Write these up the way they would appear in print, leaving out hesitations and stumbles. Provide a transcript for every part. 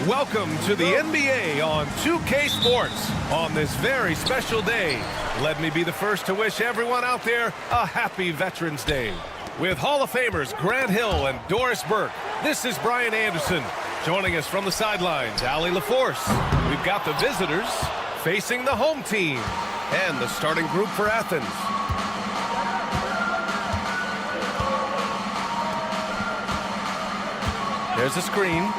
Welcome to the NBA on 2K Sports on this very special day. Let me be the first to wish everyone out there a happy Veterans Day. With Hall of Famers Grant Hill and Doris Burke, this is Brian Anderson. Joining us from the sidelines, Allie LaForce. We've got the visitors facing the home team and the starting group for Athens. There's a screen.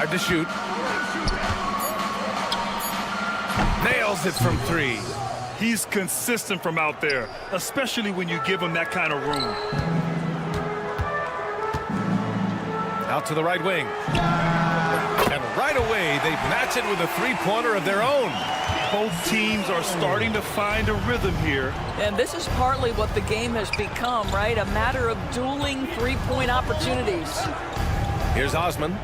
To shoot. Nails it from three. He's consistent from out there, especially when you give him that kind of room. Out to the right wing. And right away, they match it with a three-pointer of their own. Both teams are starting to find a rhythm here. And this is partly what the game has become, right? A matter of dueling three-point opportunities. Here's Osman.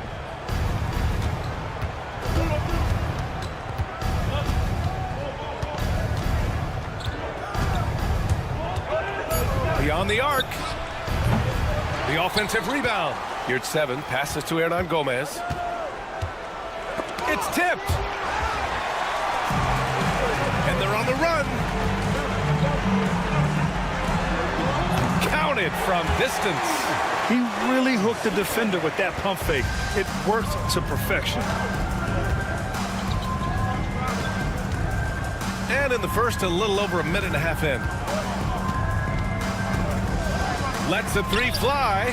Beyond the arc. The offensive rebound. Here at 7. Passes to Hernan Gomez. It's tipped. And they're on the run. Counted from distance. He really hooked the defender with that pump fake. It worked to perfection. And in the first, a little over a minute and a half in. Lets the three fly.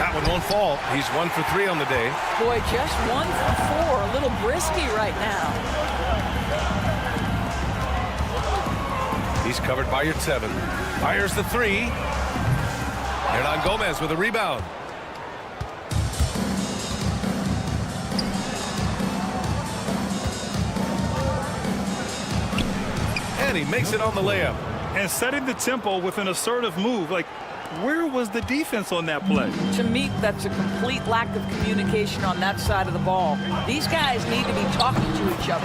That one won't fall. He's 1 for 3 on the day. Boy, just 1 for 4. A little brisky right now. He's covered by your 7. Fires the 3. Hernan Gomez with a rebound. And he makes it on the layup. And setting the tempo with an assertive move. Like, where was the defense on that play? To me, that's a complete lack of communication on that side of the ball. These guys need to be talking to each other.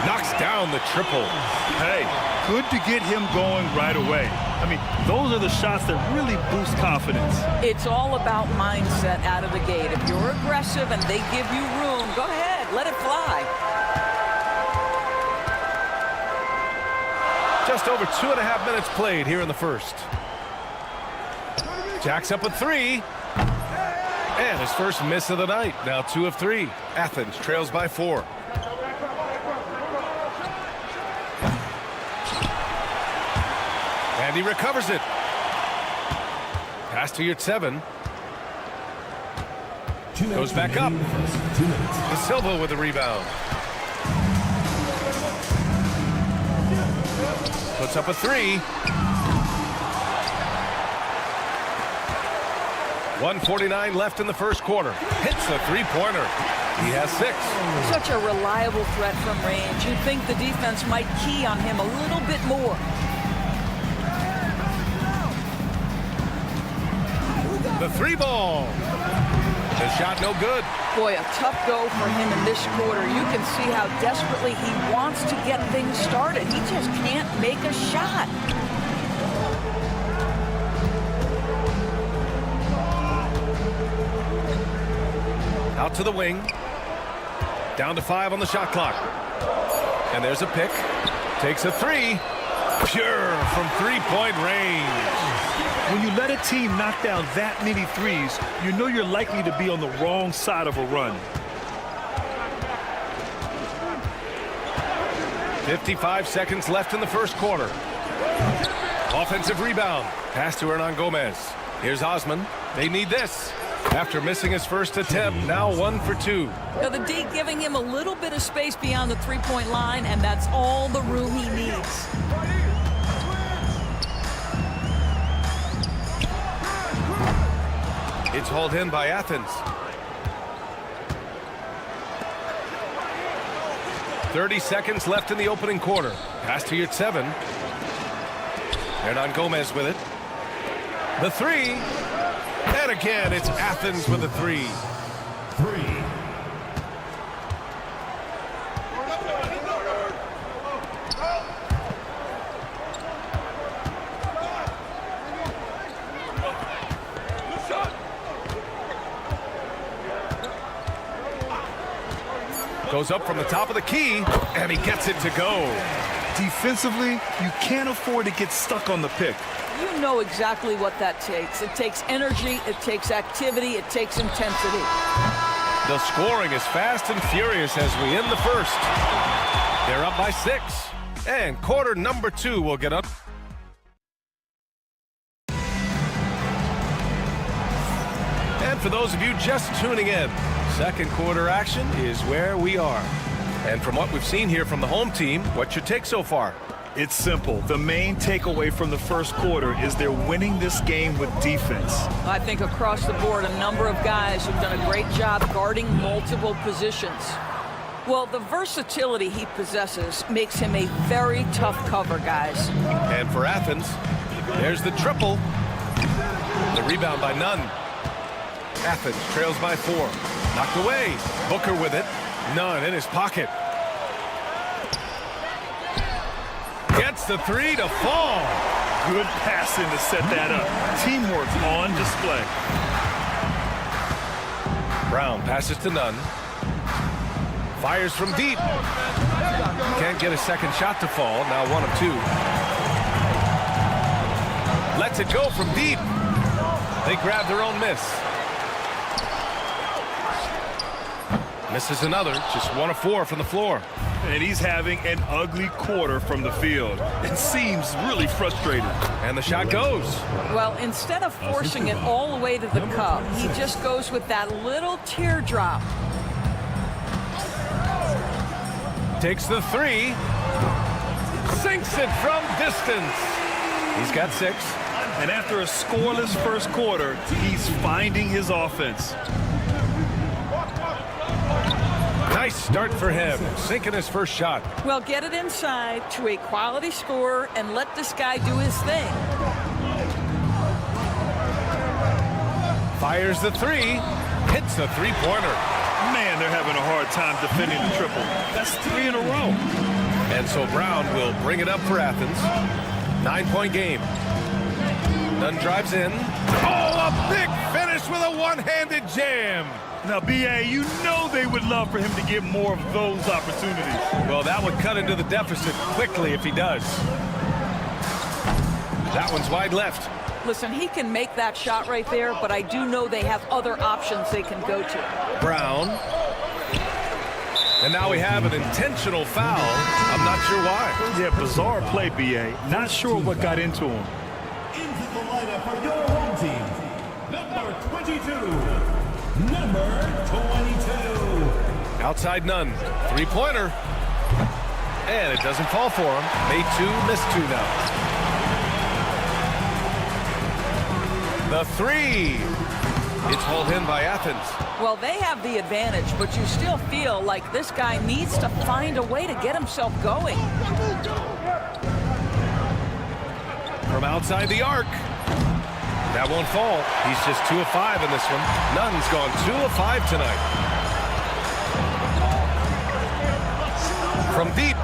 Knocks down the triple. Hey, good to get him going right away. I mean, those are the shots that really boost confidence. It's all about mindset out of the gate. If you're aggressive and they give you room, go ahead, let it fly. Just over 2.5 minutes played here in the first. Jacks up a 3. And his first miss of the night. Now 2 of 3. Athens trails by 4. And he recovers it. Pass to your 7. Goes back up. De Silva with a rebound. Puts up a 3. 1:49 left in the first quarter. Hits a three-pointer. He has 6. Such a reliable threat from range. You'd think the defense might key on him a little bit more. The 3 ball. The shot no good. Boy, a tough go for him in this quarter. You can see how desperately he wants to get things started. He just can't make a shot. Out to the wing. Down to 5 on the shot clock. And there's a pick. Takes a 3. Pure from three-point range. When you let a team knock down that many threes, you know you're likely to be on the wrong side of a run. 55 seconds left in the first quarter. Offensive rebound. Pass to Hernan Gomez. Here's Osman. They need this. After missing his first attempt, now 1 for 2. Now the D giving him a little bit of space beyond the three-point line, and that's all the room he needs. It's hauled in by Athens. 30 seconds left in the opening quarter. Pass to Yurtseven. Hernan Gomez with it. The three. And again, it's Athens with the three. Goes up from the top of the key, and he gets it to go. Defensively, you can't afford to get stuck on the pick. You know exactly what that takes. It takes energy, it takes activity, it takes intensity. The scoring is fast and furious as we end the first. They're up by 6. And quarter number 2 will get up. And for those of you just tuning in, second quarter action is where we are. And from what we've seen here from the home team, what's your take so far? It's simple. The main takeaway from the first quarter is they're winning this game with defense. I think across the board, a number of guys have done a great job guarding multiple positions. Well, the versatility he possesses makes him a very tough cover, guys. And for Athens, there's the triple. The rebound by Nunn. Athens trails by 4. Knocked away. Booker with it. Nunn in his pocket. Gets the three to fall. Good passing to set that up. Teamwork on display. Brown passes to Nunn. Fires from deep. Can't get a second shot to fall. Now 1 of 2. Lets it go from deep. They grab their own miss. Misses another. Just 1 of 4 from the floor. And he's having an ugly quarter from the field. It seems really frustrated. And the shot goes. Well, instead of forcing it all the way to the cup, he just goes with that little teardrop. Takes the 3. Sinks it from distance. He's got 6. And after a scoreless first quarter, he's finding his offense. Nice start for him, sinking his first shot. Well, get it inside to a quality scorer and let this guy do his thing. Fires the 3, hits the three-pointer. Man, they're having a hard time defending the triple. That's 3 in a row. And so Brown will bring it up for Athens. 9-point game. Nunn drives in. Oh, a big finish with a one-handed jam. Now, B.A., you know they would love for him to get more of those opportunities. Well, that would cut into the deficit quickly if he does. That one's wide left. Listen, he can make that shot right there, but I do know they have other options they can go to. Brown. And now we have an intentional foul. I'm not sure why. Yeah, bizarre play, B.A. Not sure what got into him. Into the lineup for your home team, number 22. Number 22. Outside Nunn. Three-pointer. And it doesn't fall for him. Made 2, missed 2 now. The 3. It's hauled in by Athens. Well, they have the advantage, but you still feel like this guy needs to find a way to get himself going. From outside the arc. That won't fall. He's just 2 of 5 in this one. Nunn's gone 2 of 5 tonight. From deep.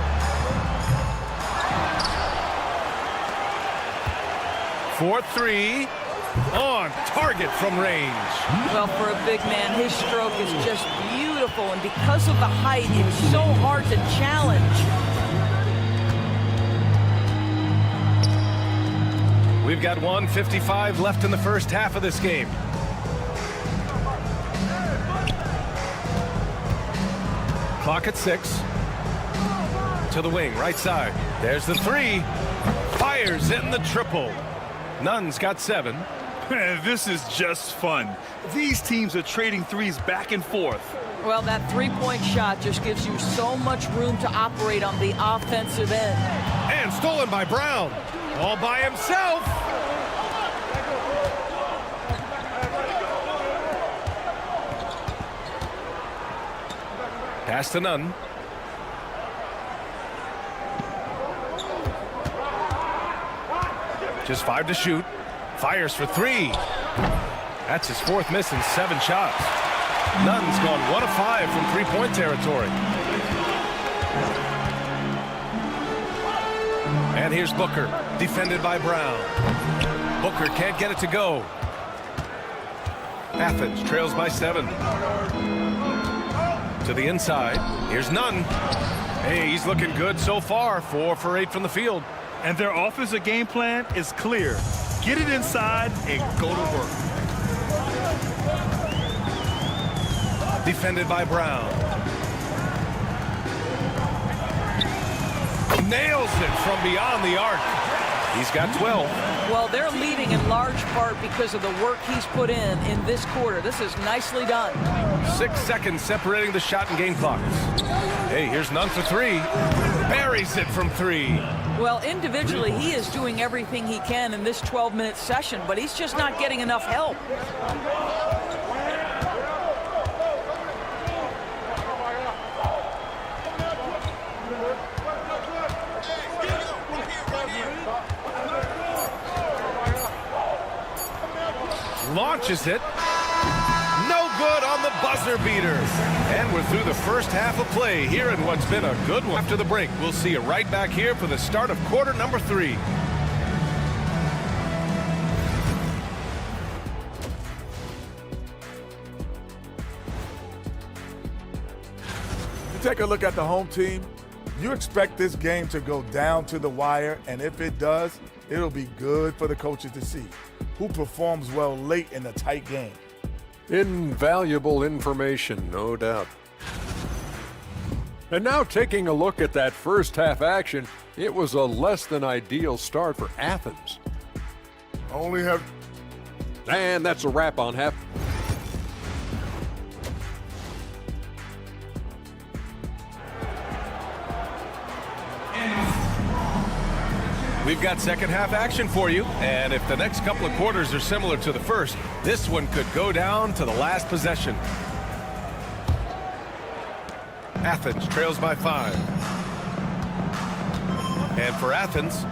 For 3. On target from range. Well, for a big man, his stroke is just beautiful, and because of the height, it's so hard to challenge. We've got 1:55 left in the first half of this game. Clock at 6. To the wing, right side. There's the 3. Fires in the triple. Nunn's got 7. Man, this is just fun. These teams are trading threes back and forth. Well, that three-point shot just gives you so much room to operate on the offensive end. And stolen by Brown. All by himself. Pass to Nunn. Just 5 to shoot. Fires for 3. That's his 4th miss in 7 shots. Nunn's gone 1 of 5 from three-point territory. And here's Booker, defended by Brown. Booker can't get it to go. Athens trails by 7. To the inside. Here's Nunn. Hey, he's looking good so far. 4 for 8 from the field. And their offensive game plan is clear. Get it inside and go to work. Defended by Brown. Nails it from beyond the arc. He's got 12. Well, they're leading in large part because of the work he's put in this quarter. This is nicely done. 6 seconds separating the shot and game clocks. Hey, here's Nunn for 3. Buries it from 3. Well, individually, he is doing everything he can in this 12-minute session, but he's just not getting enough help. Launches it. No good on the buzzer beater. And we're through the first half of play here in what's been a good one. After the break, we'll see you right back here for the start of quarter number 3. You take a look at the home team, you expect this game to go down to the wire, and if it does, it'll be good for the coaches to see who performs well late in a tight game. Invaluable information, no doubt. And now taking a look at that first half action, it was a less than ideal start for Athens. Only have... And that's a wrap on half. We've got second half action for you, and if the next couple of quarters are similar to the first, this one could go down to the last possession. Athens trails by 5. And for Athens,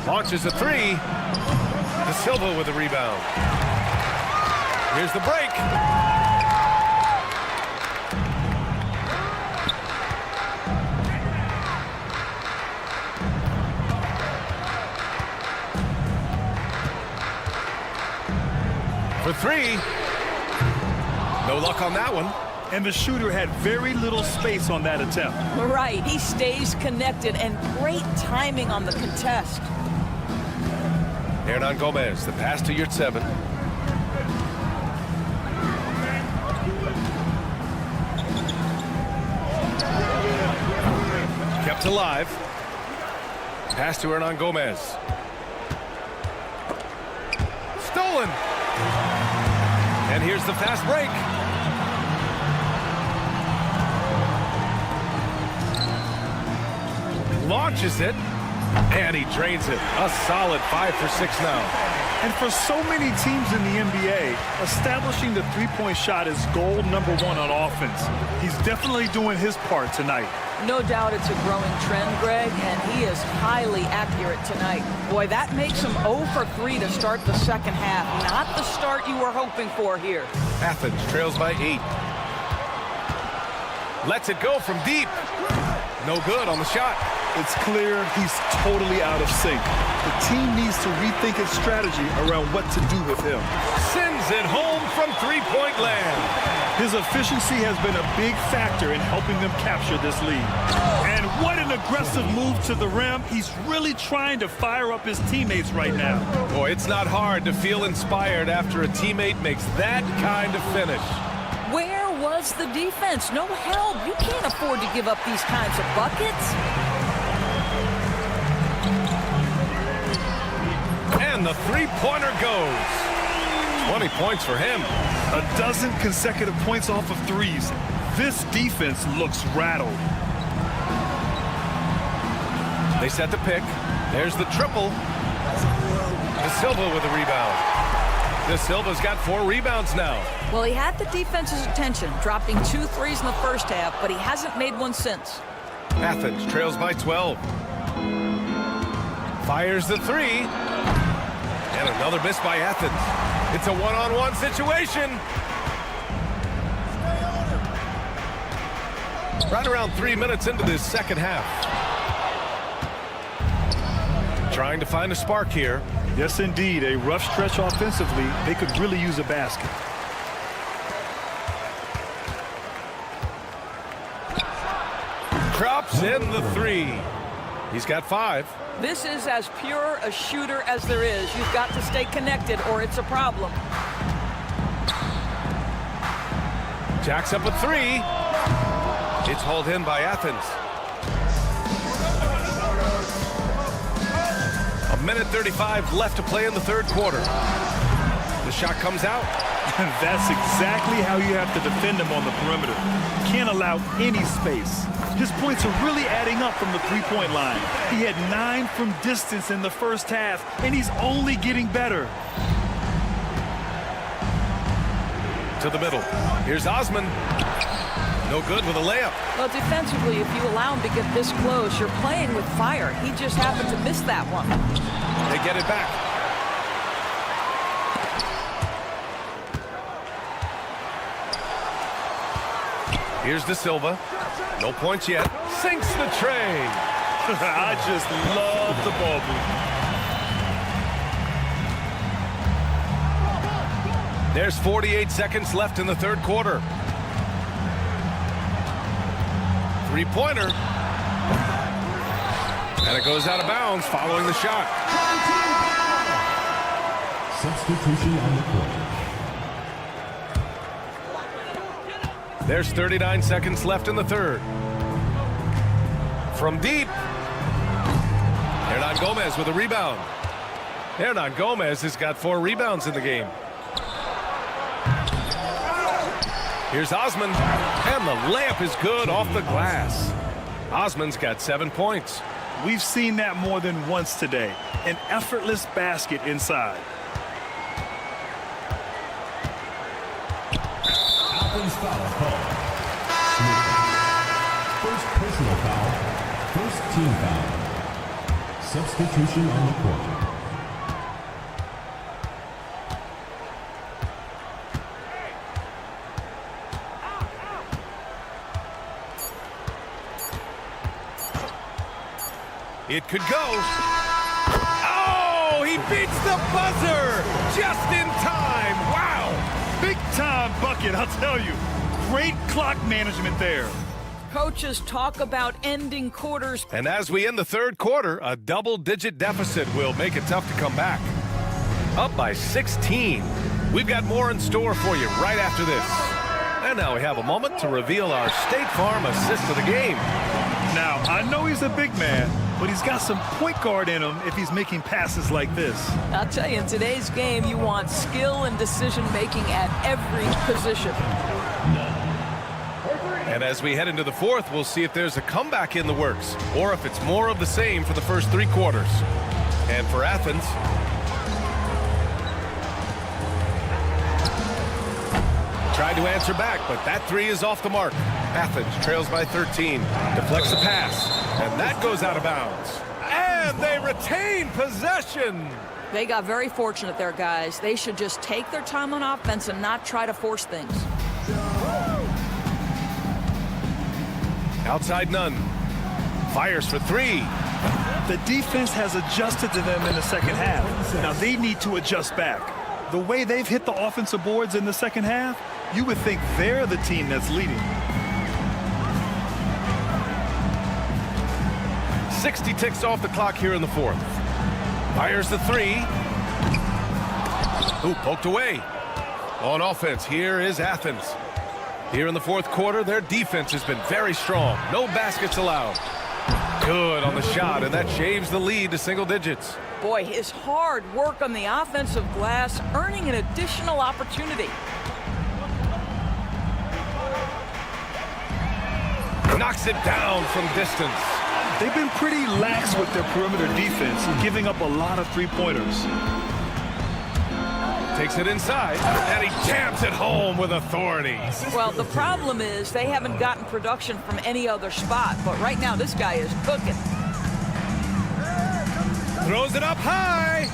launches a 3. De Silva with a rebound. Here's the break. For 3. No luck on that one. And the shooter had very little space on that attempt. Right, he stays connected, and great timing on the contest. Hernan Gomez, the pass to Yurtseven. Kept alive. Pass to Hernan Gomez. Stolen. And here's the fast break. Launches it. And he drains it. A solid 5 for 6 now. And for so many teams in the NBA, establishing the three-point shot is goal number 1 on offense. He's definitely doing his part tonight. No doubt it's a growing trend, Greg, and he is highly accurate tonight. Boy, that makes him 0 for 3 to start the second half. Not the start you were hoping for here. Athens trails by 8. Lets it go from deep. No good on the shot. It's clear he's totally out of sync. The team needs to rethink its strategy around what to do with him. Sends it home from three-point land. His efficiency has been a big factor in helping them capture this lead. And what an aggressive move to the rim. He's really trying to fire up his teammates right now. Boy, it's not hard to feel inspired after a teammate makes that kind of finish. Where was the defense? No help. You can't afford to give up these kinds of buckets. And the three-pointer goes. 20 points for him. A dozen consecutive points off of threes. This defense looks rattled. They set the pick. There's the triple. De Silva with a rebound. De Silva's got 4 rebounds now. Well, he had the defense's attention, dropping 2 threes in the first half, but he hasn't made one since. Athens trails by 12. Fires the 3. And another miss by Athens. It's a one-on-one situation. Right around 3 minutes into this second half. Trying to find a spark here. Yes, indeed. A rough stretch offensively. They could really use a basket. Drops in the 3. He's got 5. This is as pure a shooter as there is. You've got to stay connected or it's a problem. Jacks up a 3. It's hauled in by Athens. A minute 35 left to play in the third quarter. The shot comes out. That's exactly how you have to defend him on the perimeter. Can't allow any space. His points are really adding up from the three-point line. He had 9 from distance in the first half, and he's only getting better. To the middle. Here's Osman. No good with a layup. Well, defensively, if you allow him to get this close, you're playing with fire. He just happened to miss that one. They get it back. Here's De Silva. No points yet. Sinks the tray. I just love the ball movement. There's 48 seconds left in the third quarter. Three-pointer. And it goes out of bounds following the shot. Substitution on the court. There's 39 seconds left in the third. From deep. Hernan Gomez with a rebound. Hernan Gomez has got 4 rebounds in the game. Here's Osman, and the layup is good off the glass. Osman's got 7 points. We've seen that more than once today. An effortless basket inside. Athens foul call. First personal foul. First team foul. Substitution on the court. It could go. Oh, he beats the buzzer just in time. Wow. Big time bucket, I'll tell you. Great clock management there. Coaches talk about ending quarters. And as we end the third quarter, a double-digit deficit will make it tough to come back. Up by 16. We've got more in store for you right after this. And now we have a moment to reveal our State Farm assist of the game. Now, I know he's a big man, but he's got some point guard in him if he's making passes like this. I'll tell you, in today's game, you want skill and decision-making at every position. And as we head into the fourth, we'll see if there's a comeback in the works or if it's more of the same for the first 3 quarters. And for Athens, tried to answer back, but that 3 is off the mark. Athens trails by 13, deflects the pass, and that goes out of bounds. And they retain possession. They got very fortunate there, guys. They should just take their time on offense and not try to force things. Outside none. Fires for 3. The defense has adjusted to them in the second half. Now they need to adjust back. The way they've hit the offensive boards in the second half, you would think they're the team that's leading. 60 ticks off the clock here in the fourth. Fires the 3. Ooh, poked away. On offense, here is Athens. Here in the fourth quarter, their defense has been very strong. No baskets allowed. Good on the shot, and that shaves the lead to single digits. Boy, his hard work on the offensive glass earning an additional opportunity. Knocks it down from distance. They've been pretty lax with their perimeter defense, giving up a lot of three-pointers. Takes it inside, and he jams it home with authority. Well, the problem is they haven't gotten production from any other spot, but right now this guy is cooking. Throws it up high.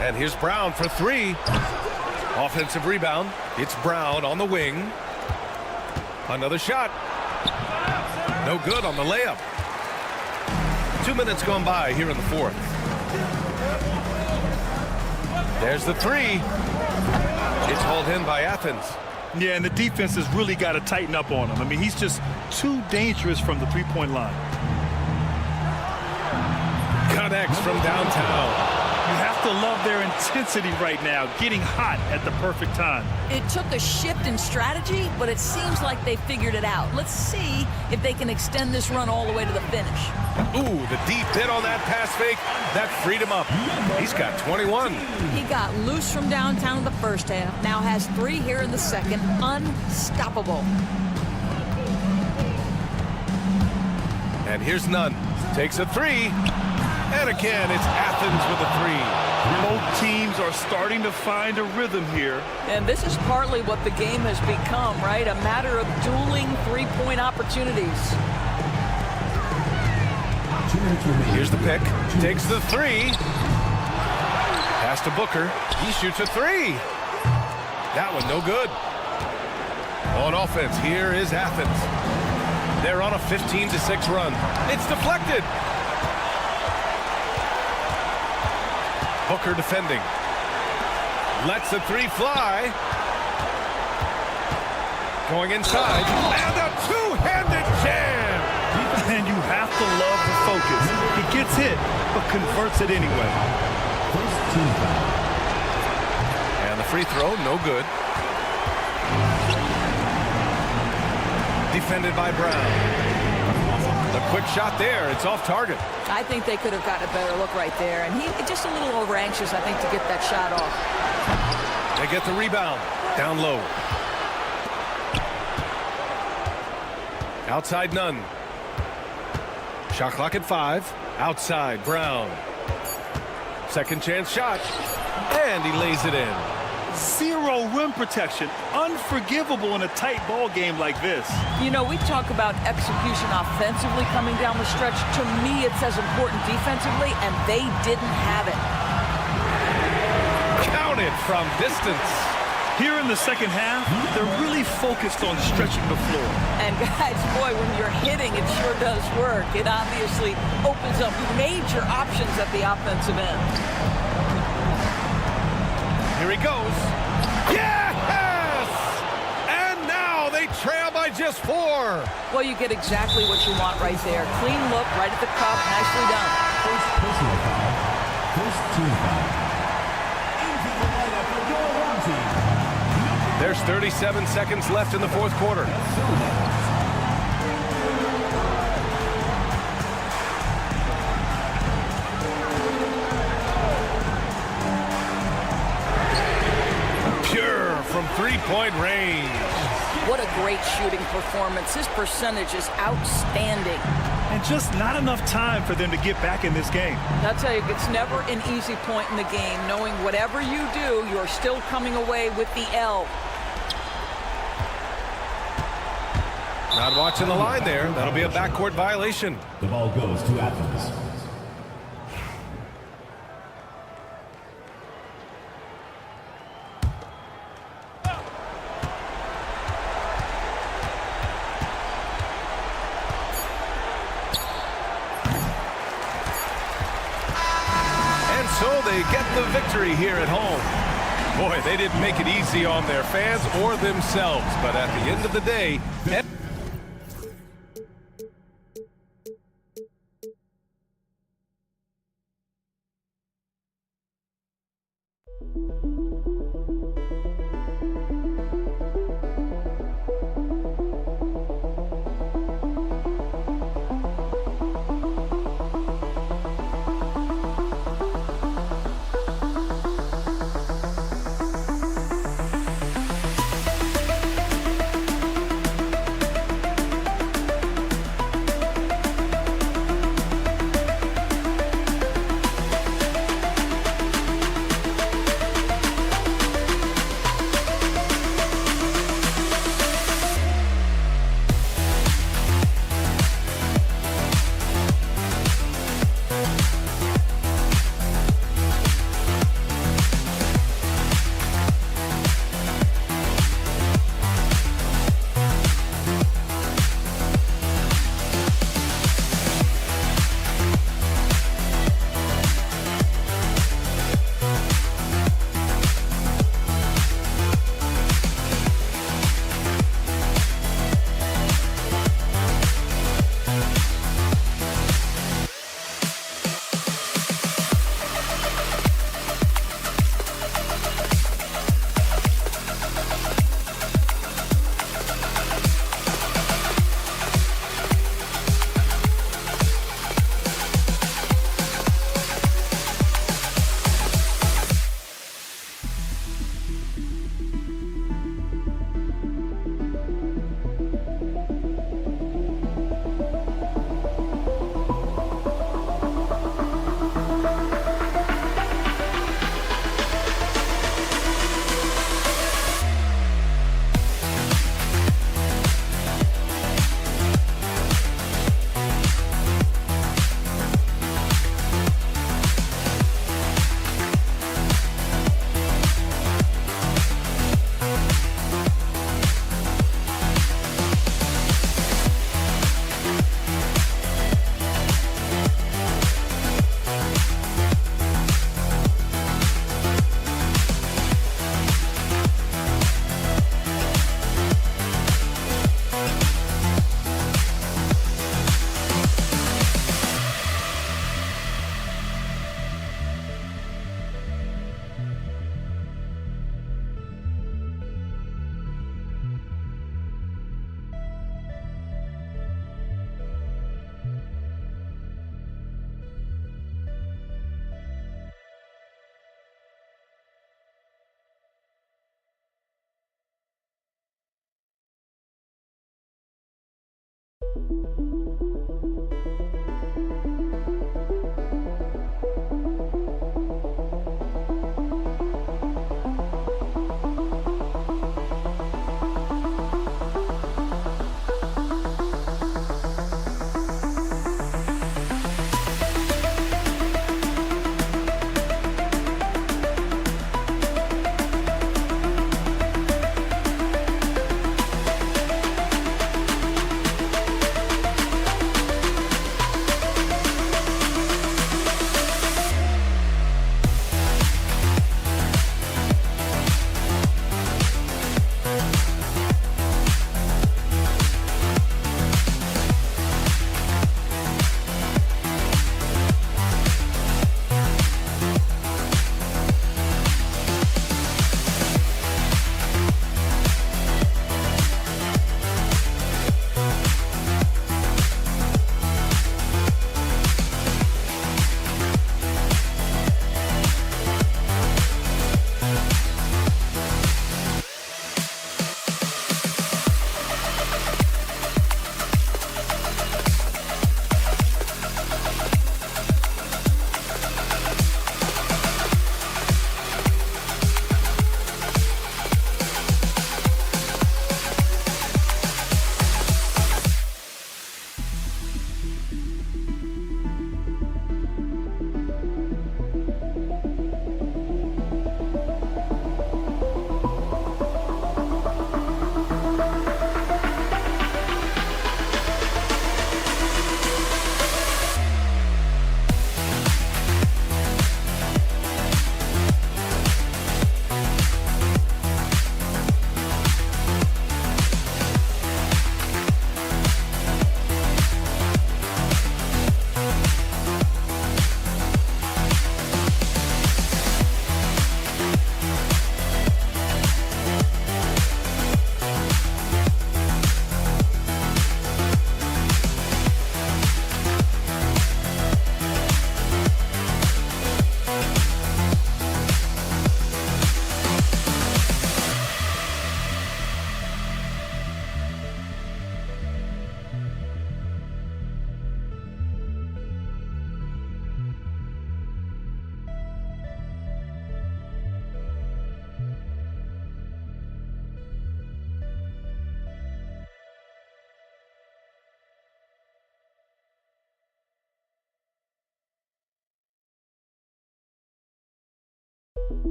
And here's Brown for three. Offensive rebound. It's Brown on the wing. Another shot. No good on the layup. 2 minutes gone by here in the fourth. There's the three. It's hauled in by Athens. Yeah, and the defense has really got to tighten up on him. I mean, he's just too dangerous from the three-point line. Connects from downtown. You have to love their intensity right now, getting hot at the perfect time. It took a shift in strategy, but it seems like they figured it out. Let's see if they can extend this run all the way to the finish. Ooh, the deep hit on that pass fake. That freed him up. He's got 21. He got loose from downtown in the first half. Now has 3 here in the second. Unstoppable. And here's Nunn. Takes a three. And again, it's Athens with a three. Both teams are starting to find a rhythm here. And this is partly what the game has become, right? A matter of dueling three-point opportunities. Here's the pick. Takes the three. Pass to Booker. He shoots a three. That one no good. On offense, here is Athens. They're on a 15-6 run. It's deflected. Booker defending. Lets the three fly. Going inside. And a two-handed jam. And you have to love the focus. He gets hit, but converts it anyway. And the free throw, no good. Defended by Brown. A quick shot there. It's off target. I think they could have gotten a better look right there. And he just a little over anxious, I think, to get that shot off. They get the rebound. Down low. Outside Nunn. Shot clock at 5. Outside Brown. Second chance shot. And he lays it in. Zero rim protection. Unforgivable in a tight ball game like this. You know, we talk about execution offensively coming down the stretch. To me, it's as important defensively, and they didn't have it. Counted from distance. Here in the second half, they're really focused on stretching the floor. And guys, boy, when you're hitting, it sure does work. It obviously opens up major options at the offensive end. Here he goes. Yes! And now they trail by just 4. Well, you get exactly what you want right there. Clean look, right at the cup, nicely done. First personal foul. First team foul. There's 37 seconds left in the fourth quarter. Pure from three-point range. What a great shooting performance. His percentage is outstanding. And just not enough time for them to get back in this game. I'll tell you, it's never an easy point in the game, knowing whatever you do, you're still coming away with the L. Not watching the line there. That'll be a backcourt violation. The ball goes to Athens. And so they get the victory here at home. Boy, they didn't make it easy on their fans or themselves. But at the end of the day,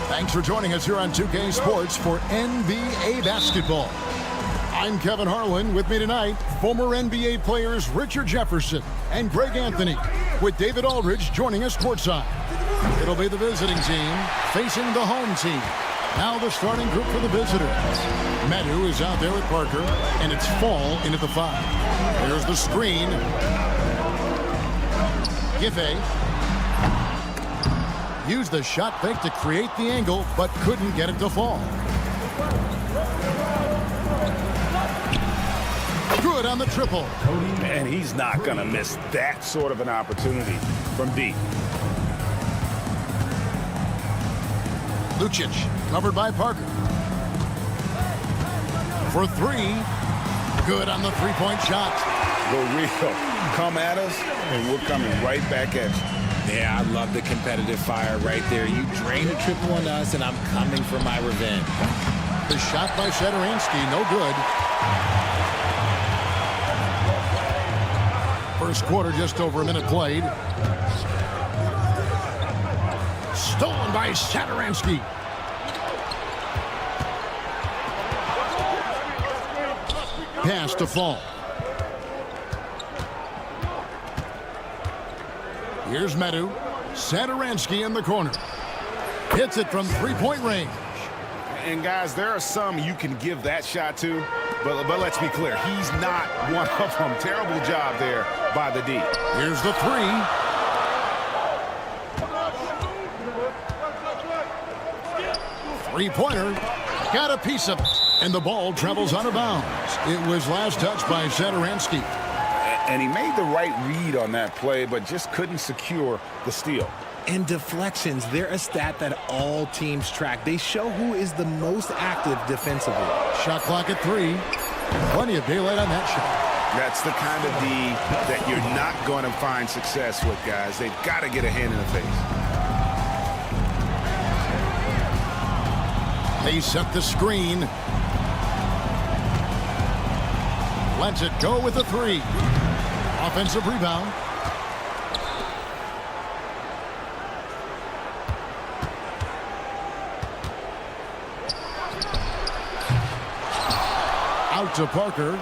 Thanks for joining us here on 2K Sports for NBA basketball. I'm Kevin Harlan. With me tonight, former NBA players Richard Jefferson and Greg Anthony, with David Aldridge joining us courtside. It'll be the visiting team facing the home team. Now the starting group for the visitors. Medu is out there with Parker, and it's Fall into the 5. There's the screen. Giffey used the shot fake to create the angle, but couldn't get it to fall. Good on the triple. And he's not going to miss that sort of an opportunity from deep. Lucic, covered by Parker. For 3. Good on the three-point shot. Go real. Come at us, and we're coming right back at you. Yeah, I love the competitive fire right there. You drain a triple on us, and I'm coming for my revenge. The shot by Satoransky, no good. First quarter, just over a minute played. Stolen by Satoransky. Pass to Fall. Here's Medu. Satoransky in the corner. Hits it from three-point range. And, guys, there are some you can give that shot to, but let's be clear. He's not one of them. Terrible job there by the D. Here's the 3. Three-pointer. Got a piece of it. And the ball travels out of bounds. It was last touched by Satoransky. And he made the right read on that play, but just couldn't secure the steal. And deflections, they're a stat that all teams track. They show who is the most active defensively. Shot clock at 3. Plenty of daylight on that shot. That's the kind of D that you're not going to find success with, guys. They've got to get a hand in the face. They set the screen. Lets it go with the 3. Offensive rebound. Out to Parker.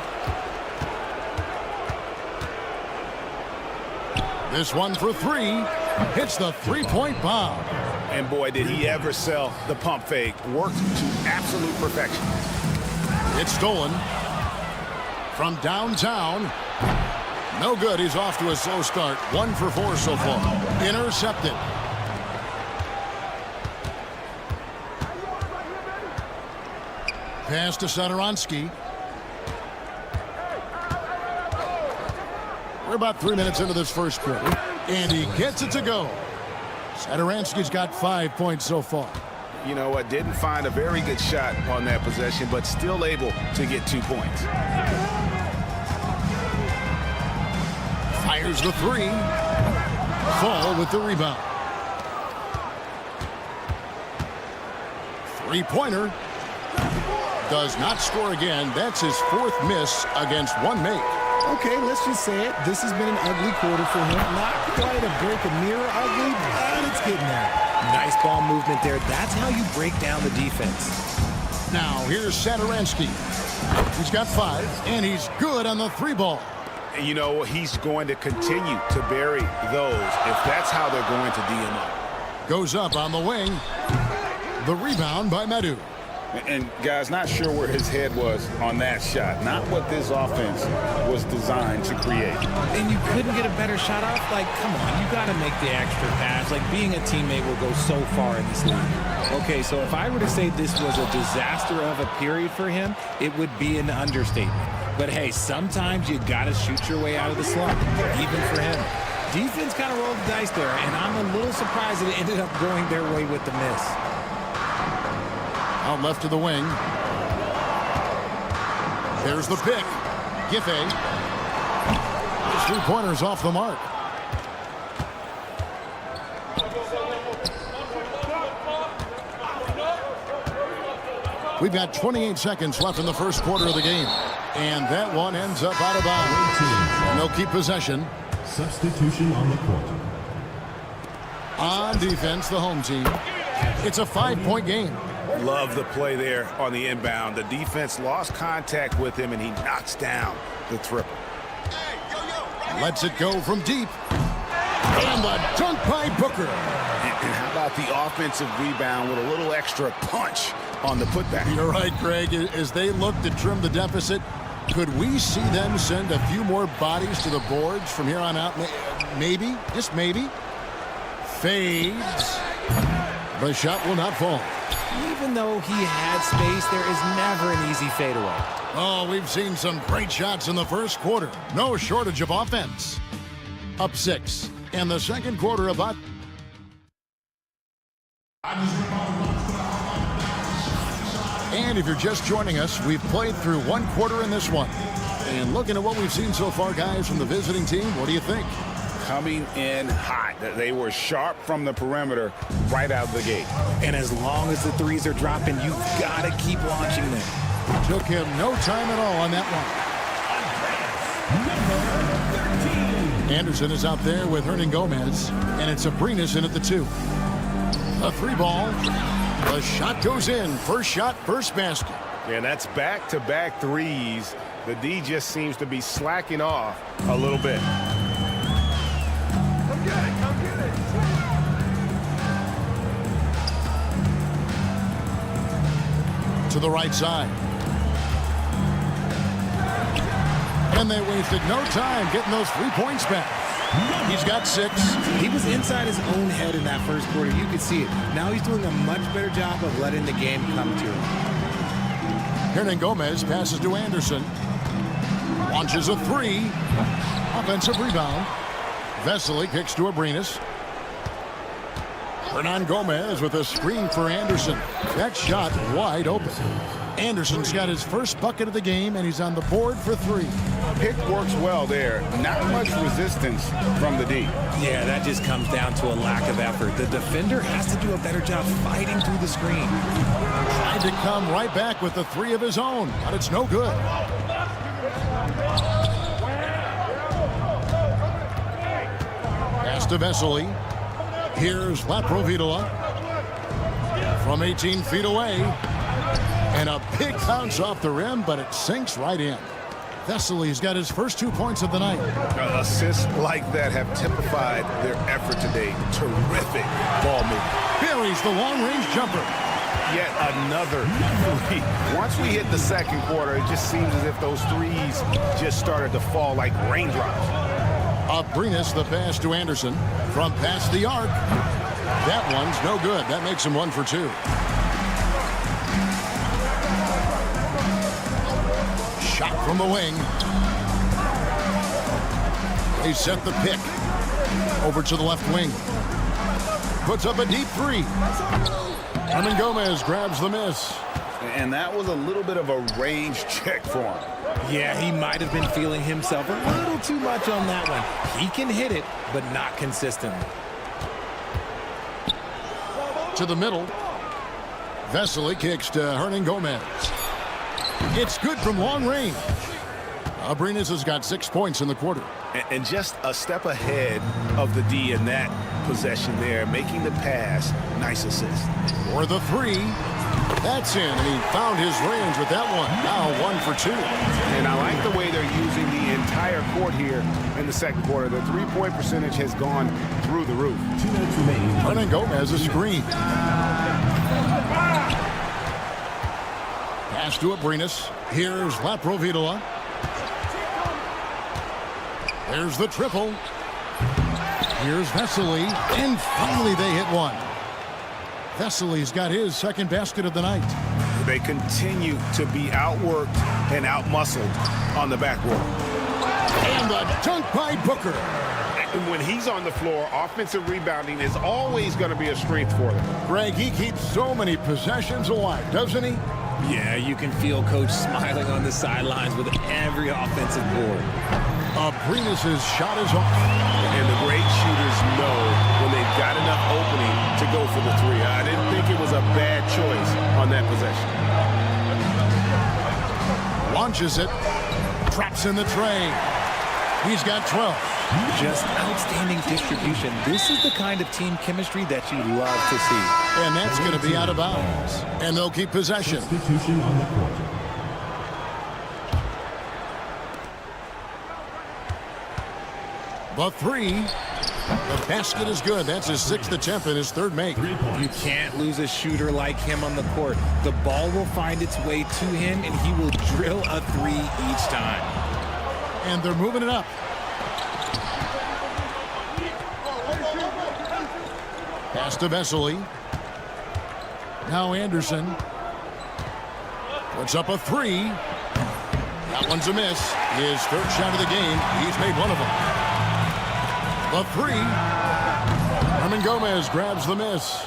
This one for 3. Hits the three-point bomb. And boy, did he ever sell the pump fake. Worked to absolute perfection. It's stolen from downtown. No good. He's off to a slow start. 1 for 4 so far. Intercepted. Pass to Satoransky. We're about 3 minutes into this first quarter, and he gets it to go. Satoransky's got 5 points so far. You know what? Didn't find a very good shot on that possession, but still able to get 2 points. Fires the 3. Fall with the rebound. Three-pointer. Does not score again. That's his 4th miss against 1 make. Okay, let's just say it. This has been an ugly quarter for him. Not quite a break a mirror ugly, but it's getting there. Nice ball movement there. That's how you break down the defense. Now, here's Satoransky. He's got 5, and he's good on the 3 ball. And you know, he's going to continue to bury those if that's how they're going to D him up. Goes up on the wing. The rebound by Medu. And, guys, not sure where his head was on that shot. Not what this offense was designed to create. And you couldn't get a better shot off? Like, come on, you got to make the extra pass. Like, being a teammate will go so far in this league. Okay, so if I were to say this was a disaster of a period for him, it would be an understatement. But, hey, sometimes you got to shoot your way out of the slump, even for him. Defense kind of rolled the dice there, and I'm a little surprised that it ended up going their way with the miss. Out left to the wing. There's the pick. Giffey. His 3-pointer's off the mark. We've got 28 seconds left in the first quarter of the game. And that one ends up out of bounds. And they'll keep possession. Substitution on the court. On defense, the home team. It's a 5-point game. Love the play there on the inbound. The defense lost contact with him, and he knocks down the triple. Lets it go from deep. And the dunk by Booker. And how about the offensive rebound with a little extra punch on the putback? You're right, Greg. As they look to trim the deficit, could we see them send a few more bodies to the boards from here on out? Maybe, just maybe. Fades. The shot will not fall. Even though he had space, there is never an easy fadeaway. Oh, we've seen some great shots in the first quarter. No shortage of offense. Up 6. And the second quarter about. And if you're just joining us, we've played through one quarter in this one. And looking at what we've seen so far, guys, from the visiting team, what do you think? Coming in hot. They were sharp from the perimeter right out of the gate. And as long as the threes are dropping, you've got to keep launching them. Took him no time at all on that one. Anderson is out there with Hernan Gomez, and it's Abrinas in at the 2. A 3 ball. The shot goes in. First shot, first basket. And that's back-to-back threes. The D just seems to be slacking off a little bit. Come get it, come get it. To the right side. And they wasted no time getting those 3 points back. He's got 6. He was inside his own head in that first quarter. You could see it. Now he's doing a much better job of letting the game come to him. Hernan Gomez passes to Anderson. Launches a 3. Offensive rebound. Vesely kicks to Abrinas. Hernan Gomez with a screen for Anderson. That shot wide open. Anderson's got his first bucket of the game, and he's on the board for 3. Pick works well there. Not much resistance from the D. Yeah, that just comes down to a lack of effort. The defender has to do a better job fighting through the screen. Tried to come right back with the 3 of his own, but it's no good. Pass to Vesely. Here's Laprovitola from 18 feet away. And a big bounce off the rim, but it sinks right in. Vesely's got his first 2 points of the night. Assists like that have typified their effort today. Terrific ball movement. Buries the long-range jumper. Yet another 3. Once we hit the second quarter, it just seems as if those threes just started to fall like raindrops. Abrinas the pass to Anderson from past the arc. That one's no good. That makes him 1 for 2. Shot from the wing. They set the pick. Over to the left wing. Puts up a deep 3. Hernan Gomez grabs the miss. And that was a little bit of a range check for him. Yeah, he might have been feeling himself a little too much on that one. He can hit it, but not consistently. To the middle. Vesely kicks to Hernan Gomez. It's good from long range. Abrinas has got 6 points in the quarter. And just a step ahead of the D in that possession there, making the pass. Nice assist. For the 3. That's in, and he found his range with that one. Now 1 for 2. And I like the way they're using the entire court here in the second quarter. The 3-point percentage has gone through the roof. 2 minutes remaining. Hernan Gomez a screen. Pass to Abrinas. Here's Laprovitola. There's the triple. Here's Vesely. And finally they hit one. Vesely's got his second basket of the night. They continue to be outworked and outmuscled on the backboard. And the dunk by Booker. And when he's on the floor, offensive rebounding is always going to be a strength for them. Greg, he keeps so many possessions alive, doesn't he? Yeah, you can feel Coach smiling on the sidelines with every offensive board. Abrinas' shot is off. And the great shooters know when they've got enough opening to go for the 3. I didn't think it was a bad choice on that possession. punches it. Traps in the tray. He's got 12. Just outstanding distribution. This is the kind of team chemistry that you love to see. And that's going to be out of bounds. And they'll keep possession. Substitution on the court. The three. The basket is good. That's his 6th attempt and his 3rd make. You can't lose a shooter like him on the court. The ball will find its way to him, and he will drill a 3 each time. And they're moving it up. Pass to Vesely. Now Anderson. Puts up a 3. That one's a miss. His 3rd shot of the game. He's made one of them. The 3. Hernan Gomez grabs the miss.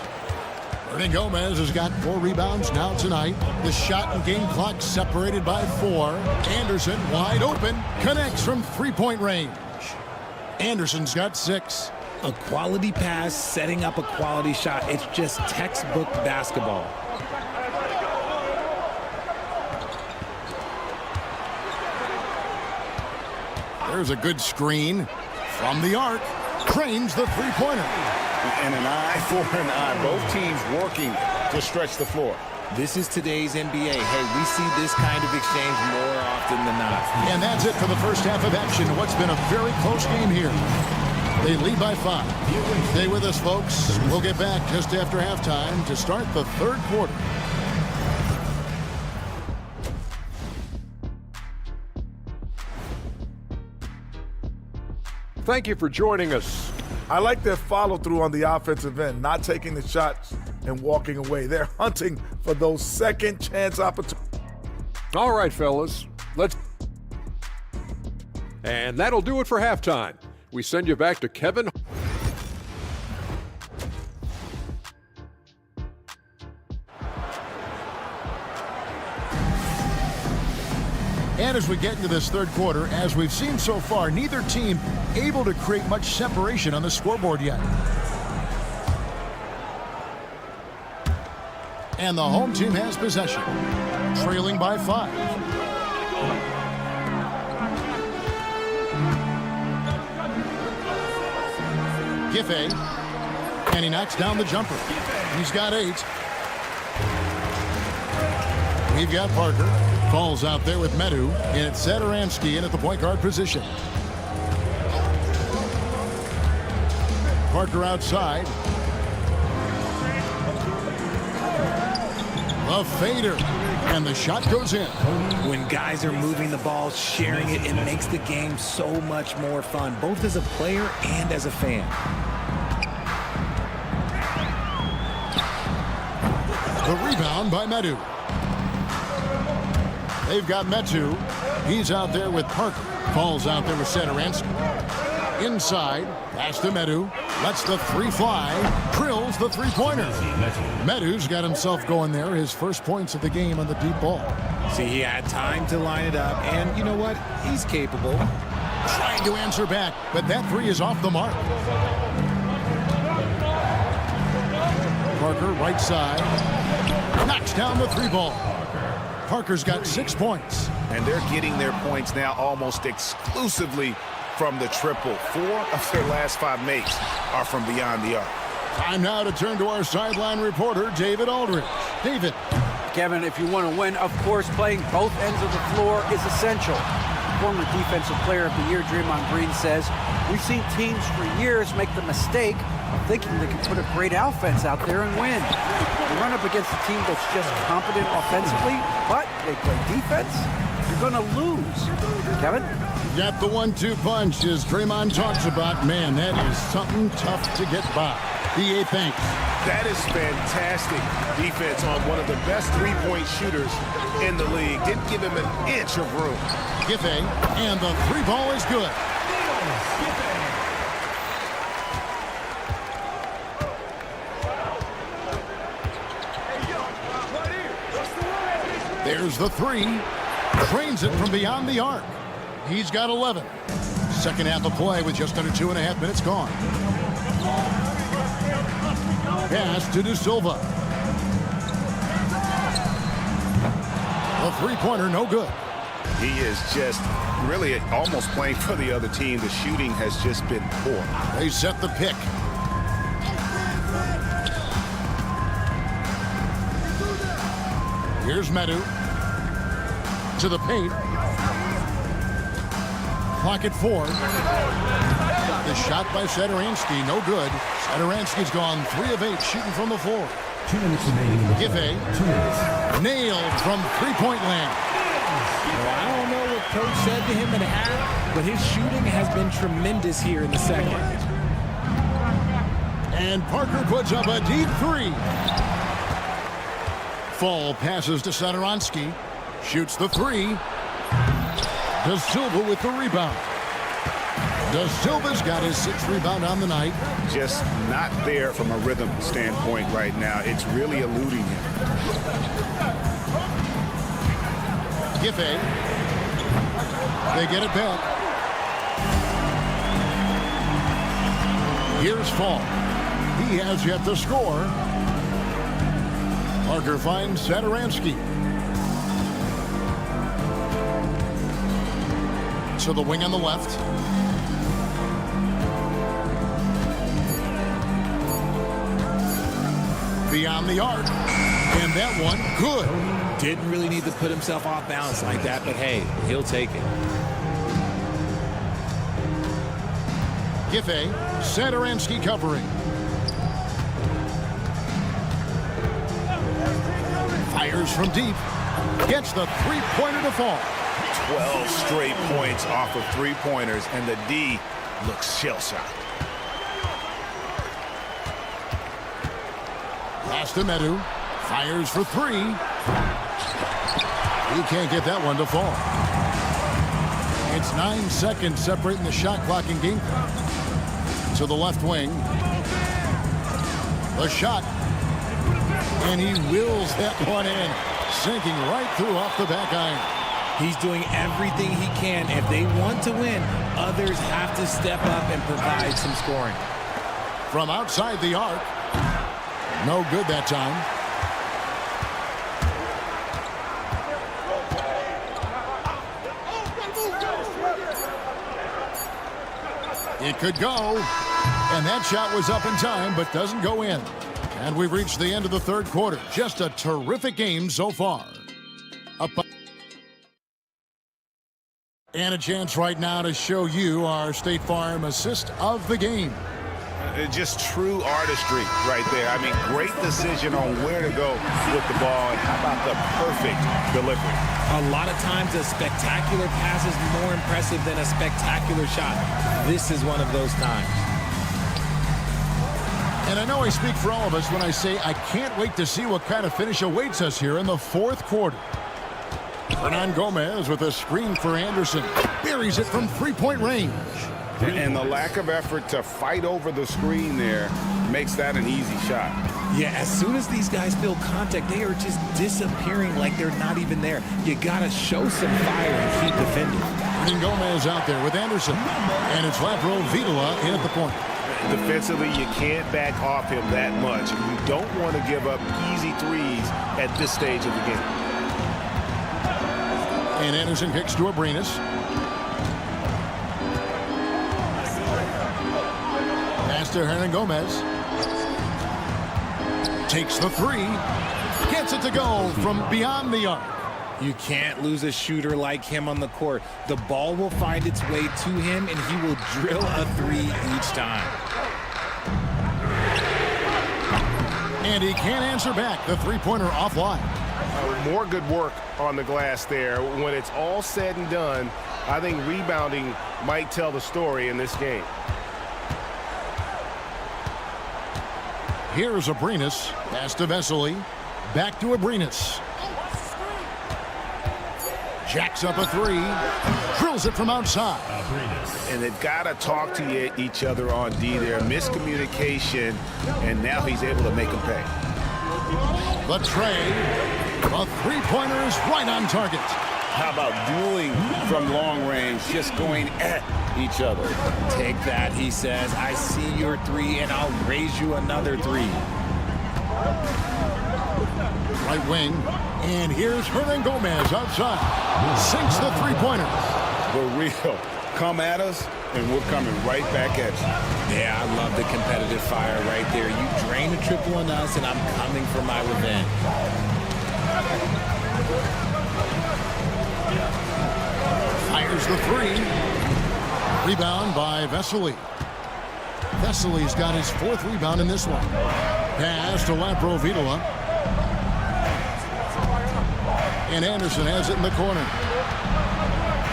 Hernan Gomez has got 4 rebounds now tonight. The shot and game clock separated by 4. Anderson wide open. Connects from 3-point range. Anderson's got 6. A quality pass, setting up a quality shot. It's just textbook basketball. There's a good screen. From the arc, cranes the 3-pointer. And an eye for an eye. Both teams working to stretch the floor. This is today's NBA. Hey, we see this kind of exchange more often than not. And that's it for the first half of action. What's been a very close game here. They lead by 5. Stay with us, folks. We'll get back just after halftime to start the 3rd quarter. Thank you for joining us. I like their follow-through on the offensive end, not taking the shots and walking away. They're hunting for those second chance opportunities. All right, fellas, let's... And that'll do it for halftime. We send you back to Kevin. And as we get into this 3rd quarter, as we've seen so far, neither team able to create much separation on the scoreboard yet. And the home team has possession, trailing by 5. Giffey, and he knocks down the jumper. He's got 8. We've got Parker. Falls out there with Medu, and it's Satoransky in at the point guard position. Parker outside. A fader, and the shot goes in. When guys are moving the ball, sharing it, it makes the game so much more fun, both as a player and as a fan. The rebound by Medu. They've got Metu. He's out there with Parker. Falls out there with Satoransky. Inside. Pass to Medu. Lets the 3 fly. Drills the 3-pointer. Medu's got himself going there. His first points of the game on the deep ball. See, he had time to line it up. And you know what? He's capable. Trying to answer back. But that 3 is off the mark. Parker right side. Knocks down the 3 ball. Parker's got 6 points. And they're getting their points now almost exclusively from the triple. 4 of their last 5 makes are from beyond the arc. Time now to turn to our sideline reporter, David Aldridge. David. Kevin, if you want to win, of course, playing both ends of the floor is essential. Former Defensive Player of the Year, Draymond Green, says, we've seen teams for years make the mistake of thinking they can put a great offense out there and win. You run up against a team that's just competent offensively, but they play defense, you're going to lose. Kevin? Got the 1-2 punch, as Draymond talks about. Man, that is something tough to get by. DA thanks. That is fantastic defense on one of the best 3-point shooters in the league. Didn't give him an inch of room. Giffey, and the 3 ball is good. There's the 3. Trains it from beyond the arc. He's got 11. Second half of play with just under 2.5 minutes gone. Pass to De Silva. The 3-pointer, no good. He is just really almost playing for the other team. The shooting has just been poor. They set the pick. Here's Medu to the paint. Clock at 4. The shot by Sadaransky, no good. Sadaransky's gone 3 of 8 shooting from the floor. 2 minutes remaining in the Giffey, 2 minutes. nailed from three-point land. Well, I don't know what coach said to him in half, but his shooting has been tremendous here in the second. And Parker puts up a deep 3. Fall passes to Sadaransky. Shoots the 3. Da Silva with the rebound. Da Silva's got his 6th rebound on the night. Just not there from a rhythm standpoint right now. It's really eluding him. Giffey. They get it back. Here's Fall. He has yet to score. Parker finds Sadaransky. To the wing on the left. Beyond the arc. And that one, good. Didn't really need to put himself off balance like that, but hey, he'll take it. Giffey, Sadaransky covering. Fires from deep. Gets the three-pointer to fall. 12 straight points off of three-pointers, and the D looks shell-shocked. Pass to Medu. Fires for 3. He can't get that one to fall. It's 9 seconds separating the shot clock and game clock. To the left wing. The shot. And he wills that one in. Sinking right through off the back iron. He's doing everything he can. If they want to win, others have to step up and provide some scoring. From outside the arc. No good that time. It could go. And that shot was up in time, but doesn't go in. And we've reached the end of the third quarter. Just a terrific game so far. And a chance right now to show you our State Farm assist of the game. Just true artistry right there. I mean, great decision on where to go with the ball, and how about the perfect delivery? A lot of times a spectacular pass is more impressive than a spectacular shot. This is one of those times. And I know I speak for all of us when I say I can't wait to see what kind of finish awaits us here in the fourth quarter. Hernan Gomez with a screen for Anderson. Buries it from three-point range. And the lack of effort to fight over the screen there makes that an easy shot. Yeah, as soon as these guys feel contact, they are just disappearing like they're not even there. You got to show some fire and keep defending. Hernan Gomez out there with Anderson. And it's Latro Vidala in at the point. Defensively, you can't back off him that much. You don't want to give up easy threes at this stage of the game. And Anderson kicks to Abrinas. Pass to Hernan Gomez. Takes the 3. Gets it to go from beyond the arc. You can't lose a shooter like him on the court. The ball will find its way to him, and he will drill a 3 each time. And he can't answer back. The three-pointer offline. More good work on the glass there. When it's all said and done, I think rebounding might tell the story in this game. Here's Abrinas. Pass to Vesely. Back to Abrinas. Jacks up a 3. Drills it from outside. And they've got to talk to each other on D there. Miscommunication, and now he's able to make them pay. The tray. The three-pointer is right on target. How about dueling from long range, just going at each other? Take that, he says. I see your 3, and I'll raise you another 3. Right wing. And here's Hernan Gomez outside. Sinks the three-pointer. The real. Come at us, and we're coming right back at you. Yeah, I love the competitive fire right there. You drain a triple on us, and I'm coming for my revenge. Fires the three. Rebound by Vesely. Vesely's got his fourth rebound in this one. Pass to Laprovitola. And Anderson has it in the corner.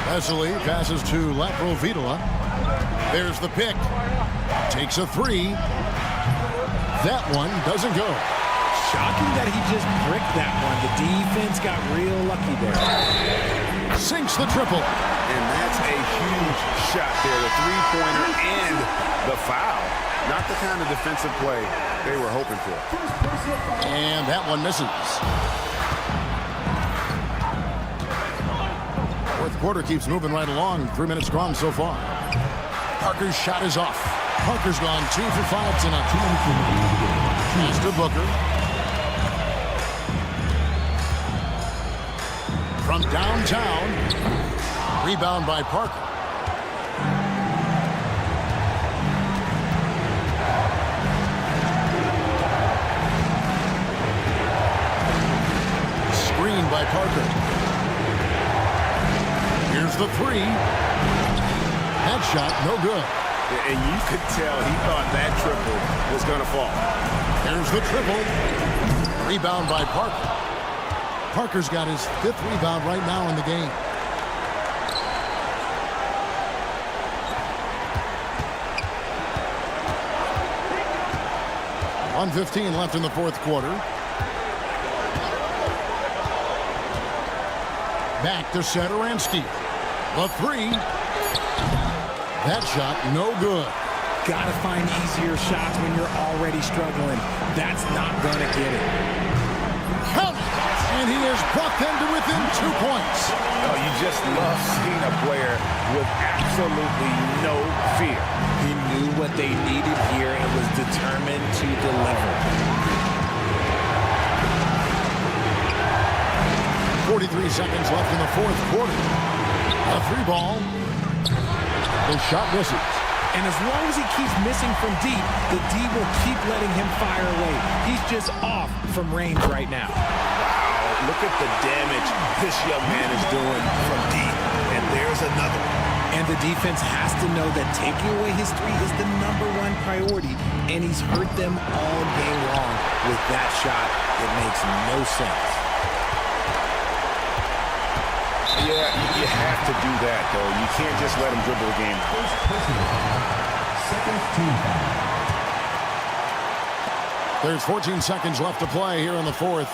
Vesely passes to Laprovitola. There's the pick. Takes a three. That one doesn't go. Shocking that he just bricked that one. The defense got real lucky there. Sinks the triple. And that's a huge shot there. The three-pointer and the foul. Not the kind of defensive play they were hoping for. And that one misses. Fourth quarter keeps moving right along. 3 minutes gone so far. Parker's shot is off. Parker's gone 2 for 5 tonight. Pass to Booker. From downtown. Rebound by Parker. Screen by Parker. Here's the three. That shot, no good. And you could tell he thought that triple was going to fall. There's the triple. Rebound by Parker. Parker's got his 5th rebound right now in the game. .1:15 left in the fourth quarter. Back to Satoransky. The three. That shot, no good. Gotta find easier shots when you're already struggling. That's not gonna get it. Count it! And he has brought them to within 2 points. Oh, you just love seeing a player with absolutely no fear. He knew what they needed here and was determined to deliver. 43 seconds left in the fourth quarter. A three ball. The shot misses. And as long as he keeps missing from deep, the D will keep letting him fire away. He's just off from range right now. Wow, look at the damage this young man is doing from deep. And there's another one. And the defense has to know that taking away his three is the #1 priority. And he's hurt them all game long with that shot. It makes no sense. Yeah, you have to do that, though. You can't just let him dribble the game. Second team foul. There's 14 seconds left to play here in the fourth.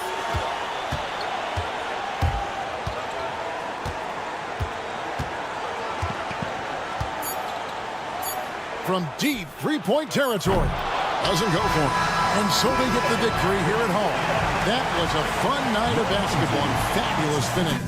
From deep three-point territory. Doesn't go for him. And so they get the victory here at home. That was a fun night of basketball and fabulous finish.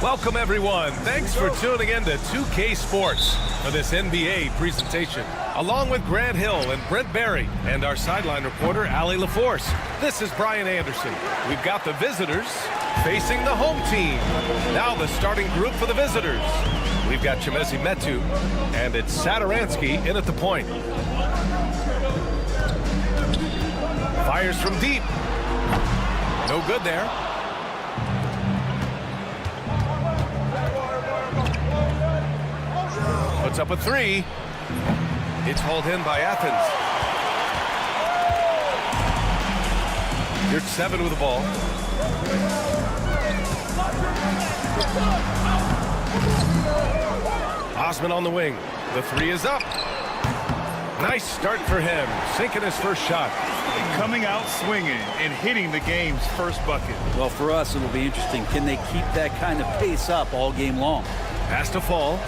Welcome, everyone. Thanks for tuning in to 2K Sports for this NBA presentation. Along with Grant Hill and Brent Barry and our sideline reporter, Allie LaForce, this is Brian Anderson. We've got the visitors facing the home team. Now the starting group for the visitors. We've got Chimezie Metu, and it's Satoransky in at the point. Fires from deep. No good there. Puts up a three. It's hauled in by Athens. Here's 7 with the ball. Osman on the wing. The three is up. Nice start for him. Sinking his first shot. Coming out swinging and hitting the game's first bucket. Well, for us, it'll be interesting. Can they keep that kind of pace up all game long? Has to fall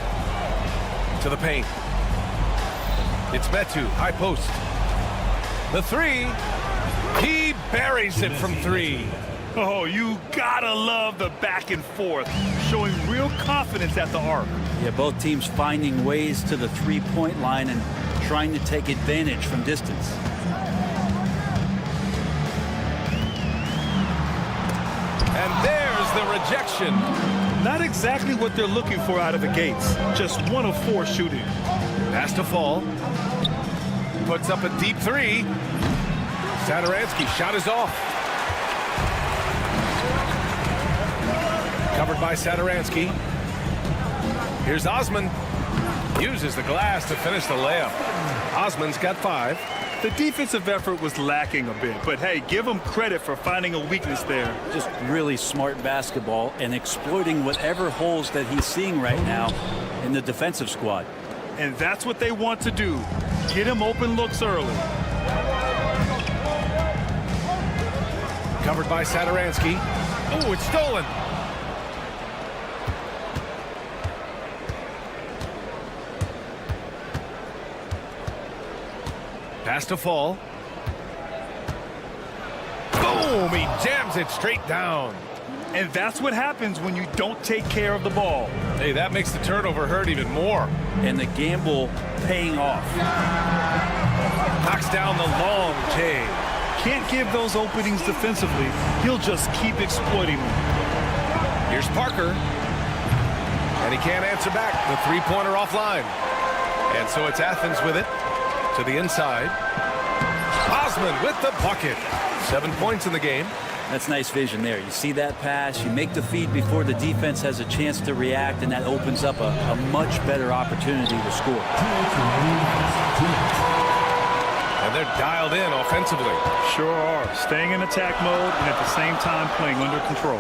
to the paint. It's Metu, high post. The three, he buries it from 3. Oh, you gotta love the back and forth, showing real confidence at the arc. Yeah, both teams finding ways to the three-point line and trying to take advantage from distance. And there's the rejection. Not exactly what they're looking for out of the gates. Just 1 of 4 shooting. Has to fall. Puts up a deep 3. Satoransky shot is off. Covered by Satoransky. Here's Osman. Uses the glass to finish the layup. Osman's got 5. The defensive effort was lacking a bit, but hey, give him credit for finding a weakness there. Just really smart basketball and exploiting whatever holes that he's seeing right now in the defensive squad. And that's what they want to do. Get him open looks early. Covered by Satoransky. Oh, it's stolen. Pass to fall. Boom! He jams it straight down. And that's what happens when you don't take care of the ball. Hey, that makes the turnover hurt even more. And the gamble paying off. Knocks down the long J. Can't give those openings defensively. He'll just keep exploiting them. Here's Parker. And he can't answer back. The three-pointer offline. And so it's Athens with it. To the inside. Osman with the bucket. 7 points in the game. That's nice vision there. You see that pass, you make the feed before the defense has a chance to react, and that opens up a much better opportunity to score. And they're dialed in offensively. Sure are. Staying in attack mode and at the same time playing under control.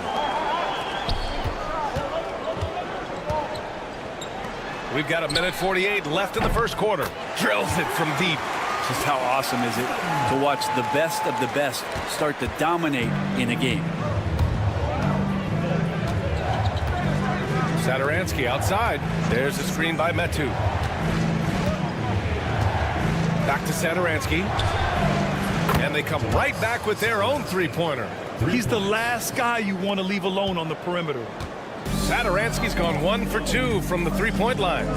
We've got 1:48 left in the first quarter. Drills it from deep. Just how awesome is it to watch the best of the best start to dominate in a game. Satoransky outside. There's a screen by Metu. Back to Satoransky. And they come right back with their own three-pointer. He's the last guy you want to leave alone on the perimeter. Satoransky's gone 1 for 2 from the three-point line.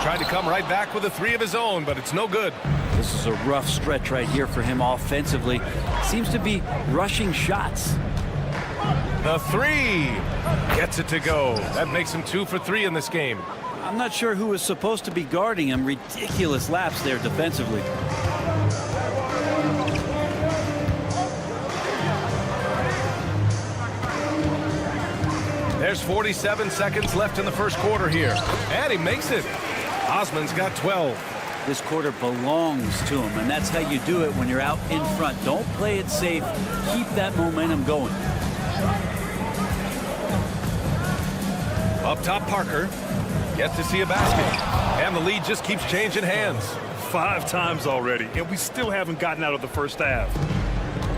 Tried to come right back with a three of his own, but it's no good. This is a rough stretch right here for him offensively. Seems to be rushing shots. The three gets it to go. That makes him 2 for 3 in this game. I'm not sure who was supposed to be guarding him. Ridiculous laps there defensively. There's 47 seconds left in the first quarter here. And he makes it. Osman's got 12. This quarter belongs to him, and that's how you do it when you're out in front. Don't play it safe. Keep that momentum going. Up top, Parker. Gets to see a basket. And the lead just keeps changing hands. 5 times already, and we still haven't gotten out of the first half.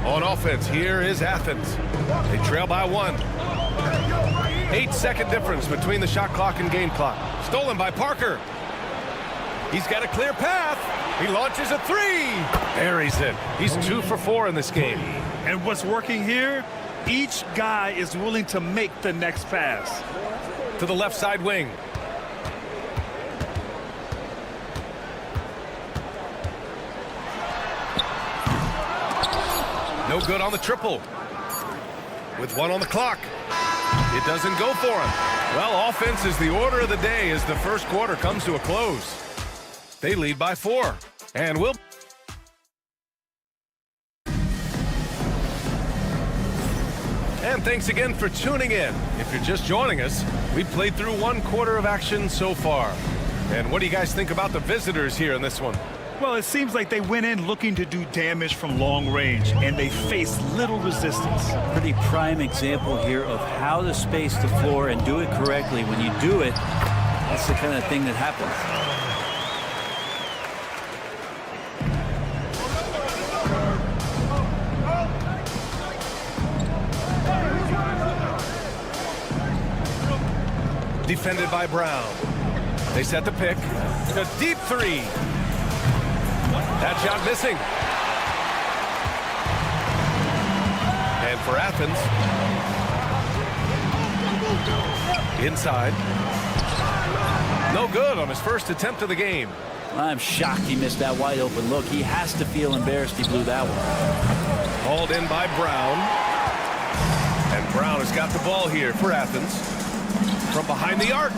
On offense, here is Athens. They trail by 1. 8-second difference between the shot clock and game clock. Stolen by Parker. He's got a clear path. He launches a three. Buries it. He's 2 for 4 in this game. And what's working here? Each guy is willing to make the next pass. To the left side wing. No good on the triple. With 1 on the clock. It doesn't go for him. Well, offense is the order of the day as the first quarter comes to a close. They lead by 4. And we'll... And thanks again for tuning in. If you're just joining us, we've played through 1 quarter of action so far. And what do you guys think about the visitors here in this one? Well, it seems like they went in looking to do damage from long range, and they faced little resistance. Pretty prime example here of how to space the floor and do it correctly. When you do it, that's the kind of thing that happens. Defended by Brown. They set the pick. A deep three. That shot missing. And for Athens. Inside. No good on his first attempt of the game. I'm shocked he missed that wide open look. He has to feel embarrassed he blew that one. Hauled in by Brown. And Brown has got the ball here for Athens. From behind the arc.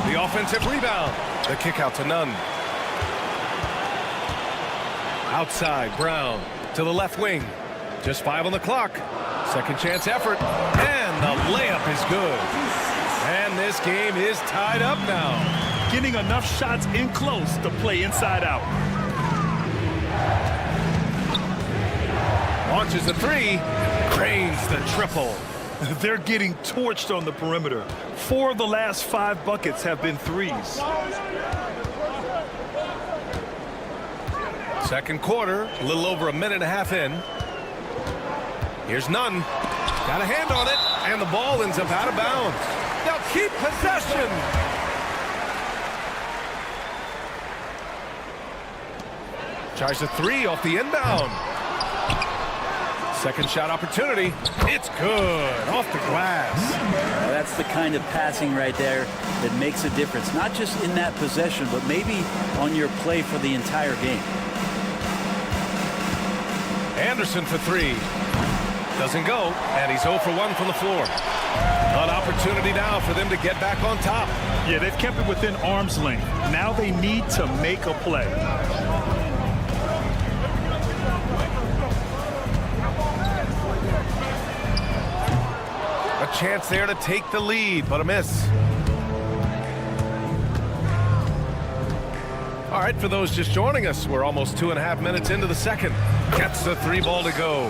The offensive rebound. The kick out to Nunn. Outside, Brown to the left wing. Just 5 on the clock. Second chance effort. And the layup is good. And this game is tied up now. Getting enough shots in close to play inside out. Launches a three. Cranes the triple. They're getting torched on the perimeter. 4 of the last 5 buckets have been threes. Second quarter, a little over a minute and a half in. Here's Nunn. Got a hand on it, and the ball ends up out of bounds. They'll keep possession. Tries a three off the inbound. Second shot opportunity. It's good. Off the glass. That's the kind of passing right there that makes a difference. Not just in that possession, but maybe on your play for the entire game. Anderson for 3. Doesn't go, and he's 0 for 1 from the floor. An opportunity now for them to get back on top. Yeah, they've kept it within arm's length. Now they need to make a play. A chance there to take the lead, but a miss. All right, for those just joining us, we're almost 2.5 minutes into the second. Gets the 3 ball to go.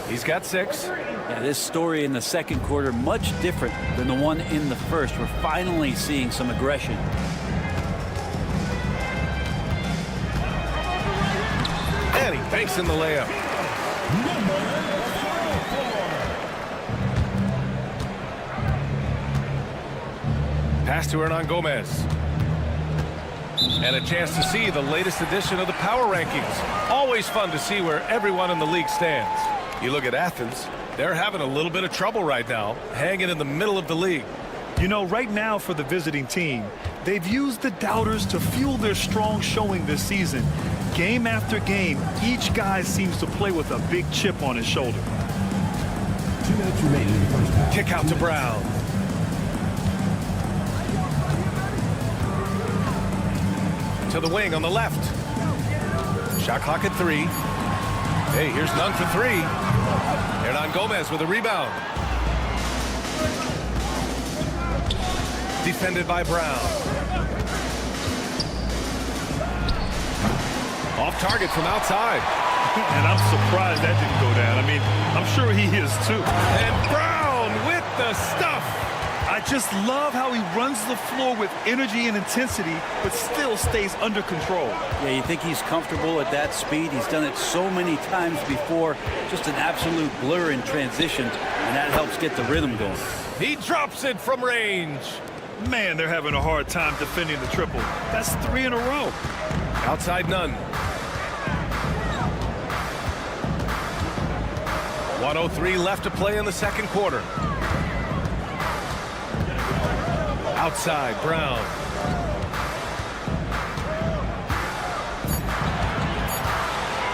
He's got 6. Yeah, this story in the second quarter, much different than the one in the first. We're finally seeing some aggression. And he banks in the layup. Pass to Hernan Gomez. And a chance to see the latest edition of the power rankings. Always fun to see where everyone in the league stands. You look at Athens, they're having a little bit of trouble right now, hanging in the middle of the league. You know, right now for the visiting team, they've used the doubters to fuel their strong showing this season. Game after game, each guy seems to play with a big chip on his shoulder. 2 minutes remaining in the first half. Kick out to Brown. To the wing on the left. Shot clock at 3. Hey, here's none for 3. Hernan Gomez with a rebound. Defended by Brown. Off target from outside. And I'm surprised that didn't go down. I mean, I'm sure he is too. And Brown with the stuff. I just love how he runs the floor with energy and intensity, but still stays under control. Yeah, you think he's comfortable at that speed. He's done it so many times before. Just an absolute blur in transition, and that helps get the rhythm going. He drops it from range. Man, they're having a hard time defending the triple. That's 3 in a row. Outside none. 1:03 left to play in the second quarter. Outside, Brown.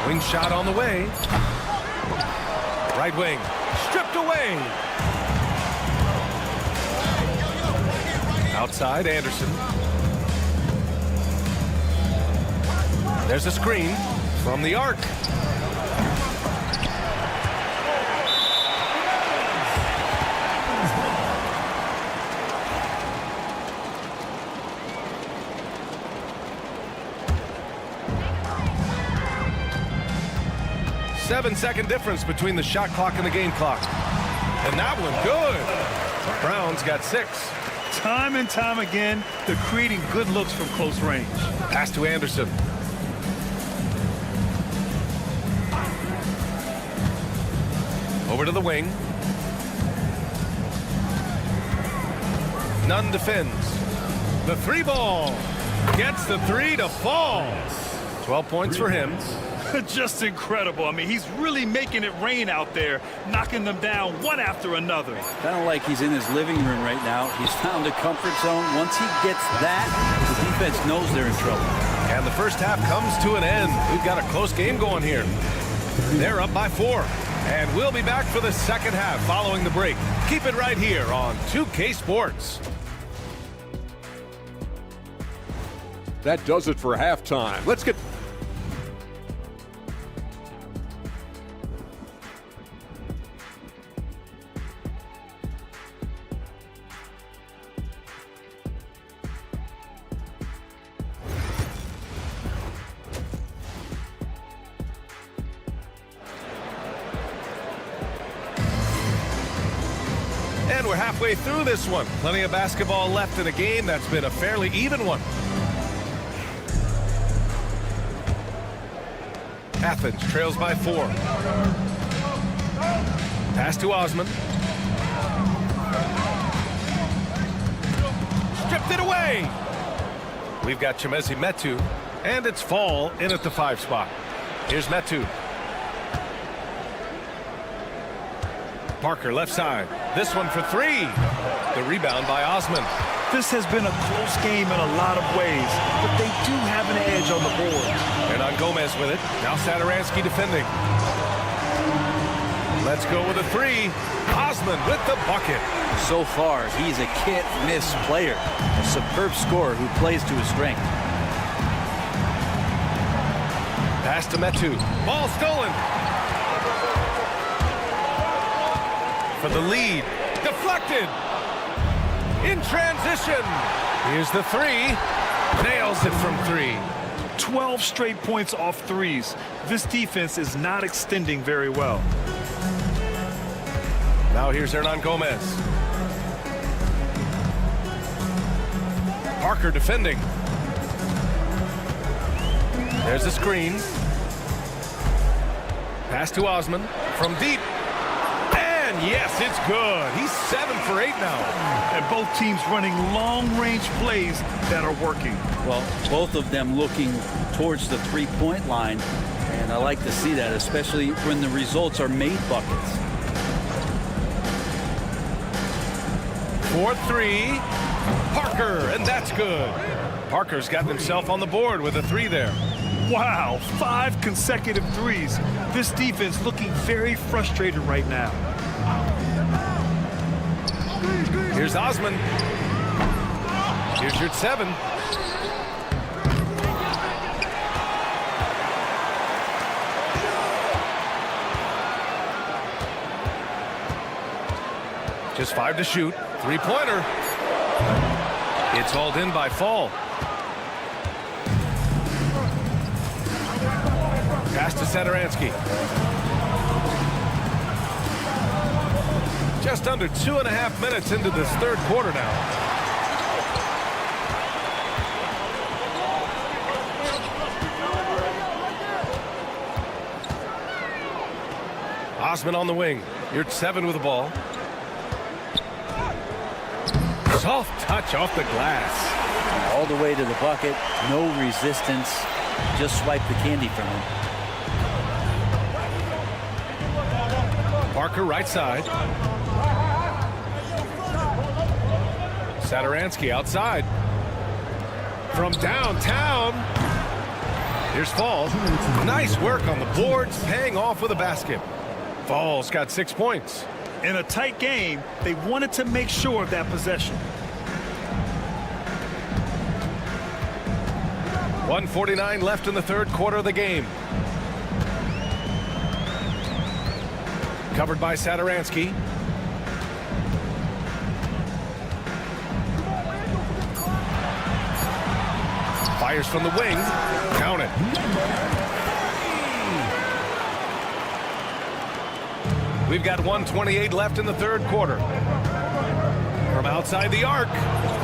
Wing shot on the way. Right wing, stripped away. Outside, Anderson. There's a screen from the arc. Seven-second difference between the shot clock and the game clock. And that one good. Brown's got 6. Time and time again, they're creating good looks from close range. Pass to Anderson. Over to the wing. Nunn defends. The 3 ball. Gets the 3 to fall. 12 points for him. Just incredible. I mean, he's really making it rain out there, knocking them down one after another. Kind of like he's in his living room right now. He's found a comfort zone. Once he gets that, the defense knows they're in trouble. And the first half comes to an end. We've got a close game going here. They're up by 4. And we'll be back for the second half following the break. Keep it right here on 2K Sports. That does it for halftime. Let's get... And we're halfway through this one. Plenty of basketball left in a game that's been a fairly even one. Athens trails by 4. Pass to Osman. Stripped it away. We've got Chimezie Metu, and it's Fall in at the 5 spot. Here's Metu. Parker left side. This one for 3. The rebound by Osman. This has been a close game in a lot of ways, but they do have an edge on the board. Hernan Gomez with it. Now Satoransky defending. Let's go with a three. Osman with the bucket. So far, he's a can't-miss player. A superb scorer who plays to his strength. Pass to Metu. Ball stolen. For the lead. Deflected. In transition. Here's the three. Nails it from three. 12 straight points off threes. This defense is not extending very well. Now here's Hernan Gomez. Parker defending. There's the screen. Pass to Osman from deep. And yes, it's good. He's 7 for 8 now. And both teams running long-range plays that are working. Well, both of them looking towards the three-point line. And I like to see that, especially when the results are made buckets. 4-3. Parker, and that's good. Parker's got himself on the board with a three there. Wow, 5 consecutive threes. This defense looking very frustrated right now. Here's Osman. Here's your 7. Just 5 to shoot. Three-pointer. It's hauled in by Fall. Pass to Satoransky. Just under 2.5 minutes into this third quarter now. Osman on the wing. You're 7 with the ball. Soft touch off the glass. All the way to the bucket. No resistance. Just swipe the candy from him. Parker right side. Satoransky outside. From downtown. Here's Fall. Nice work on the boards, paying off with a basket. Fall's got 6 points. In a tight game, they wanted to make sure of that possession. 1:49 left in the third quarter of the game. Covered by Satoransky. Fires from the wing. Count it. We've got 1:28 left in the third quarter. From outside the arc.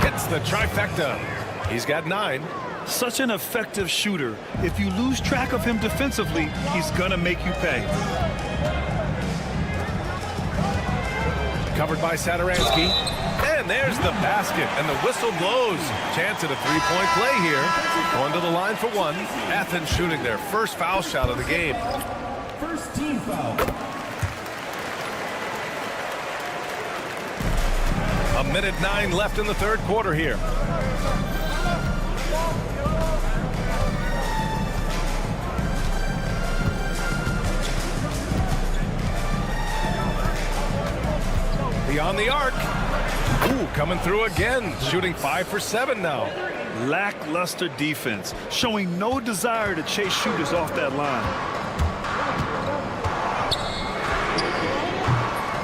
Hits the trifecta. He's got 9. Such an effective shooter. If you lose track of him defensively, he's gonna make you pay. Covered by Satoransky. And there's the basket. And the whistle blows. Chance at a three-point play here. Going to the line for 1. Athens shooting their first foul shot of the game. First team foul. A minute 9 left in the third quarter here. Beyond the arc. Ooh, coming through again. Shooting 5 for 7 now. Lackluster defense, showing no desire to chase shooters off that line.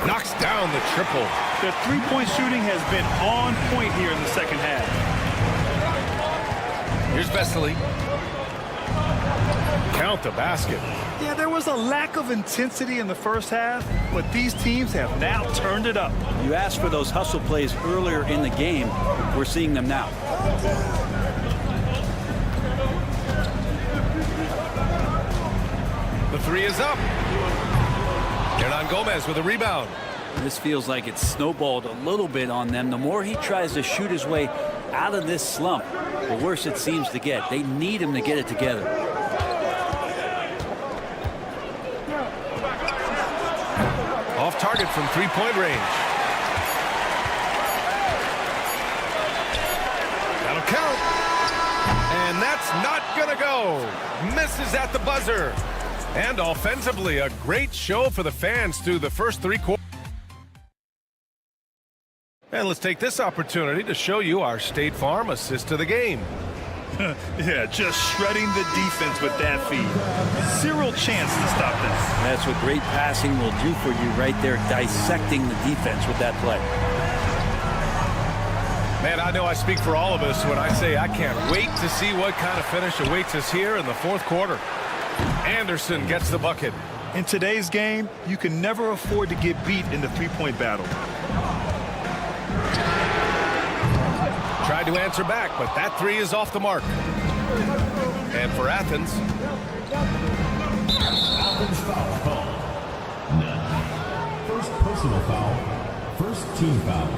Knocks down the triple. Their three-point shooting has been on point here in the second half. Here's Vesely. Count the basket. Yeah, there was a lack of intensity in the first half, but these teams have now turned it up. You asked for those hustle plays earlier in the game. We're seeing them now. The three is up. Hernan Gomez with a rebound. This feels like it's snowballed a little bit on them. The more he tries to shoot his way out of this slump, the worse it seems to get. They need him to get it together. Off target from three-point range. That'll count. And that's not gonna go. Misses at the buzzer. And offensively, a great show for the fans through the first 3 quarters. And let's take this opportunity to show you our State Farm assist to the game. Yeah, just shredding the defense with that feed. Zero chance to stop that. That's what great passing will do for you right there, dissecting the defense with that play. Man, I know I speak for all of us when I say I can't wait to see what kind of finish awaits us here in the 4th quarter. Anderson gets the bucket. In today's game, you can never afford to get beat in the three-point battle. Tried to answer back, but that 3 is off the mark. And for Athens. Athens foul call. None. First personal foul. First team foul.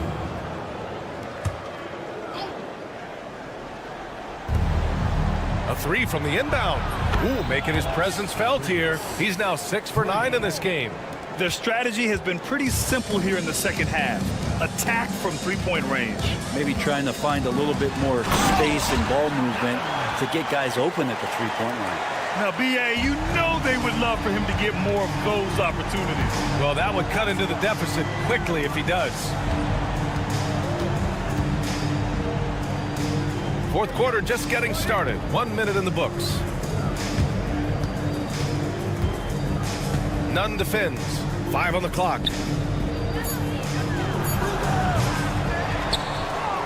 A 3 from the inbound. Ooh, making his presence felt here. He's now 6 for 9 in this game. Their strategy has been pretty simple here in the second half. Attack from three-point range. Maybe trying to find a little bit more space and ball movement to get guys open at the three-point line. Now, B.A., you know they would love for him to get more of those opportunities. Well, that would cut into the deficit quickly if he does. 4th quarter just getting started. 1 minute in the books. Nunn defends. 5 on the clock.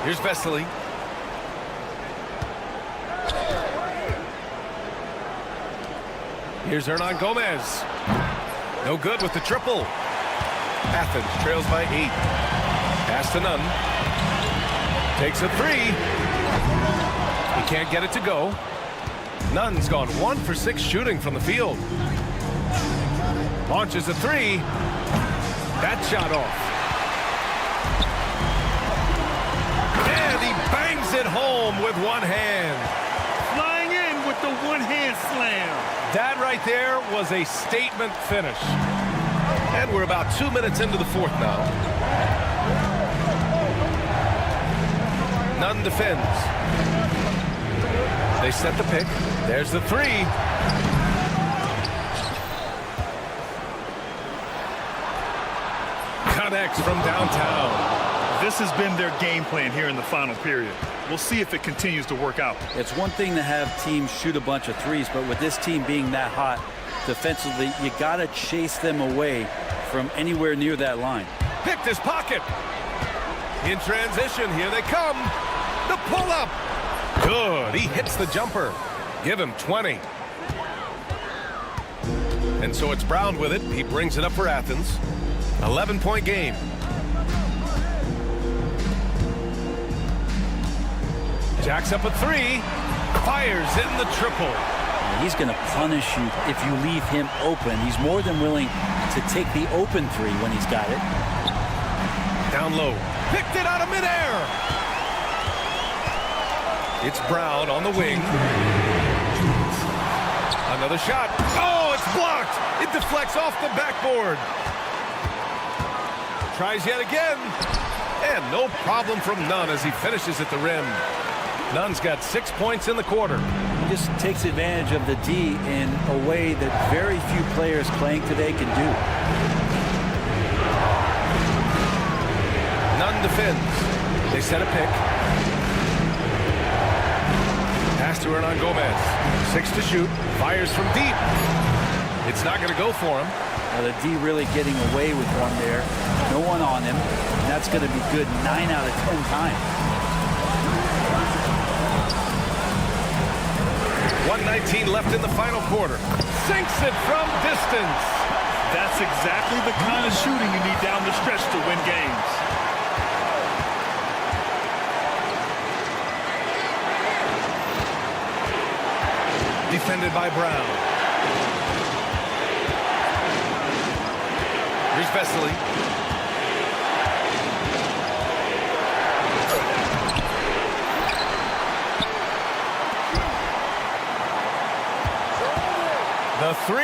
Here's Vesely. Here's Hernan Gomez. No good with the triple. Athens trails by 8. Pass to Nunn. Takes a 3. He can't get it to go. Nunn's gone 1 for 6 shooting from the field. Launches a 3. That shot off. And he bangs it home with one hand. Flying in with the one-hand slam. That right there was a statement finish. And we're about 2 minutes into the 4th now. Nunn defends. They set the pick. There's the 3. Connects from downtown. This has been their game plan here in the final period. We'll see if it continues to work out. It's one thing to have teams shoot a bunch of threes, but with this team being that hot defensively, you got to chase them away from anywhere near that line. Picked his pocket. In transition, here they come. The pull-up. Good. He hits the jumper. Give him 20. And so it's Brown with it. He brings it up for Athens. 11-point game. Jacks up a 3. Fires in the triple. He's going to punish you if you leave him open. He's more than willing to take the open 3 when he's got it. Down low. Picked it out of midair. It's Brown on the wing. Another shot. Oh, it's blocked. It deflects off the backboard. Tries yet again. And no problem from Nunn as he finishes at the rim. Nunn's got 6 points in the quarter. He just takes advantage of the D in a way that very few players playing today can do. Nunn defends. They set a pick. Pass to Hernan Gomez. 6 to shoot. Fires from deep. It's not going to go for him. Now the D really getting away with one there. No one on him. And that's going to be good 9 out of 10 times. 1:19 left in the final quarter. Sinks it from distance. That's exactly the kind of shooting you need down the stretch to win games. Defended by Brown. Here's Vesely. The 3.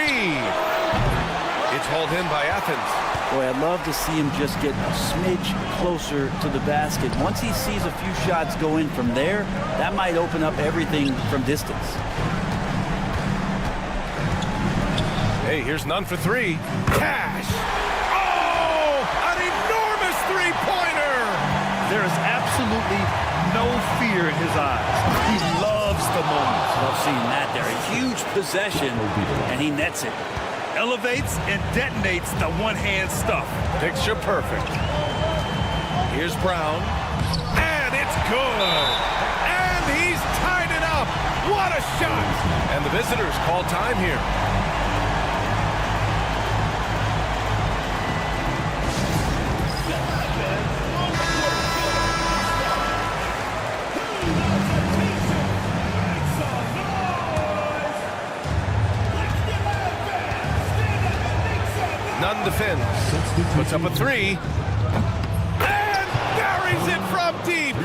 It's hauled in by Athens. Boy, I'd love to see him just get a smidge closer to the basket. Once he sees a few shots go in from there, that might open up everything from distance. Hey, here's none for three. Cash! Oh! An enormous three-pointer! There is absolutely no fear in his eyes. He loves the moment. Love seeing that there. A huge possession, and he nets it. Elevates and detonates the one-hand stuff. Picture perfect. Here's Brown. And it's good! And he's tied it up! What a shot! And the visitors call time here. Nunn defends. Puts up a three. And buries it from deep.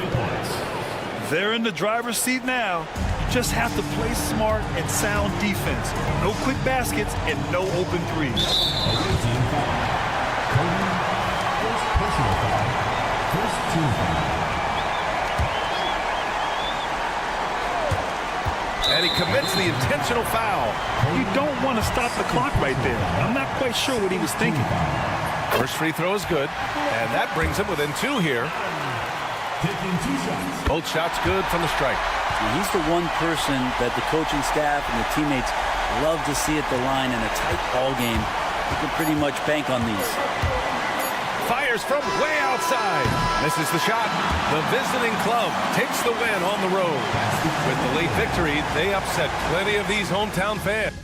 They're in the driver's seat now. You just have to play smart and sound defense. No quick baskets and no open threes. Away team foul. First personal foul. First team foul. And he commits the intentional foul. You don't want to stop the clock right there. I'm not quite sure what he was thinking. First free throw is good. And that brings him within two here. Taking 2 shots. Both shots good from the stripe. And he's the one person that the coaching staff and the teammates love to see at the line in a tight ball game. You can pretty much bank on these. Fires from way outside. Misses the shot. The visiting club takes the win on the road. With the late victory, they upset plenty of these hometown fans.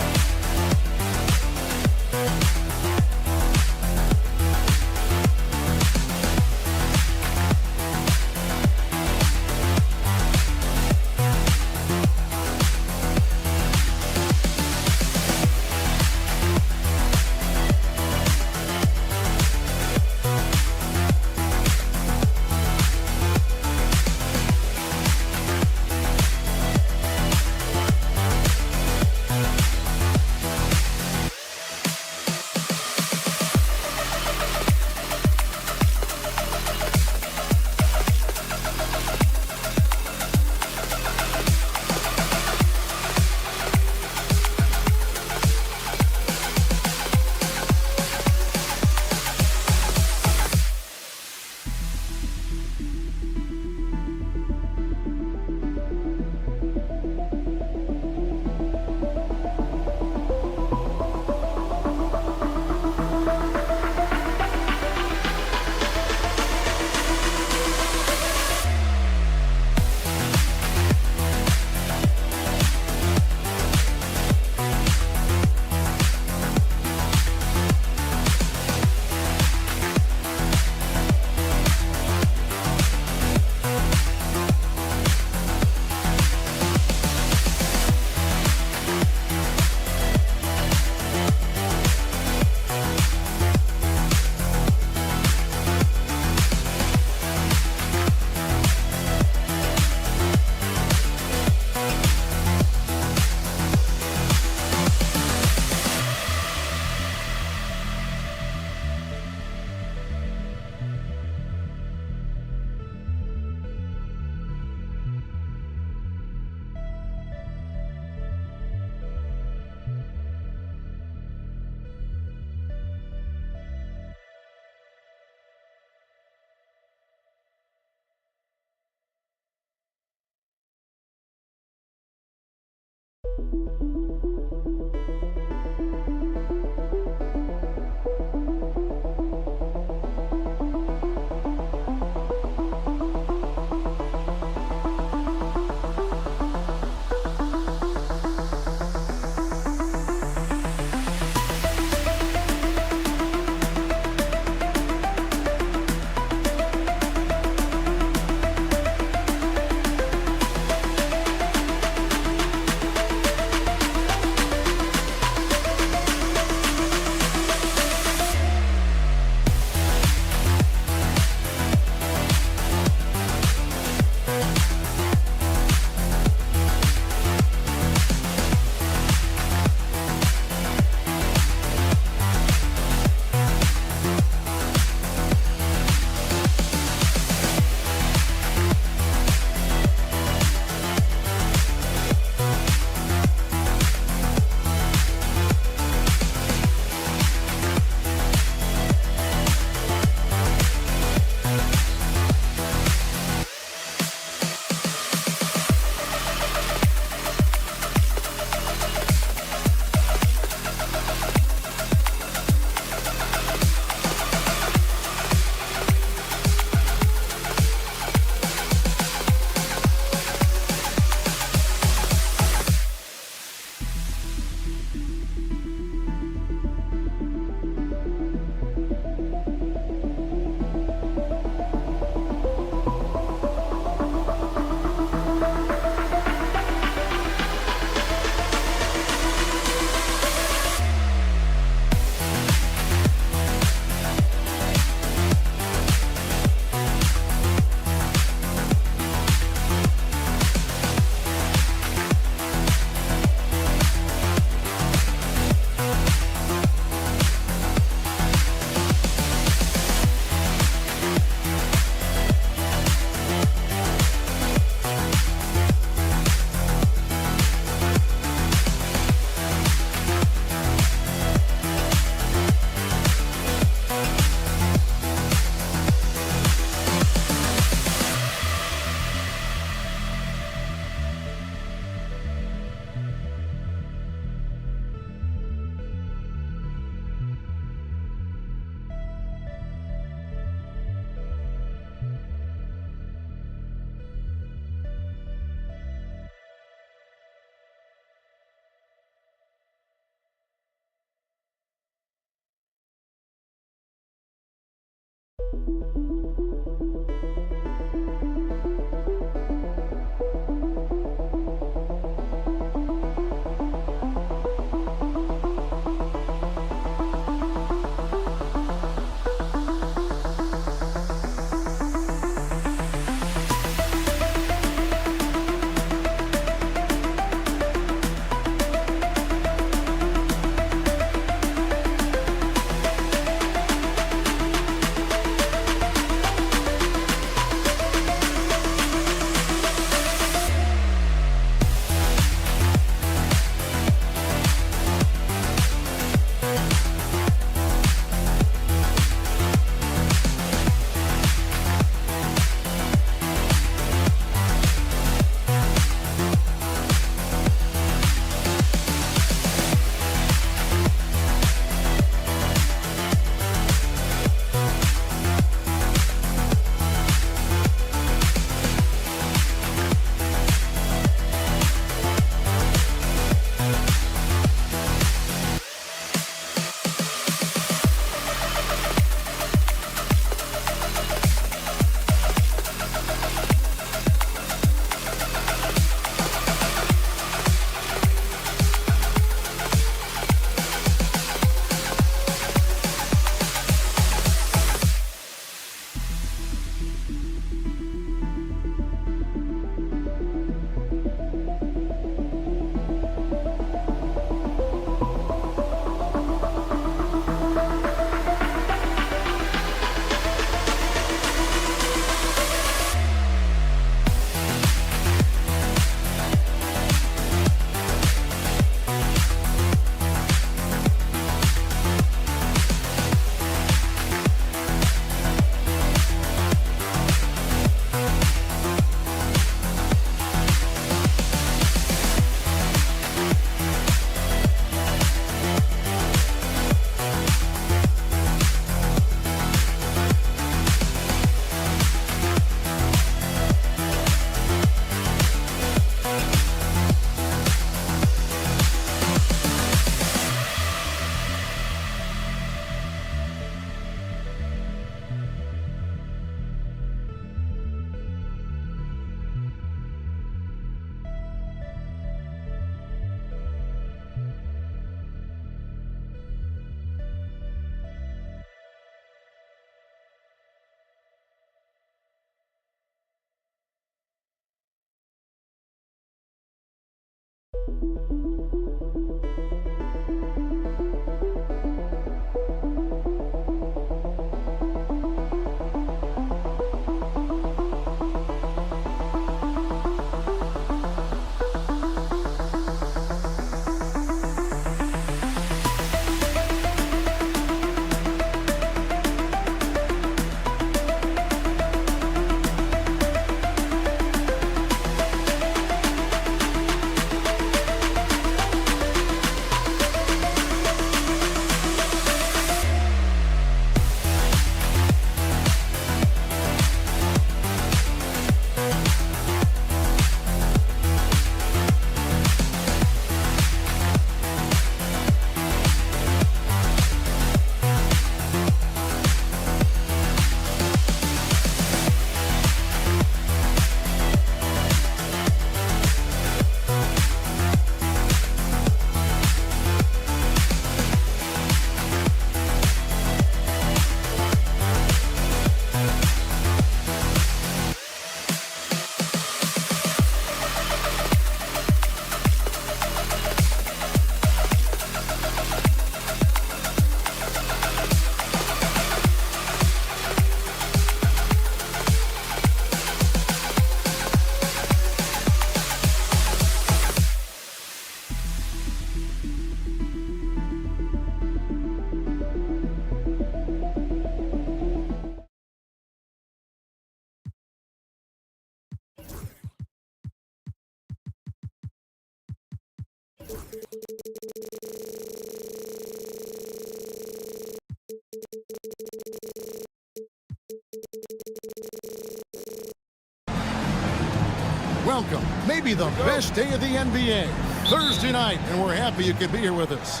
Welcome, maybe the best day of the NBA, Thursday night, and we're happy you could be here with us.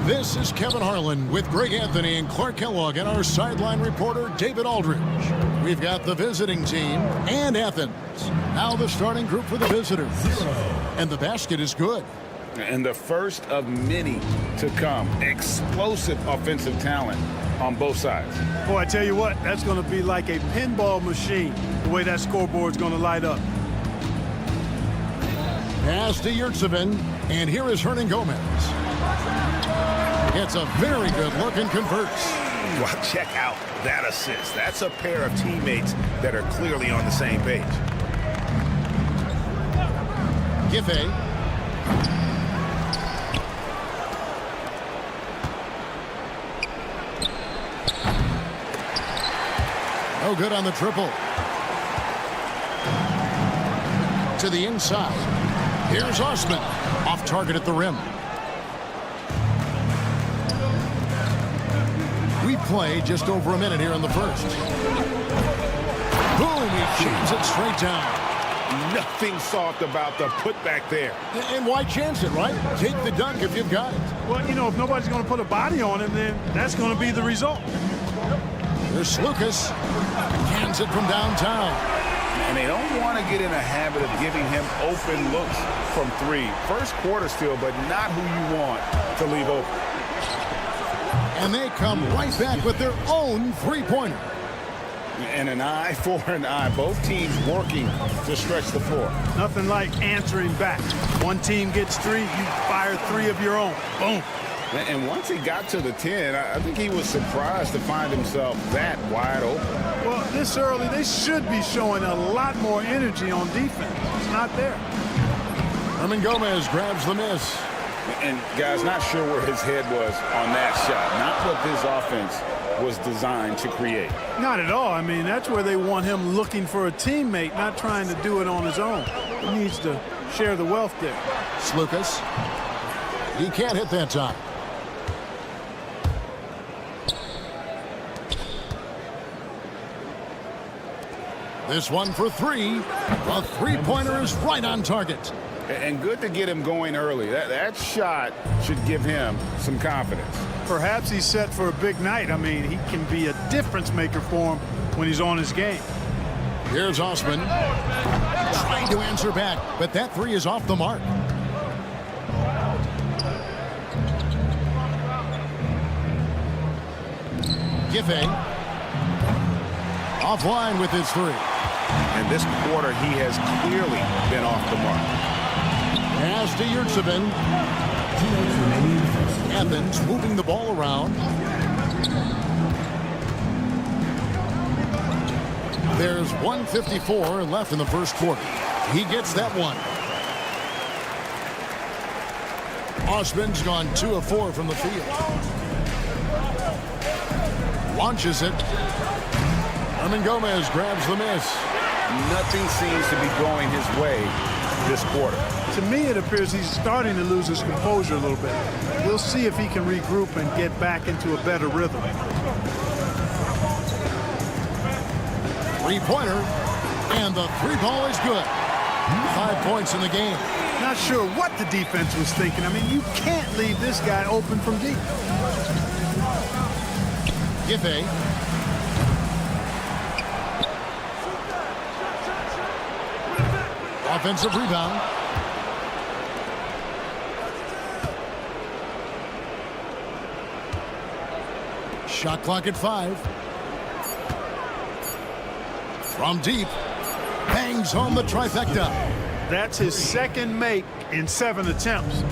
This is Kevin Harlan with Greg Anthony and Clark Kellogg and our sideline reporter David Aldridge. We've got the visiting team and Athens. Now the starting group for the visitors. And the basket is good. And the first of many to come. Explosive offensive talent on both sides. Boy, I tell you what, that's going to be like a pinball machine, the way that scoreboard's going to light up. Pass to Yurtsevin, and here is Hernan Gomez. Gets a very good look and converts. Well, check out that assist. That's a pair of teammates that are clearly on the same page. Giffey. No good on the triple. To the inside. Here's Osman. Off target at the rim. We play just over a minute here in the first. Boom, he jams it straight down. Nothing soft about the putback there. And why chance it, right? Take the dunk if you've got it. Well, you know, if nobody's going to put a body on him, then that's going to be the result. There's Lucas. Cans it from downtown. And they don't want to get in a habit of giving him open looks from three. First quarter still, but not who you want to leave open. And they come right back with their own three-pointer. And an eye for an eye. Both teams working to stretch the floor. Nothing like answering back. One team gets three, you fire three of your own. Boom. And once he got to the 10, I think he was surprised to find himself that wide open. Well, this early, they should be showing a lot more energy on defense. It's not there. Hernan Gomez grabs the miss. And, guys, not sure where his head was on that shot. Not what this offense was designed to create. Not at all. I mean, that's where they want him looking for a teammate, not trying to do it on his own. He needs to share the wealth there. Lucas. He can't hit that time. This one for three. The three-pointer is right on target. And good to get him going early. That shot should give him some confidence. Perhaps he's set for a big night. I mean, he can be a difference maker for him when he's on his game. Here's Osman. Trying to answer back, but that three is off the mark. Giffey. Offline with his three. And this quarter, he has clearly been off the mark. Pass to Yurtsevin. Athens moving the ball around. There's 1:54 left in the first quarter. He gets that one. Osman's gone 2 of 4 from the field. Launches it. Hernan Gomez grabs the miss. Nothing seems to be going his way this quarter. To me, it appears he's starting to lose his composure a little bit. We'll see if he can regroup and get back into a better rhythm. Three-pointer, and the three ball is good. 5 points in the game. Not sure what the defense was thinking. I mean, you can't leave this guy open from deep. Giffey. Offensive rebound. Shot clock at 5. From deep. Bangs home the trifecta. That's his second make in 7 attempts.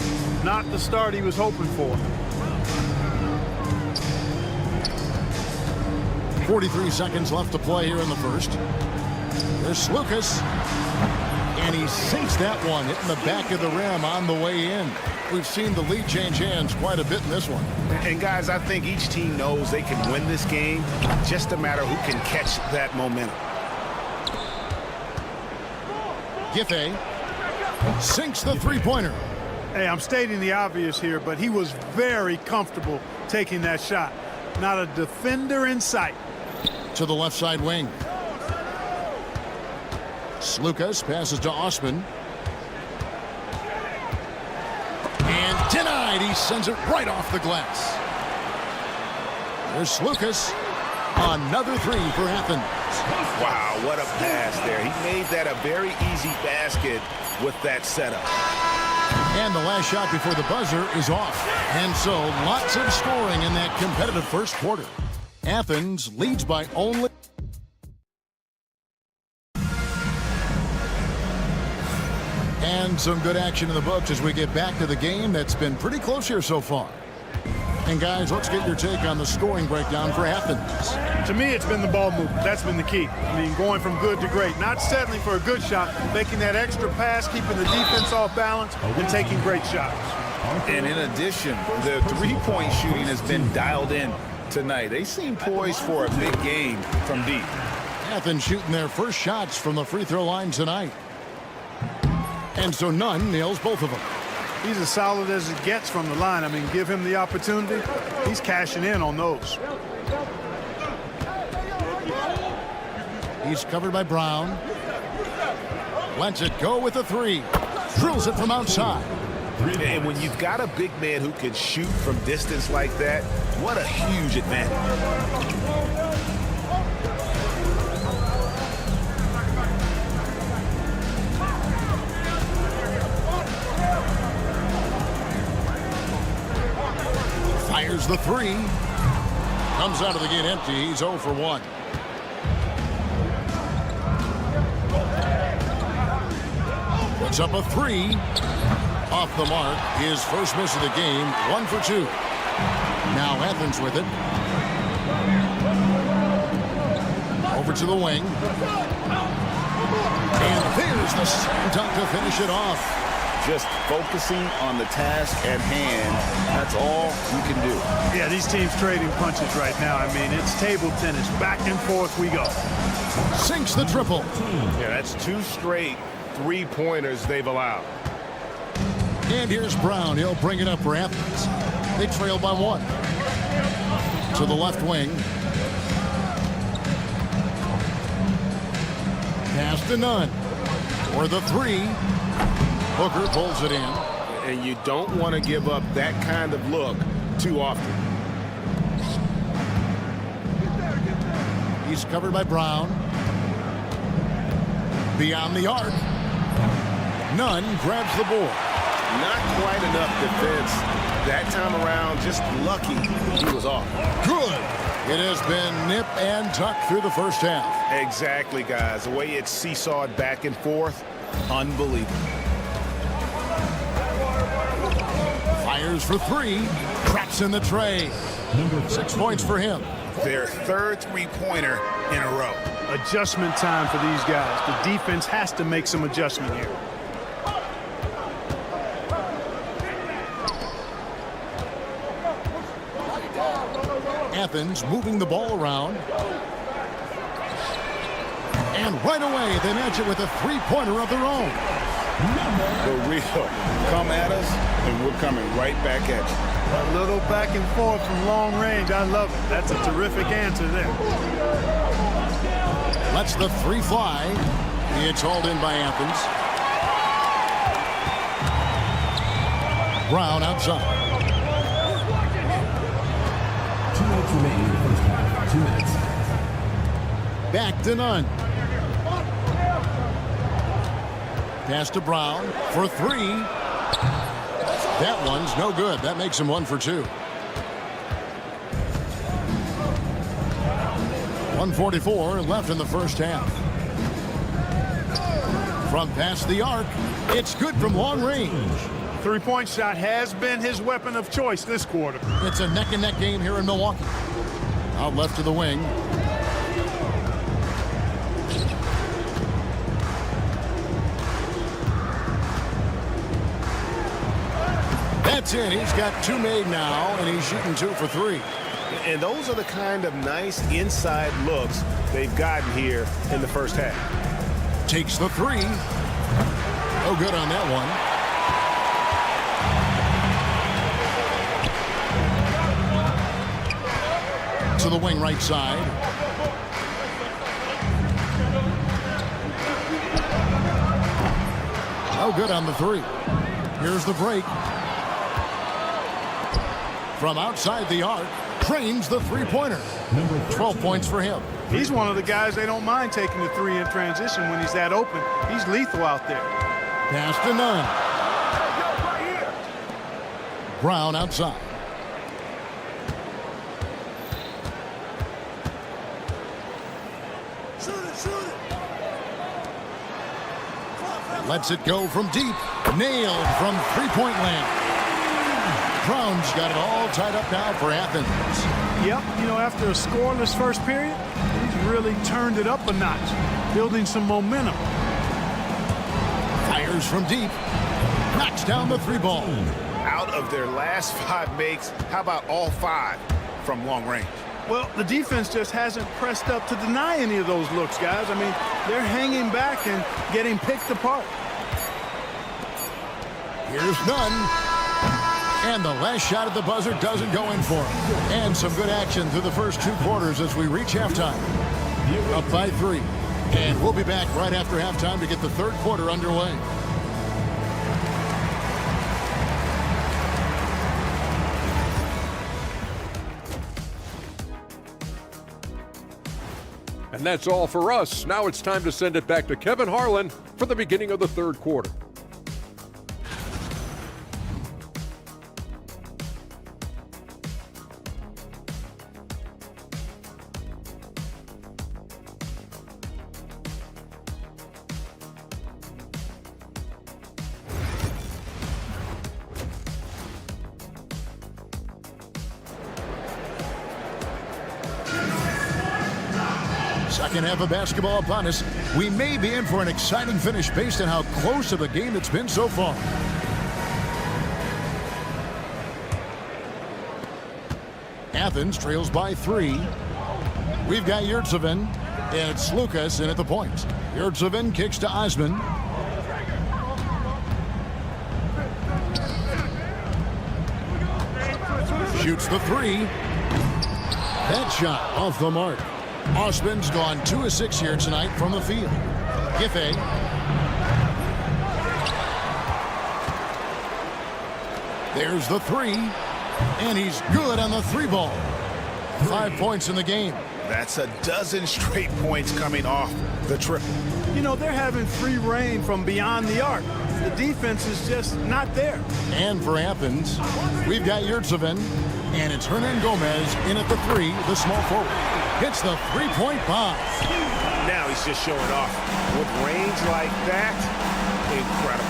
Not the start he was hoping for. 43 seconds left to play here in the first. There's Lucas. And he sinks that one, hitting the back of the rim on the way in. We've seen the lead change hands quite a bit in this one. And, guys, I think each team knows they can win this game. Just a matter who can catch that momentum. Giffey sinks the three-pointer. Hey, I'm stating the obvious here, but he was very comfortable taking that shot. Not a defender in sight. To the left side wing. Lucas passes to Osman. And denied. He sends it right off the glass. There's Lucas. Another three for Athens. Wow, what a pass there. He made that a very easy basket with that setup. And the last shot before the buzzer is off. And so lots of scoring in that competitive first quarter. Athens leads by only... And some good action in the books as we get back to the game that's been pretty close here so far. And guys, let's get your take on the scoring breakdown for Athens. To me, it's been the ball movement. That's been the key. I mean, going from good to great. Not settling for a good shot, making that extra pass, keeping the defense off balance, and taking great shots. And in addition, the three-point shooting has been dialed in tonight. They seem poised for a big game from deep. Athens shooting their first shots from the free throw line tonight. And so Nunn nails both of them. He's as solid as it gets from the line. I mean, give him the opportunity. He's cashing in on those. He's covered by Brown. Lets it go with a three. Drills it from outside. And when you've got a big man who can shoot from distance like that, what a huge advantage. Fires the three. Comes out of the gate empty. He's 0 for 1. Puts up a three. Off the mark. His first miss of the game. 1 for 2. Now Athens with it. Over to the wing. And there's the second dunk to finish it off. Just focusing on the task at hand. That's all you can do. Yeah, these teams trading punches right now. I mean, it's table tennis. Back and forth we go. Sinks the triple. Yeah, that's 2 straight three-pointers they've allowed. And here's Brown. He'll bring it up for Athens. They trail by 1. To the left wing. Pass to Nunn. For the three. Hooker pulls it in. And you don't want to give up that kind of look too often. He's covered by Brown. Beyond the arc. Nunn grabs the board. Not quite enough defense that time around. Just lucky he was off. Good. It has been nip and tuck through the first half. Exactly, guys. The way it's seesawed back and forth, unbelievable. Fires for three. Traps in the tray. 6 points for him. Their third three-pointer in a row. Adjustment time for these guys. The defense has to make some adjustment here. Athens moving the ball around. And right away, they match it with a three-pointer of their own. For real. Come at us, and we're coming right back at you. A little back and forth from long range. I love it. That's a terrific answer there. Lets the three fly. It's hauled in by Athens. Brown outside. 2 minutes remaining in the first half. 2 minutes. Back to Nunn. Pass to Brown for three. That one's no good. That makes him 1 for 2. 1:44 left in the first half. From past the arc, it's good from long range. Three-point shot has been his weapon of choice this quarter. It's a neck-and-neck game here in Milwaukee. Out left to the wing. That's it. He's got 2 made now, and he's shooting 2 for 3. And those are the kind of nice inside looks they've gotten here in the first half. Takes the 3. No good on that one. To the wing right side. No good on the 3. Here's the break. from outside the arc, trains the three-pointer. 12 points for him. He's one of the guys they don't mind taking the three in transition when he's that open. He's lethal out there. Pass to Nunn. Brown outside. Lets it go from deep. Nailed from three-point land. Brown's got it all tied up now for Athens. Yep, you know, after a scoreless first period, he's really turned it up a notch, building some momentum. Fires from deep. Knocks down the three ball. Out of their last 5 makes, how about all 5 from long range? Well, the defense just hasn't pressed up to deny any of those looks, guys. I mean, they're hanging back and getting picked apart. Here's Nunn. And the last shot at the buzzer doesn't go in for him. And some good action through the first 2 quarters as we reach halftime. Up by 3. And we'll be back right after halftime to get the third quarter underway. And that's all for us. Now it's time to send it back to Kevin Harlan for the beginning of the third quarter. Second half of basketball upon us. We may be in for an exciting finish based on how close of a game it's been so far. Athens trails by 3. We've got Yurtseven. It's Lucas in at the point. Yurtseven kicks to Osman. Shoots the 3. That shot off the mark. Osman's gone 2 of 6 here tonight from the field. Giffey. There's the 3. And he's good on the 3 ball. 5 points in the game. That's a dozen straight points coming off the triple. You know, they're having free reign from beyond the arc. The defense is just not there. And for Athens, we've got Yurtseven. And it's Hernan Gomez in at the 3, the small forward. Hits the three-point bomb. Now he's just showing off. With range like that, incredible.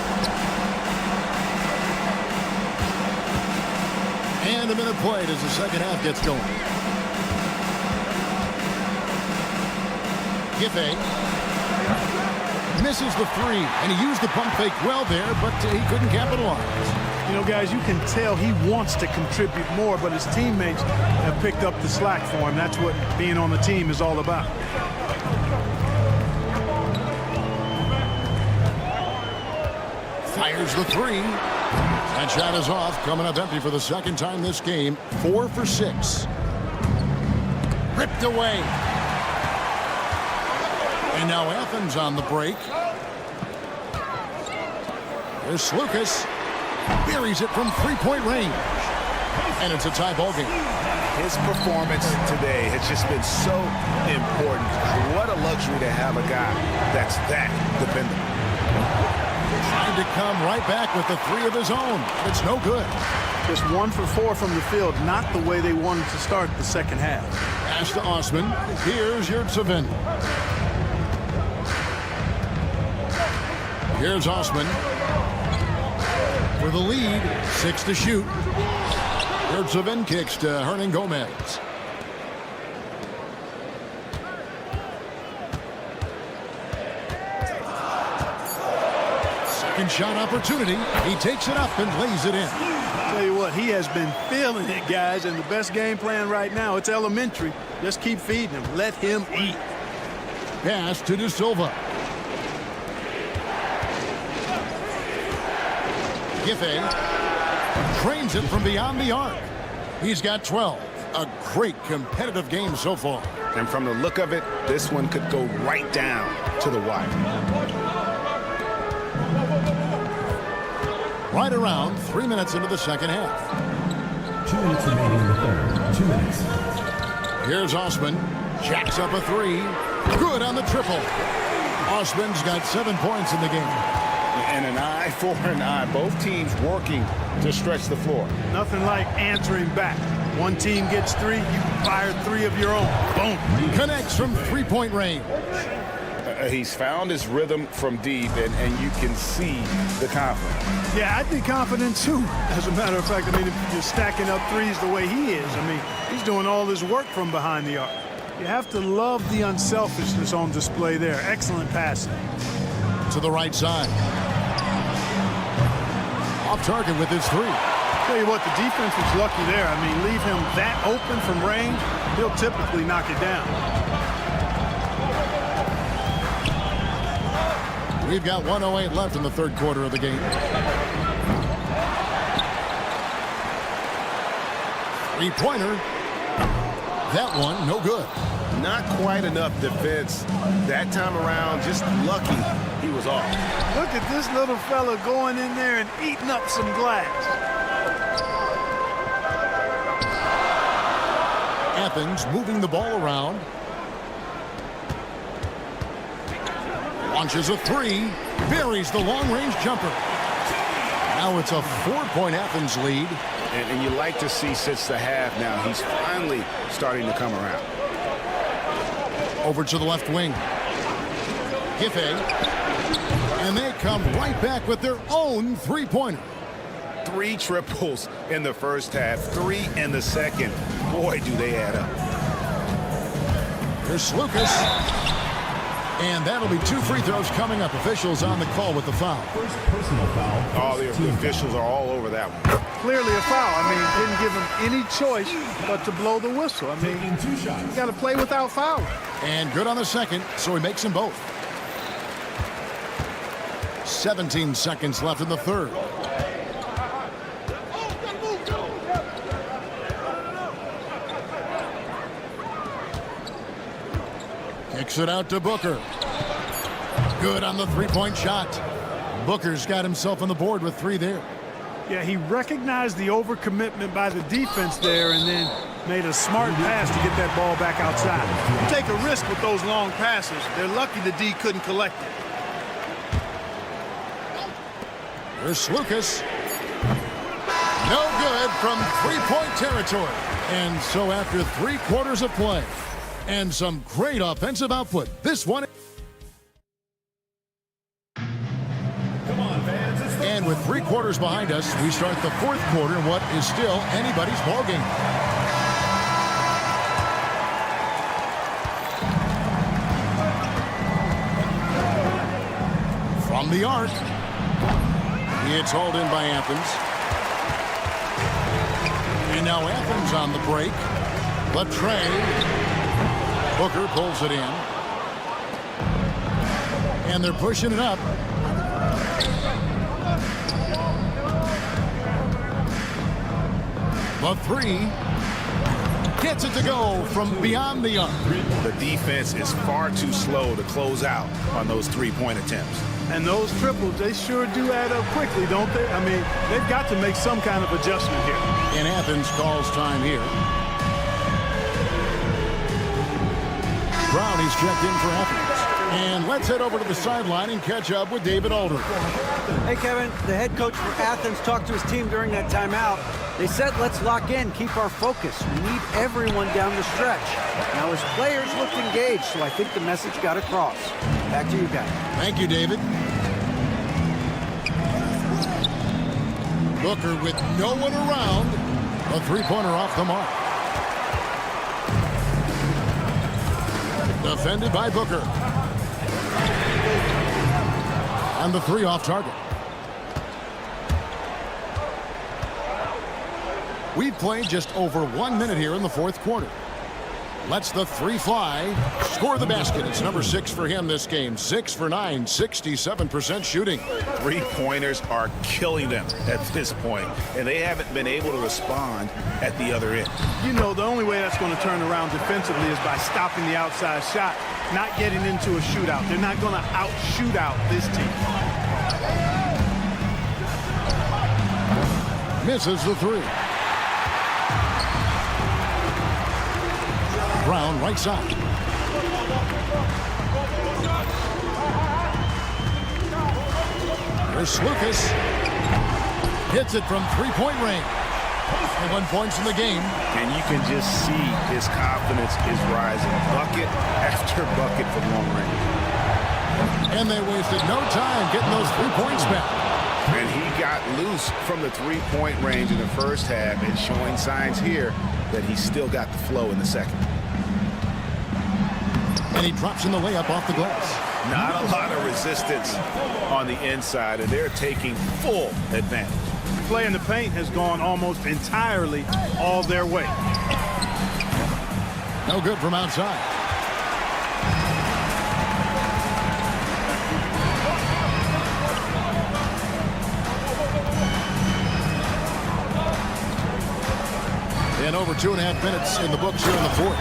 And a minute played as the second half gets going. Giffey misses the 3, and he used the pump fake well there, but he couldn't capitalize. You know, guys, you can tell he wants to contribute more, but his teammates have picked up the slack for him. That's what being on the team is all about. Fires the 3. That shot is off, coming up empty for the second time this game. 4 for 6. Ripped away. And now Athens on the break. There's Lucas. Buries it from three-point range. And it's a tie ball game. His performance today has just been so important. What a luxury to have a guy that's that dependable. Trying to come right back with the 3 of his own. It's no good. Just 1 for 4 from the field, not the way they wanted to start the second half. Pass to Osman. Here's Yurtseven. Here's Osman. For the lead, 6 to shoot. Yurtseven kicks to Hernan Gomez. Second shot opportunity. He takes it up and lays it in. Tell you what, he has been feeling it, guys, and the best game plan right now, it's elementary. Just keep feeding him. Let him eat. Pass to De Silva. Giffey trains it from beyond the arc. He's got 12. A great competitive game so far. And from the look of it, this one could go right down to the wire. Right around 3 minutes into the second half. 2 minutes remaining in the third. 2 minutes. Here's Osman. Jacks up a three. Good on the triple. Osman's got 7 points in the game. And an eye for an eye. Both teams working to stretch the floor. Nothing like answering back. One team gets 3, you fire 3 of your own. Boom. Connects from three-point range. He's found his rhythm from deep, and you can see the confidence. Yeah, I'd be confident too. As a matter of fact, I mean, if you're stacking up threes the way he is, I mean, he's doing all his work from behind the arc. You have to love the unselfishness on display there. Excellent passing. To the right side. Off target with his 3. Tell you what, the defense was lucky there. I mean, leave him that open from range, he'll typically knock it down. We've got 1:08 left in the third quarter of the game. Three-pointer. That one, no good. Not quite enough defense that time around. Just lucky he was off. Look at this little fella going in there and eating up some glass. Athens moving the ball around. Launches a 3. Buries the long-range jumper. Now it's a 4-point Athens lead. And you like to see since the half now, he's finally starting to come around. Over to the left wing. Giffey. And they come right back with their own three-pointer. 3 triples in the first half, 3 in the second. Boy, do they add up. Here's Lucas. And that'll be 2 free throws coming up. Officials on the call with the foul. First personal foul. Oh, the officials are all over that one. Clearly a foul. I mean, didn't give him any choice but to blow the whistle. I mean, Taking 2 shots. you got to play without fouling. And good on the second, so he makes them both. 17 seconds left in the third. Kicks it out to Booker. Good on the three-point shot. Booker's got himself on the board with 3 there. Yeah, he recognized the overcommitment by the defense there and then made a smart pass to get that ball back outside. You take a risk with those long passes. They're lucky the D couldn't collect it. Here's Lucas. No good from three-point territory. And so after 3 quarters of play and some great offensive output, this one. And with 3 quarters behind us, we start the fourth quarter in what is still anybody's ballgame. From the arc. It's hauled in by Athens. And now Athens on the break. Latre. Booker pulls it in. And they're pushing it up. The 3 gets it to go from beyond the arc. The defense is far too slow to close out on those 3-point attempts. And those triples, they sure do add up quickly, don't they? I mean, they've got to make some kind of adjustment here. And Athens calls time here. Brownie's checked in for Athens. And let's head over to the sideline and catch up with David Aldridge. Hey, Kevin, the head coach for Athens talked to his team during that timeout. They said, let's lock in, keep our focus. We need everyone down the stretch. Now, his players looked engaged, so I think the message got across. Back to you guys. Thank you, David. Booker with no one around. A three-pointer off the mark. Defended by Booker. And the 3 off target. We've played just over 1 minute here in the fourth quarter. Lets the 3 fly. Score the basket. It's number 6 for him this game. 6 for 9, 67% shooting. 3-pointers are killing them at this point, and they haven't been able to respond at the other end. You know, the only way that's going to turn around defensively is by stopping the outside shot, not getting into a shootout. They're not going to out-shoot out this team. Misses the 3. Brown right side. Here's Lucas. Hits it from three-point range. 1 point in the game. And you can just see his confidence is rising. Bucket after bucket from long range. And they wasted no time getting those 3 points back. And he got loose from the three-point range in the first half and showing signs here that he's still got the flow in the second. And he drops in the layup off the glass. Not a lot of resistance on the inside, and they're taking full advantage. Play in the paint has gone almost entirely all their way. No good from outside. And over 2.5 minutes in the books here in the fourth.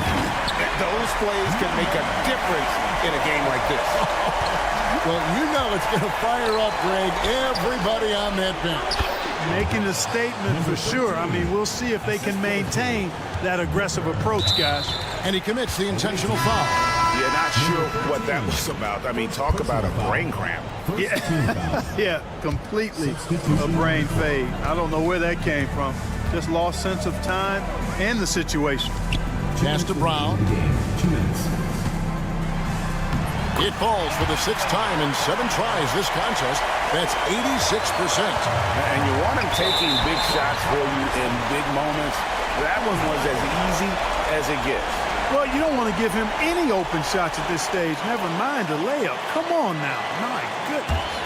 Those plays can make a difference in a game like this. Well, you know it's going to fire up, Greg, everybody on that bench. Making a statement for sure. I mean, we'll see if they can maintain that aggressive approach, guys. And he commits the intentional foul. Yeah, not sure what that was about. I mean, talk about a brain cramp. Yeah, yeah, completely a brain fade. I don't know where that came from. Just lost sense of time and the situation. Pass to Brown. It falls for the 6th time in 7 tries this contest. That's 86%. And you want him taking big shots for you in big moments. That one was as easy as it gets. Well, you don't want to give him any open shots at this stage. Never mind a layup. Come on now. My goodness.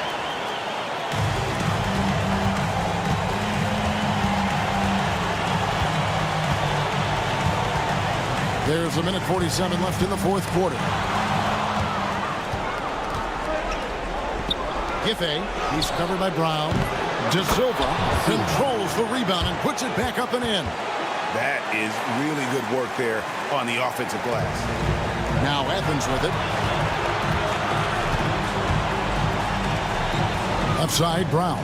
There's a minute 47 left in the fourth quarter. Giffey, he's covered by Brown. De Silva controls the rebound and puts it back up and in. That is really good work there on the offensive glass. Now Athens with it. Upside Brown.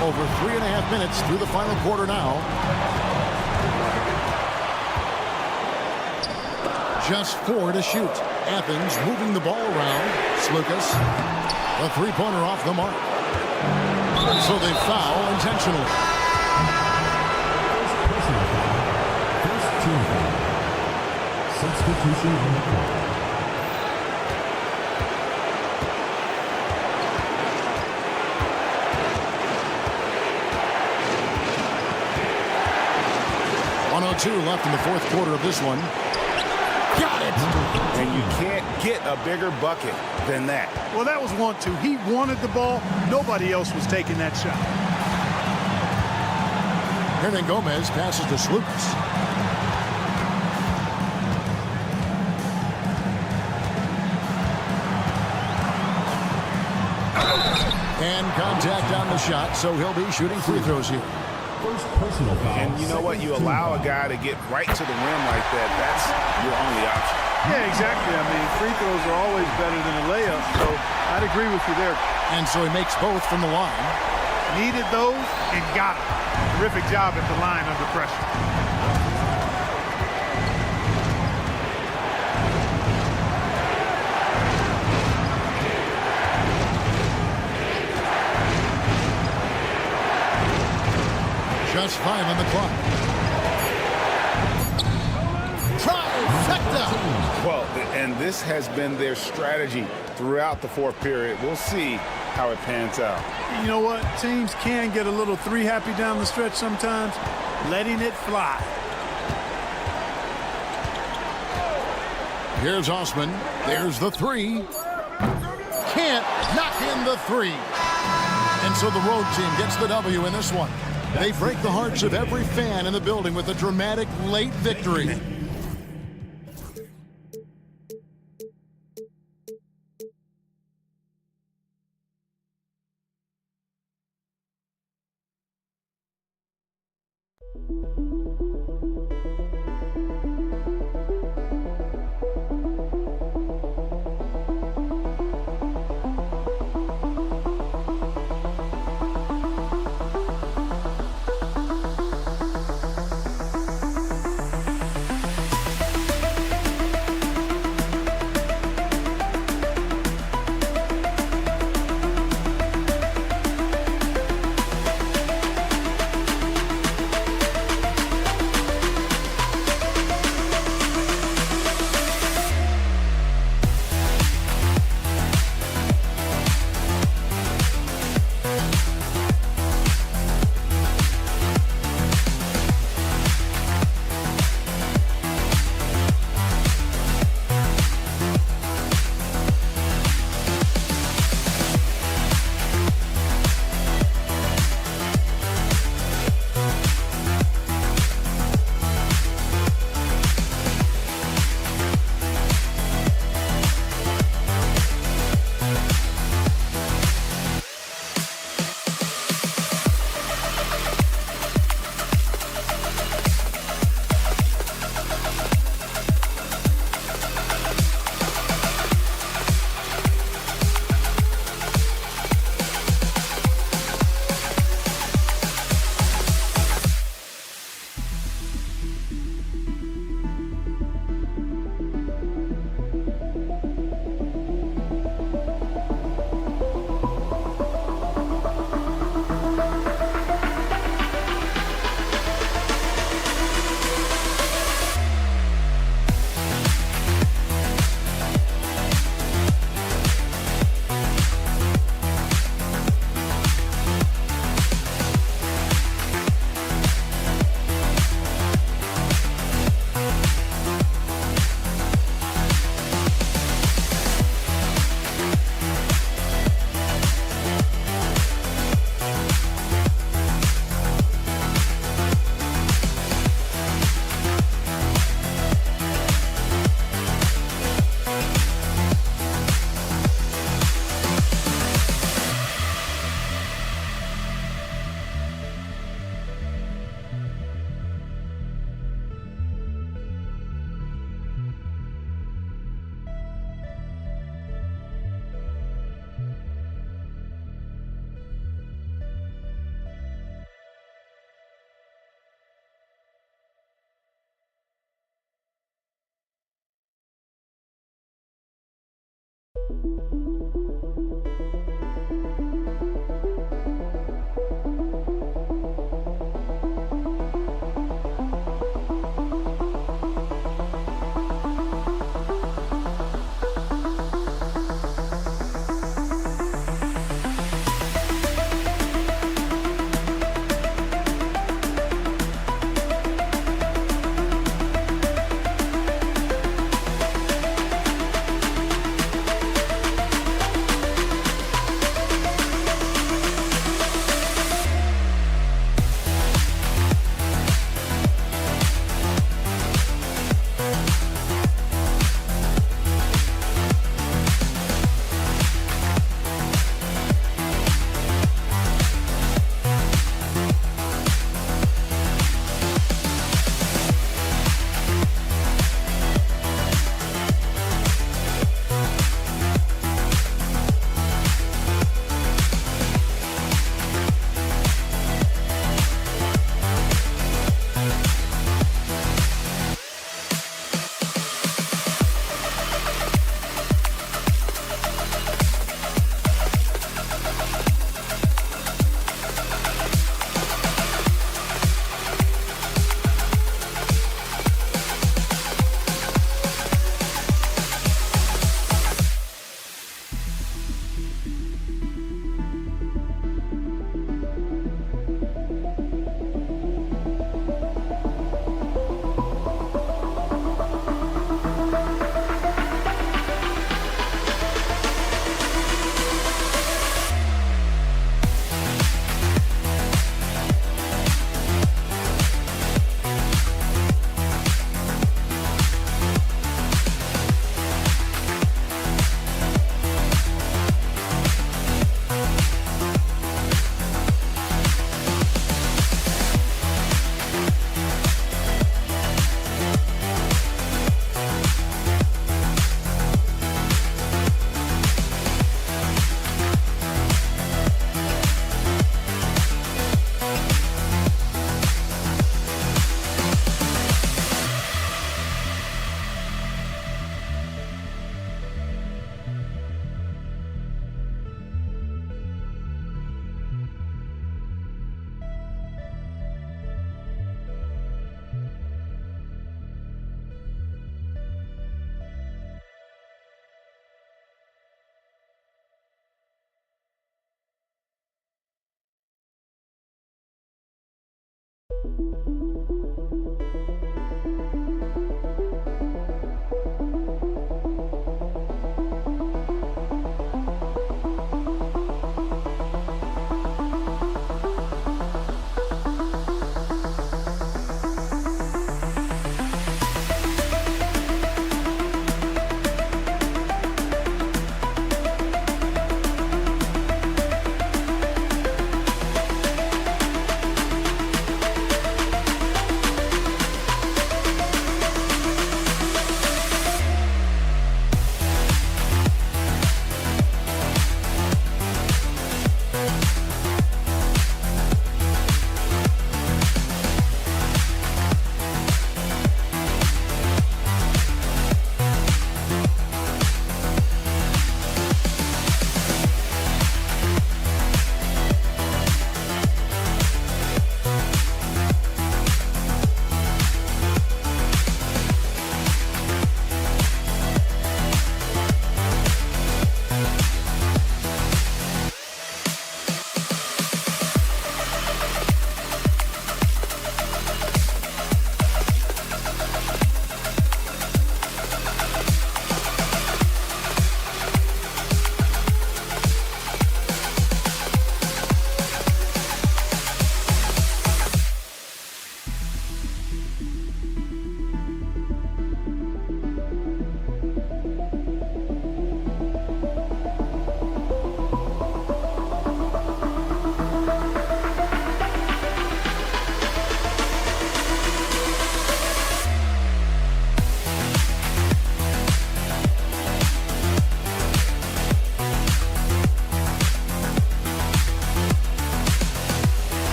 Over 3.5 minutes through the final quarter now. Just 4 to shoot. Athens moving the ball around. Slukas, a three-pointer off the mark. So they foul intentionally. First team foul. Substitution on the court. Left in the fourth quarter of this one. Got it! And you can't get a bigger bucket than that. Well, that was 1-2. He wanted the ball. Nobody else was taking that shot. Hernan Gomez passes to Slukas. And contact on the shot, so he'll be shooting free throws here. First personal foul. And you know what? You allow a guy to get right to the rim like that. That's your only option. Yeah, exactly. I mean, free throws are always better than a layup, so I'd agree with you there. And so he makes both from the line. Needed those and got them. Terrific job at the line under pressure. Just 5 on the clock. Trifecta! Well, and this has been their strategy throughout the fourth period. We'll see how it pans out. You know what? Teams can get a little three happy down the stretch sometimes. Letting it fly. Here's Osman. There's the three. Can't knock in the three. And so the road team gets the W in this one. They break the hearts of every fan in the building with a dramatic late victory.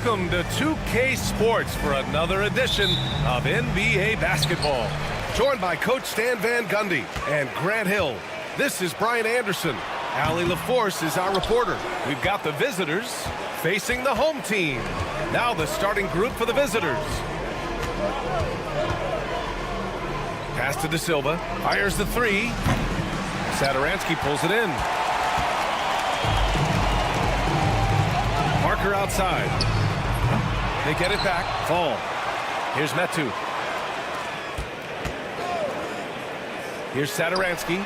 Welcome to 2K Sports for another edition of NBA basketball. Joined by Coach Stan Van Gundy and Grant Hill. This is Brian Anderson. Allie LaForce is our reporter. We've got the visitors facing the home team. Now the starting group for the visitors. Pass to De Silva. Fires the three. Satoransky pulls it in. Parker outside. They get it back. Fall. Here's Metu. Here's Satoransky.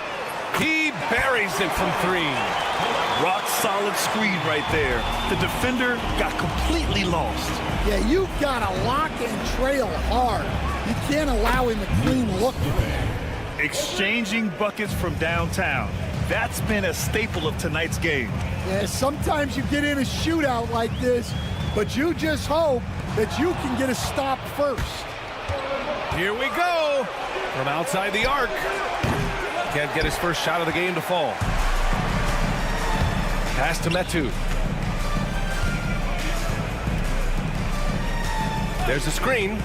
He buries it from three. Rock solid screen right there. The defender got completely lost. Yeah, you've got to lock and trail hard. You can't allow him a clean look. Exchanging buckets from downtown. That's been a staple of tonight's game. Yeah, sometimes you get in a shootout like this, but you just hope that you can get a stop first. Here we go. From outside the arc. Can't get his first shot of the game to fall. Pass to Metu. There's a screen.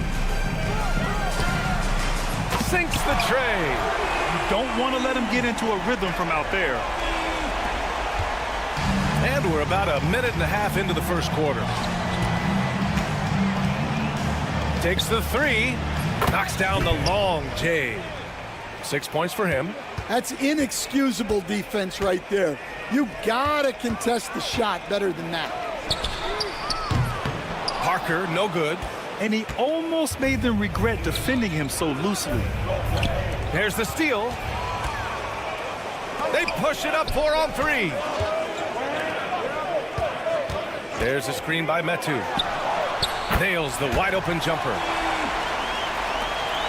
Sinks the tray. You don't want to let him get into a rhythm from out there. And we're about a minute and a half into the first quarter. Takes the three. Knocks down the long J. 6 points for him. That's inexcusable defense right there. You gotta contest the shot better than that. Parker, no good. And he almost made them regret defending him so loosely. There's the steal. They push it up 4-on-3. There's a screen by Metu. Nails the wide open jumper.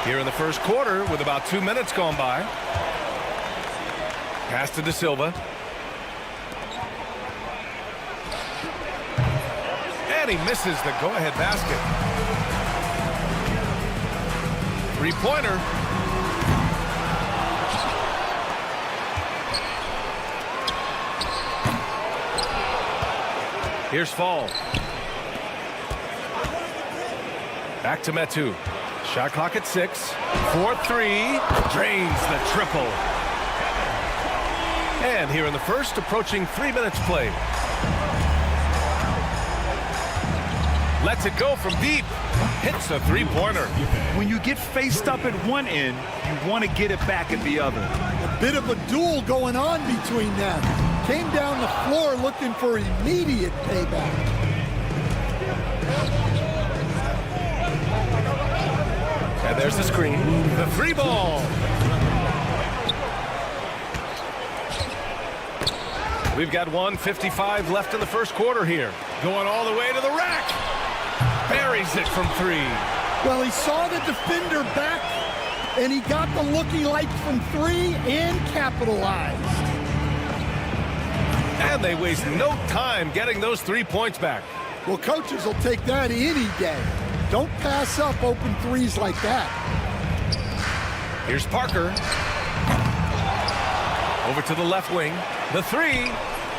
Here in the first quarter with about 2 minutes gone by. Pass to De Silva. And he misses the go-ahead basket. Three-pointer. Here's Fall. Back to Metu. Shot clock at 6. 4-3. Drains the triple. And here in the first, approaching 3 minutes played. Lets it go from deep. Hits a three-pointer. When you get faced up at one end, you want to get it back at the other. A bit of a duel going on between them. Came down the floor looking for immediate payback. And there's the screen. The three ball. We've got 1:55 left in the first quarter here. Going all the way to the rack. Buries it from three. Well, he saw the defender back, and he got the looking like from three and capitalized. And they waste no time getting those 3 points back. Well, coaches will take that any day. Don't pass up open threes like that. Here's Parker. Over to the left wing. The three.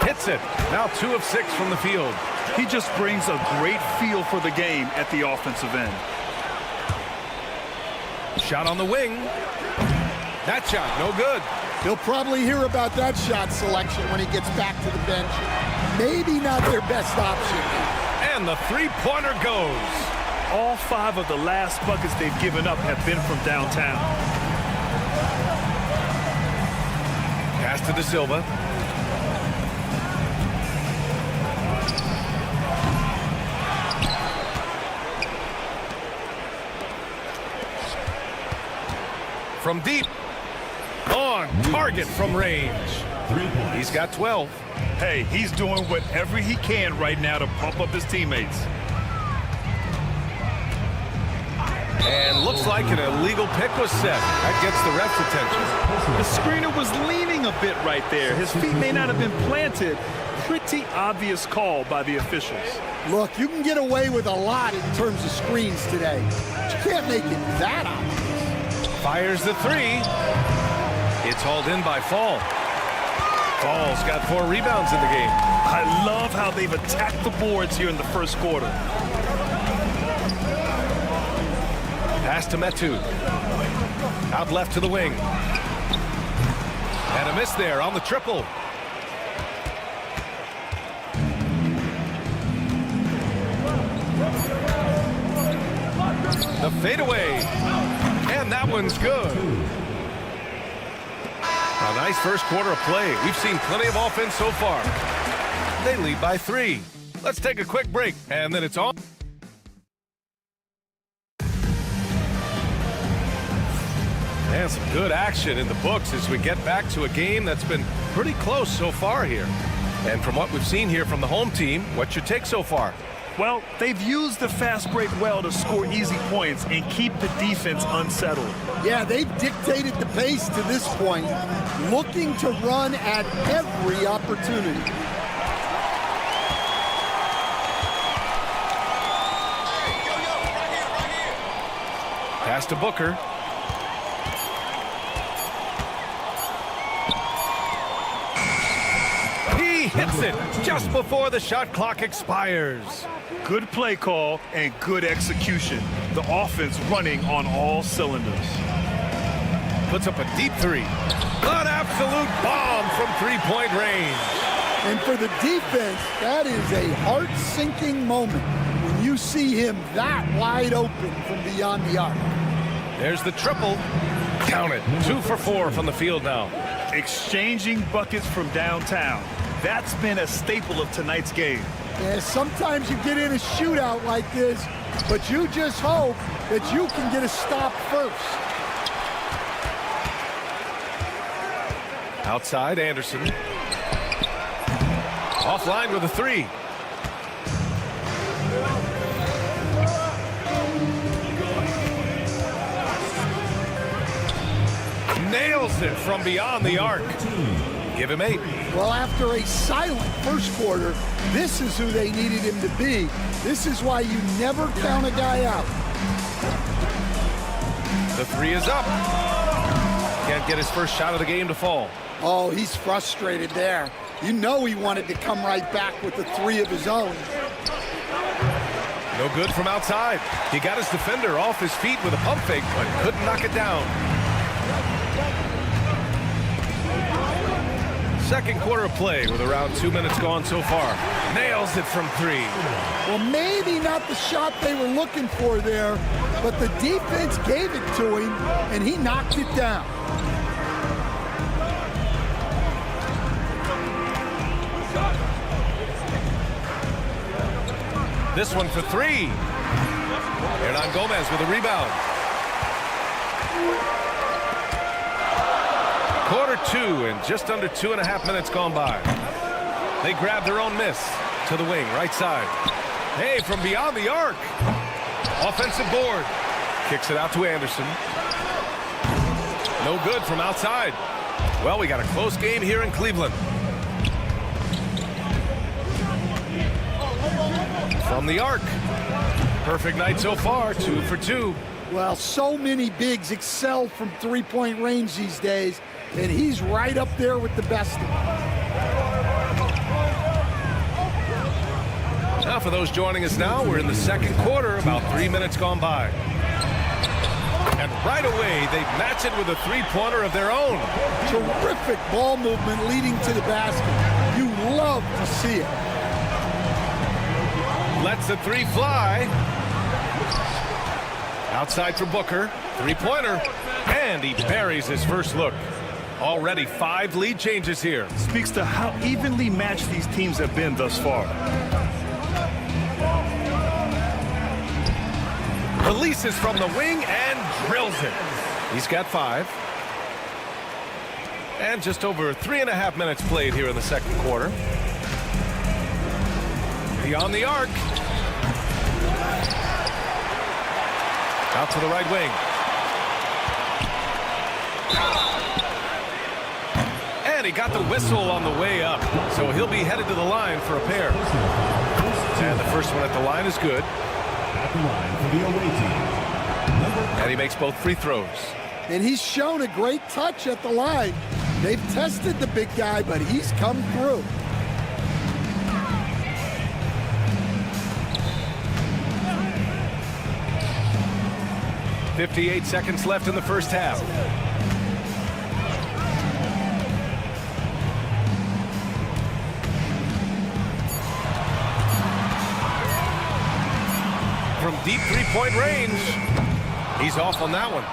Hits it. Now 2 of 6 from the field. He just brings a great feel for the game at the offensive end. Shot on the wing. That shot, no good. He'll probably hear about that shot selection when he gets back to the bench. Maybe not their best option. And the three-pointer goes. All 5 of the last buckets they've given up have been from downtown. Pass to De Silva. From deep. On target from range. He's got 12. Hey, he's doing whatever he can right now to pump up his teammates. And looks like an illegal pick was set. That gets the ref's attention. The screener was leaning a bit right there. His feet may not have been planted. Pretty obvious call by the officials. Look, you can get away with a lot in terms of screens today. But you can't make it that obvious. Fires the three. It's hauled in by Fall. Fall's got 4 rebounds in the game. I love how they've attacked the boards here in the first quarter. Pass to Metu. Out left to the wing. And a miss there on the triple. The fadeaway. And that one's good. A nice first quarter of play. We've seen plenty of offense so far. They lead by 3. Let's take a quick break, and then it's on. And some good action in the books as we get back to a game that's been pretty close so far here. And from what we've seen here from the home team, what's your take so far? Well, they've used the fast break well to score easy points and keep the defense unsettled. Yeah, they've dictated the pace to this point, looking to run at every opportunity. Pass to Booker. He hits it just before the shot clock expires. Good play call and good execution. The offense running on all cylinders. Puts up a deep three. An absolute bomb from three-point range. And for the defense, that is a heart-sinking moment when you see him that wide open from beyond the arc. There's the triple. Count it. 2 for 4 from the field now. Exchanging buckets from downtown. That's been a staple of tonight's game. Yeah, sometimes you get in a shootout like this, but you just hope that you can get a stop first. Outside, Anderson. Offline with a 3. Nails it from beyond the arc. Give him 8. Well, after a silent first quarter, this is who they needed him to be. This is why you never count a guy out. The 3 is up. Can't get his first shot of the game to fall. Oh, he's frustrated there. You know he wanted to come right back with the 3 of his own. No good from outside. He got his defender off his feet with a pump fake, but couldn't knock it down. Second quarter of play with around 2 minutes gone so far. Nails it from 3. Well, maybe not the shot they were looking for there, but the defense gave it to him, and he knocked it down. This one for 3. Hernan Gomez with a rebound. Quarter 2 and just under 2.5 minutes gone by. They grab their own miss to the wing, right side. Hey, from beyond the arc. Offensive board. Kicks it out to Anderson. No good from outside. Well, we got a close game here in Cleveland. From the arc. Perfect night so far, 2 for 2. Well, so many bigs excel from three-point range these days, and he's right up there with the best of them. Now for those joining us now, we're in the second quarter, about 3 minutes gone by. And right away, they match it with a three-pointer of their own. Terrific ball movement leading to the basket. You love to see it. Lets the 3 fly. Outside for Booker. Three-pointer. And he buries his first look. Already 5 lead changes here. Speaks to how evenly matched these teams have been thus far. Releases from the wing and drills it. He's got 5. And just over 3.5 minutes played here in the second quarter. Beyond the arc. Out to the right wing. And he got the whistle on the way up. So he'll be headed to the line for a pair. And the first one at the line is good. At the line for the away team. And he makes both free throws. And he's shown a great touch at the line. They've tested the big guy, but he's come through. .58 seconds left in the first half. From deep three-point range, he's off on that one.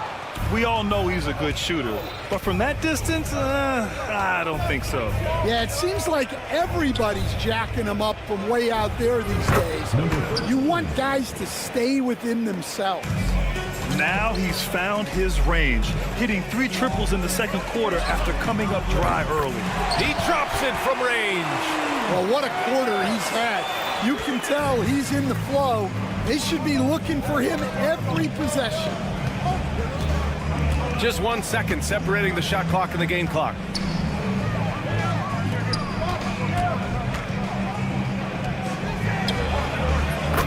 We all know he's a good shooter, but from that distance, I don't think so. Yeah, it seems like everybody's jacking him up from way out there these days. You want guys to stay within themselves. Now he's found his range, hitting 3 triples in the second quarter after coming up dry early. He drops it from range. Well, what a quarter he's had. You can tell he's in the flow. They should be looking for him every possession. Just 1 second separating the shot clock and the game clock.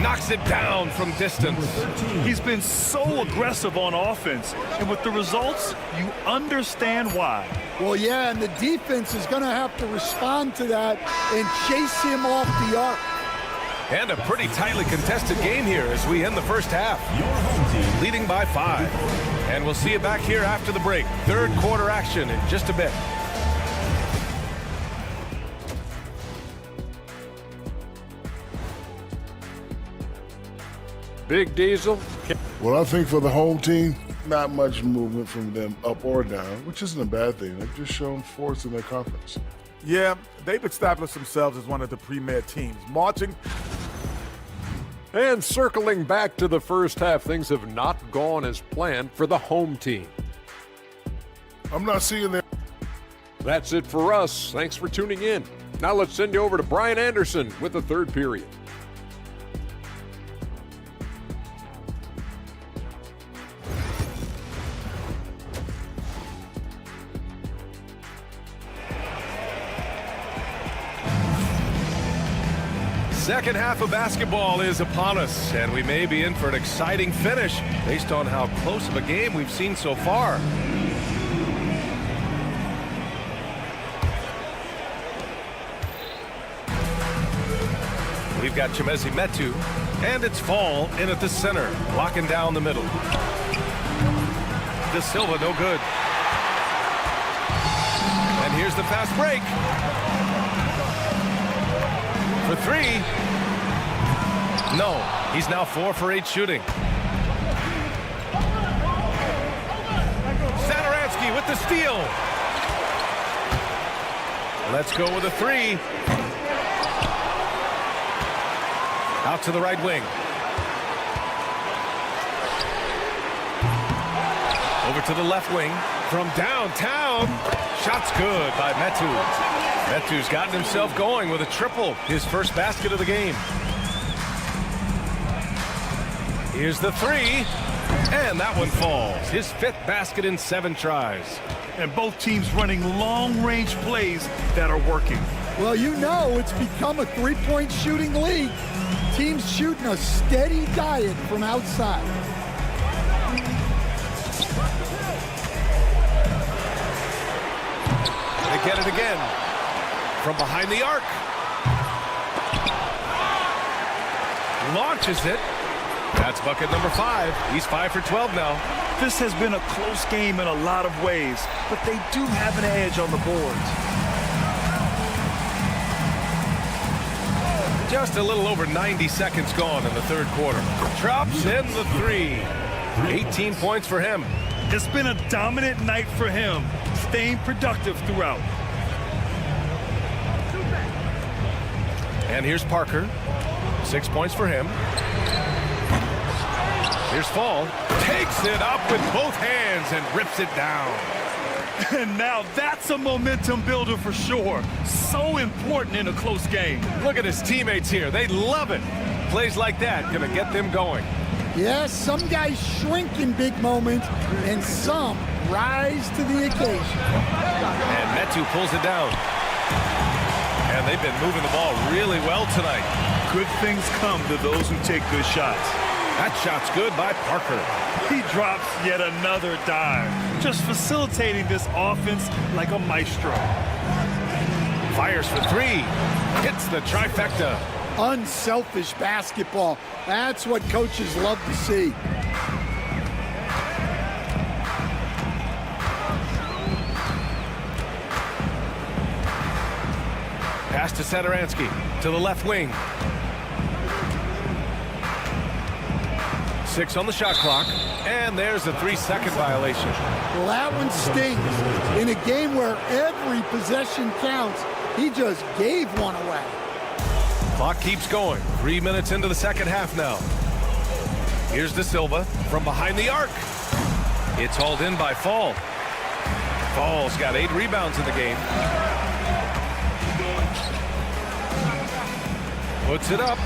Knocks it down from distance. He's been so aggressive on offense, and with the results, you understand why. Well, yeah, and the defense is going to have to respond to that and chase him off the arc. And a pretty tightly contested game here as we end the first half. Leading by 5. And we'll see you back here after the break. Third quarter action in just a bit. Big Diesel. Well, I think for the home team, not much movement from them up or down, which isn't a bad thing. They've just shown force in their conference. Yeah, they've established themselves as one of the premier teams. Marching. And circling back to the first half, things have not gone as planned for the home team. I'm not seeing that. That's it for us. Thanks for tuning in. Now let's send you over to Brian Anderson with the third period. Second half of basketball is upon us, and we may be in for an exciting finish based on how close of a game we've seen so far. We've got Chimezie Metu, and it's Fall in at the center, locking down the middle. De Silva, no good. And here's the fast break. for three. No, he's now 4 for 8 shooting. Satoransky with the steal. Let's go with a three. Out to the right wing. Over to the left wing. From downtown. Shot's good by Metu. Metu's gotten himself going with a triple. His first basket of the game. Here's the three. And that one falls. His 5th basket in 7 tries. And both teams running long-range plays that are working. Well, you know it's become a three-point shooting league. Teams shooting a steady diet from outside. They get it again. From behind the arc. Launches it. That's bucket number 5. He's 5 for 12 now. This has been a close game in a lot of ways, but they do have an edge on the boards. Just a little over 90 seconds gone in the 3rd quarter. Drops in the three. 18 points for him. It's been a dominant night for him, staying productive throughout. And here's Parker. 6 points for him. Here's Fall. Takes it up with both hands and rips it down. And now that's a momentum builder for sure. So important in a close game. Look at his teammates here. They love it. Plays like that gonna get them going. Yes, some guys shrink in big moments, and some rise to the occasion. And Metu pulls it down. And they've been moving the ball really well tonight. Good things come to those who take good shots. That shot's good by Parker. He drops yet another dive, just facilitating this offense like a maestro. Fires for three. Hits the trifecta. Unselfish basketball. That's what coaches love to see. Pass to Satoransky. To the left wing. 6 on the shot clock. And there's a 3-second violation. Well, that one stings. In a game where every possession counts, he just gave one away. Clock keeps going. 3 minutes into the second half now. Here's De Silva from behind the arc. It's hauled in by Fall. Fall's got 8 rebounds in the game. Puts it up.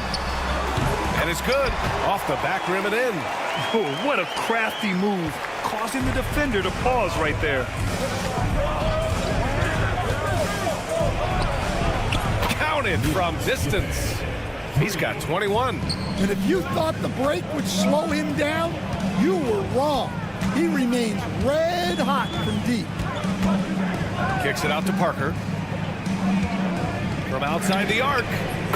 And it's good. Off the back rim and in. Oh, what a crafty move, causing the defender to pause right there. Counted from distance. He's got 21. And if you thought the break would slow him down, you were wrong. He remains red hot from deep. Kicks it out to Parker. From outside the arc.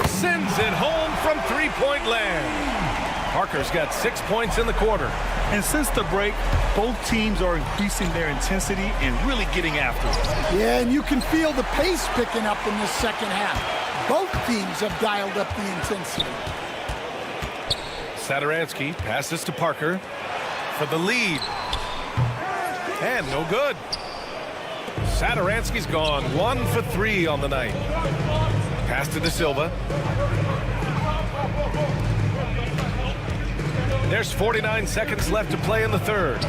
Sends it home from three-point land. Parker's got 6 points in the quarter. And since the break, both teams are increasing their intensity and really getting after it. Yeah, and you can feel the pace picking up in this second half. Both teams have dialed up the intensity. Satoransky passes to Parker for the lead. And no good. Satoransky's gone 1 for 3 on the night. Pass to De Silva. There's 49 seconds left to play in the third.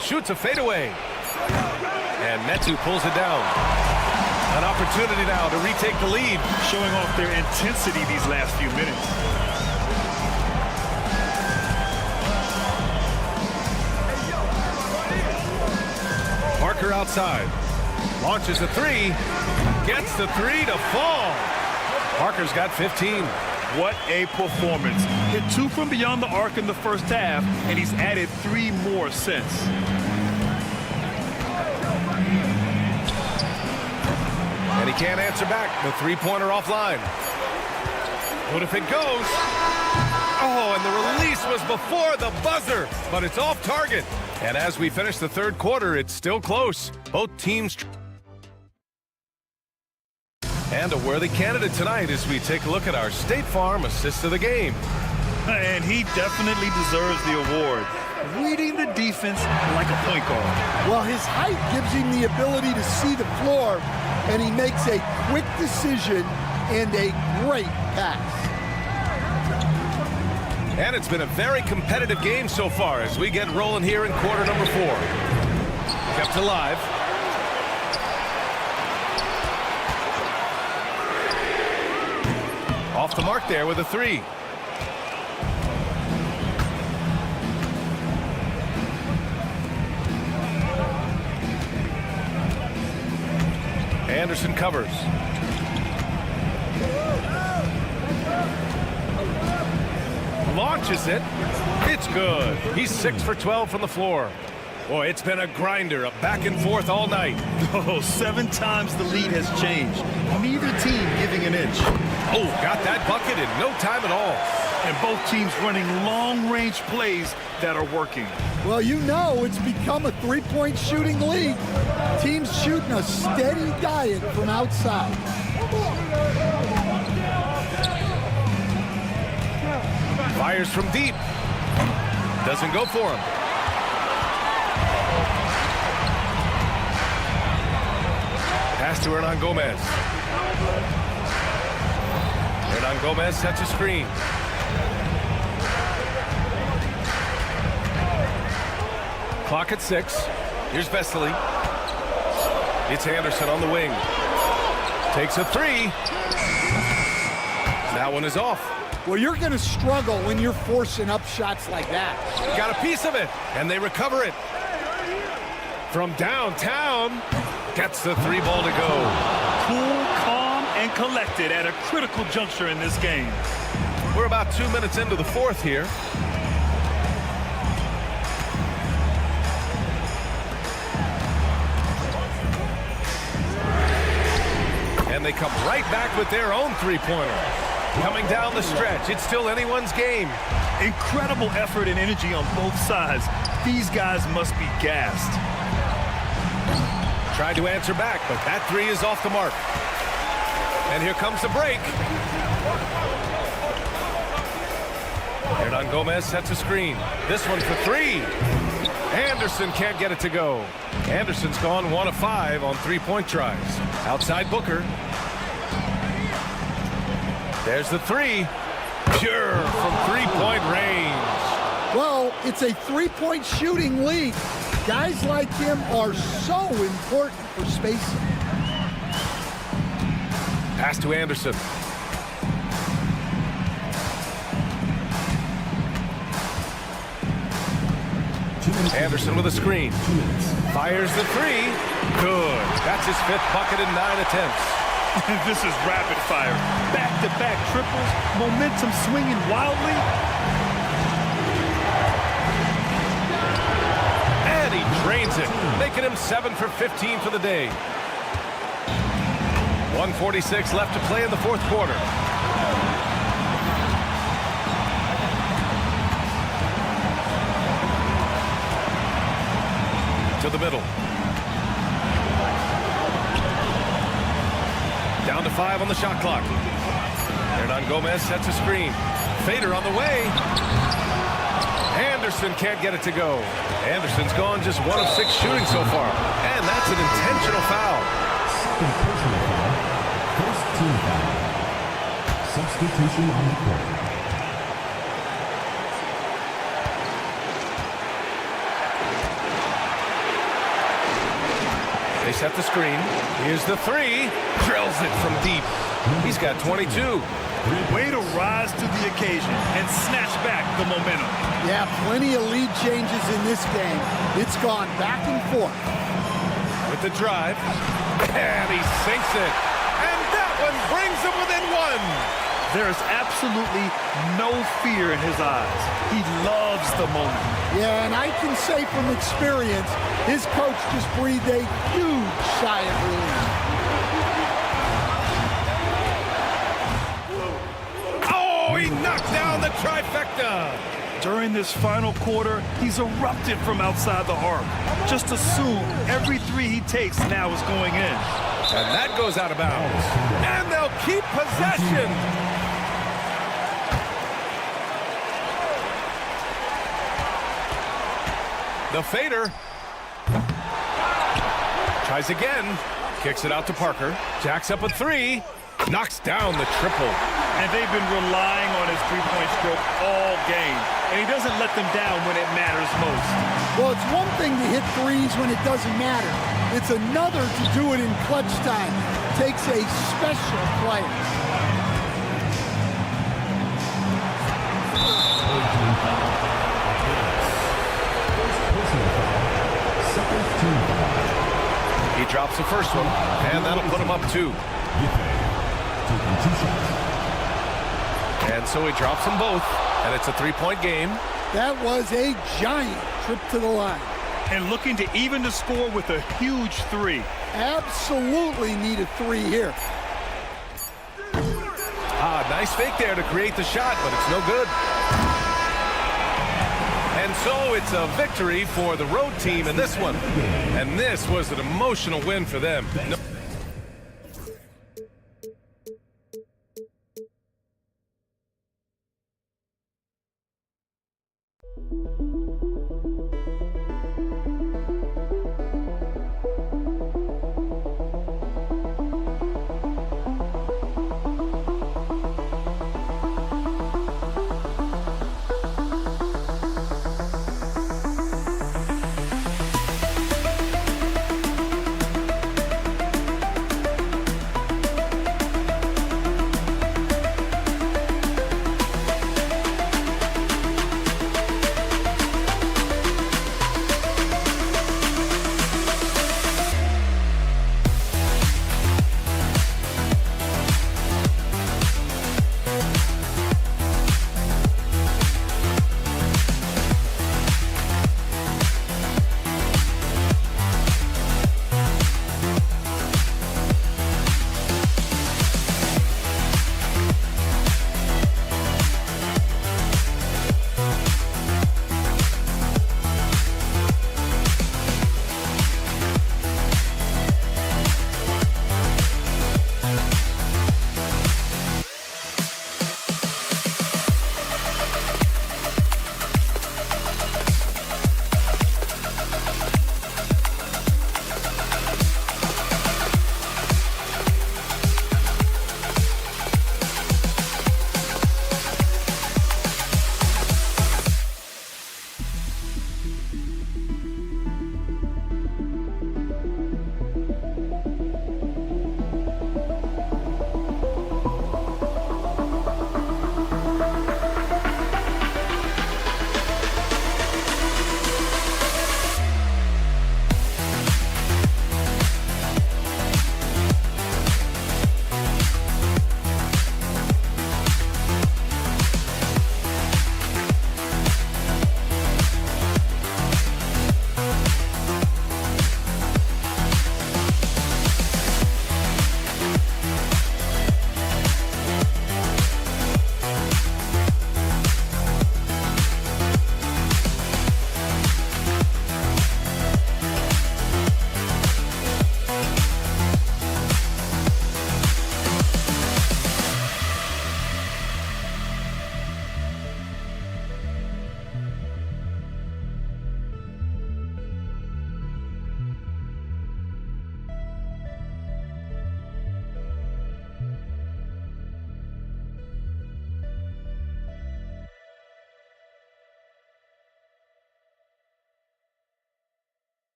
Shoots a fadeaway. And Metu pulls it down. An opportunity now to retake the lead. Showing off their intensity these last few minutes. Parker outside. Launches a three. Gets the three to fall. Parker's got 15. What a performance. Hit 2 from beyond the arc in the first half, and he's added 3 more since. And he can't answer back. The three-pointer offline. What if it goes? Oh, and the release was before the buzzer, but it's off target. And as we finish the third quarter, it's still close. Both teams. And a worthy candidate tonight as we take a look at our State Farm assist of the game. And he definitely deserves the award. Reading the defense like a point guard. Well, his height gives him the ability to see the floor, and he makes a quick decision and a great pass. And it's been a very competitive game so far as we get rolling here in quarter number 4. Kept alive. Off the mark there with a 3. Anderson covers. Launches it. It's good. He's 6 for 12 from the floor. Boy, it's been a grinder, a back and forth all night. Oh, 7 times the lead has changed. Neither team giving an inch. Oh, got that bucket in no time at all. And both teams running long-range plays that are working. Well, you know it's become a three-point shooting league. Teams shooting a steady diet from outside. Fires from deep. Doesn't go for him. Pass to Hernan Gomez. Hernan Gomez sets a screen. Clock at 6. Here's Vesely. It's Anderson on the wing. Takes a 3. That one is off. Well, you're going to struggle when you're forcing up shots like that. Got a piece of it, and they recover it. From downtown, gets the 3 ball to go. Cool, calm, and collected at a critical juncture in this game. We're about 2 minutes into the fourth here. And they come right back with their own 3-pointer. Coming down the stretch, it's still anyone's game. Incredible effort and energy on both sides. These guys must be gassed. Tried to answer back, but that 3 is off the mark. And here comes the break. Hernan Gomez sets a screen. This one for 3. Anderson can't get it to go. Anderson's gone 1 of 5 on 3-point tries. Outside Booker. There's the 3. Pure from 3-point range. Well, it's a 3-point shooting league. Guys like him are so important for spacing. Pass to Anderson. Anderson with a screen. Fires the 3. Good. That's his 5th bucket in 9 attempts. This is rapid fire. Back-to-back triples. Momentum swinging wildly. And he drains it, making him 7 for 15 for the day. 1:46 left to play in the fourth quarter. To the middle. Down to 5 on the shot clock. Hernan Gomez sets a screen. Fader on the way. Anderson can't get it to go. Anderson's gone just 1 of 6 shooting so far. And that's an intentional foul. Second personal foul. First team foul. Substitution on the court. They set the screen. Here's the 3. Drills it from deep. He's got 22. Way to rise to the occasion and snatch back the momentum. Yeah, plenty of lead changes in this game. It's gone back and forth. With the drive. And he sinks it. And that one brings him within 1. There is absolutely no fear in his eyes. He loves the moment. Yeah, and I can say from experience, his coach just breathed a huge sigh of relief. Oh, he knocked down the trifecta. During this final quarter, he's erupted from outside the arc. Just assume every three he takes now is going in. And that goes out of bounds. And they'll keep possession. The fader. Tries again. Kicks it out to Parker. Jacks up a three. Knocks down the triple. And they've been relying on his three-point stroke all game. And he doesn't let them down when it matters most. Well, it's one thing to hit threes when it doesn't matter. It's another to do it in clutch time. It takes a special player. He drops the first one, and that'll put him up 2. And so he drops them both, and it's a 3-point game. That was a giant trip to the line. And looking to even the score with a huge 3. Absolutely need a 3 here. Nice fake there to create the shot, but it's no good. And so it's a victory for the road team in this one. And this was an emotional win for them.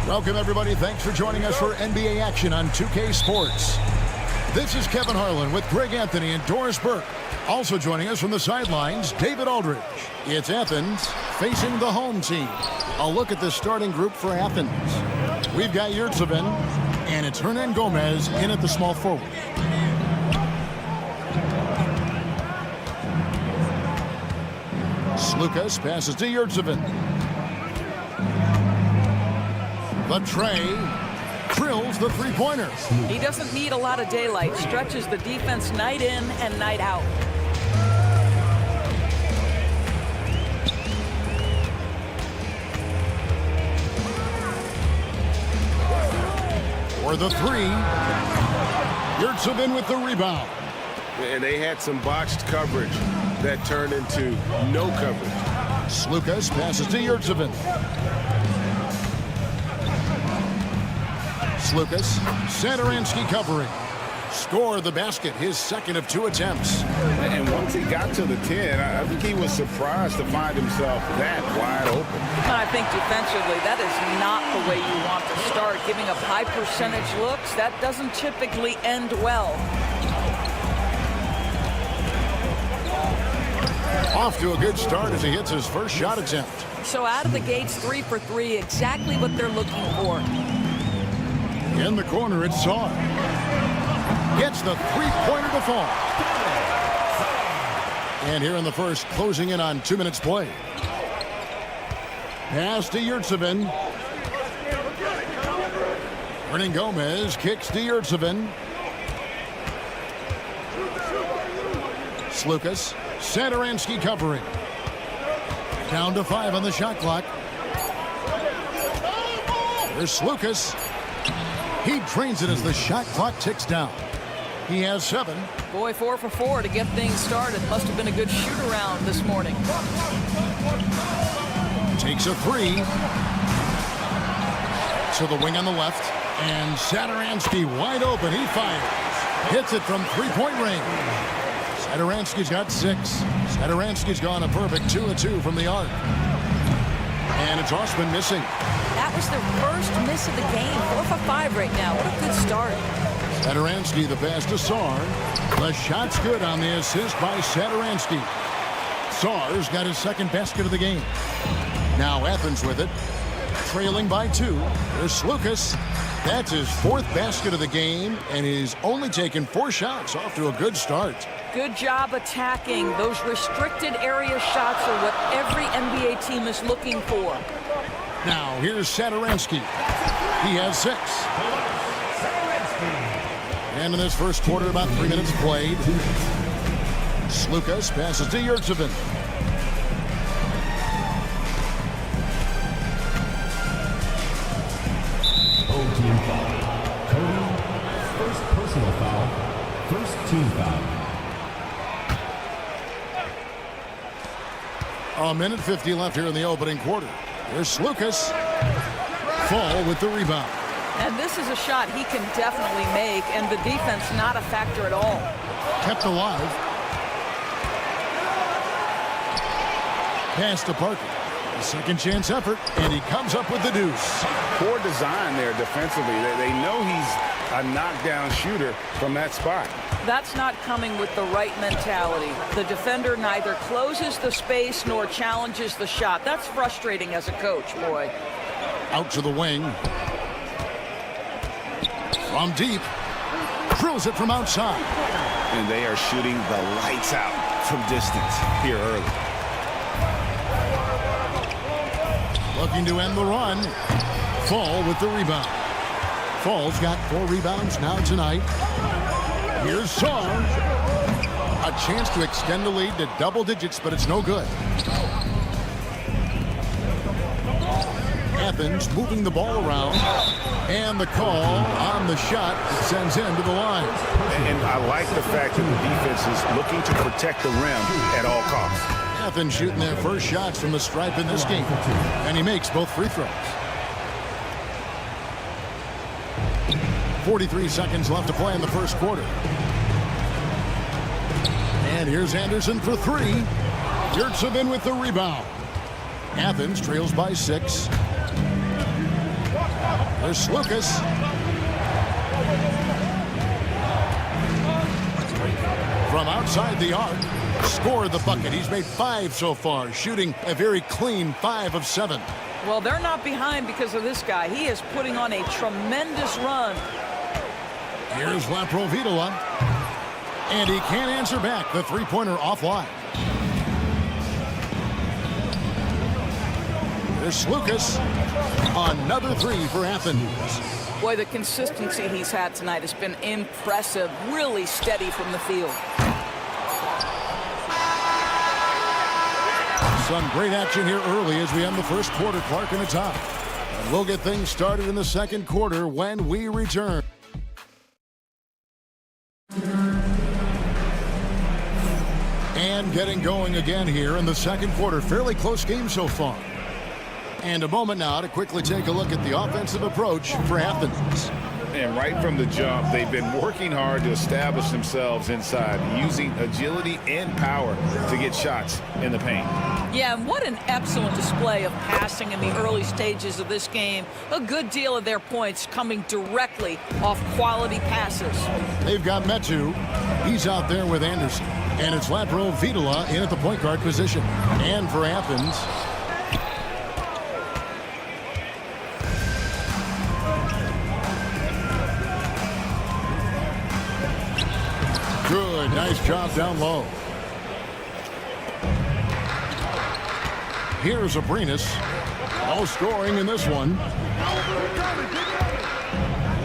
Welcome, everybody. Thanks for joining us for NBA action on 2K Sports. This is Kevin Harlan with Greg Anthony and Doris Burke. Also joining us from the sidelines, David Aldridge. It's Athens facing the home team. A look at the starting group for Athens. We've got Yurtsevin, and it's Hernan Gomez in at the small forward. Slukas passes to Yurtsevin. The tray drills the three-pointer. He doesn't need a lot of daylight. Stretches the defense night in and night out. For the three, Yurtsevin with the rebound. And they had some botched coverage that turned into no coverage. Slukas passes to Yurtsevin. Slukas, Satoransky covering. Score the basket, his second of 2 attempts. And once he got to the 10, I think he was surprised to find himself that wide open. I think defensively, that is not the way you want to start. Giving up high percentage looks, that doesn't typically end well. Off to a good start as he hits his first shot attempt. So out of the gates, 3 for 3, exactly what they're looking for. In the corner, it's Saar. Gets the three-pointer to fall. And here in the first, closing in on 2 minutes play. Pass to Yurtsevin. Hernan Gomez kicks to Yurtsevin. Slukas, Satoransky covering. Down to 5 on the shot clock. Here's Slukas. He drains it as the shot clock ticks down. He has 7. Boy, 4 for 4 to get things started. Must have been a good shoot-around this morning. Takes a 3. To the wing on the left. And Satoransky wide open. He fires. Hits it from three-point range. Satoransky's got 6. Satoransky's gone a perfect 2 of 2 from the arc. And it's Osman missing. That was their first miss of the game. 4 for 5 right now. What a good start. Satoransky, the pass to Saar. The shot's good on the assist by Satoransky. Saar's got his second basket of the game. Now Athens with it. Trailing by 2. There's Slukas. That's his 4th basket of the game, and he's only taken 4 shots. Off to a good start. Good job attacking. Those restricted area shots are what every NBA team is looking for. Now, here's Satoransky. He has 6. And in this first quarter, about 3 minutes played. Slukas passes to Yurtsevin. Home team foul. Cody, first personal foul. First team foul. A minute 50 left here in the opening quarter. Here's Slukas. Fall with the rebound. And this is a shot he can definitely make, and the defense not a factor at all. Kept alive. Pass to Parker. A second chance effort, and he comes up with the deuce. Poor design there defensively. They know he's a knockdown shooter from that spot. That's not coming with the right mentality. The defender neither closes the space nor challenges the shot. That's frustrating as a coach, boy. Out to the wing. From deep. Drills it from outside. And they are shooting the lights out from distance here early. Looking to end the run. Fall with the rebound. Fall's got 4 rebounds now tonight. Here's Saar. A chance to extend the lead to double digits, but it's no good. Athens moving the ball around. And the call on the shot that sends him to the line. And and I like the fact that the defense is looking to protect the rim at all costs. Athens shooting their first shots from the stripe in this game, and he makes both free throws. 43 seconds left to play in the first quarter. And here's Anderson for three. Yurtsevin with the rebound. Athens trails by 6. There's Lucas. From outside the arc, scored the bucket. He's made 5 so far, shooting a very clean 5 of 7. Well, they're not behind because of this guy. He is putting on a tremendous run. Here's Laprovitola. And he can't answer back. The three-pointer offline. There's Lucas. Another 3 for Athens. Boy, the consistency he's had tonight has been impressive. Really steady from the field. Some great action here early as we end the first quarter. Clark in the top. And we'll get things started in the second quarter when we return. And getting going again here in the second quarter. Fairly close game so far. And a moment now to quickly take a look at the offensive approach for Athens. And right from the jump, they've been working hard to establish themselves inside, using agility and power to get shots in the paint. Yeah, and what an excellent display of passing in the early stages of this game. A good deal of their points coming directly off quality passes. They've got Metu. He's out there with Anderson. And it's Laprovitola in at the point guard position. And for Athens, good, nice job down low. Here's Abrinas. No scoring in this one.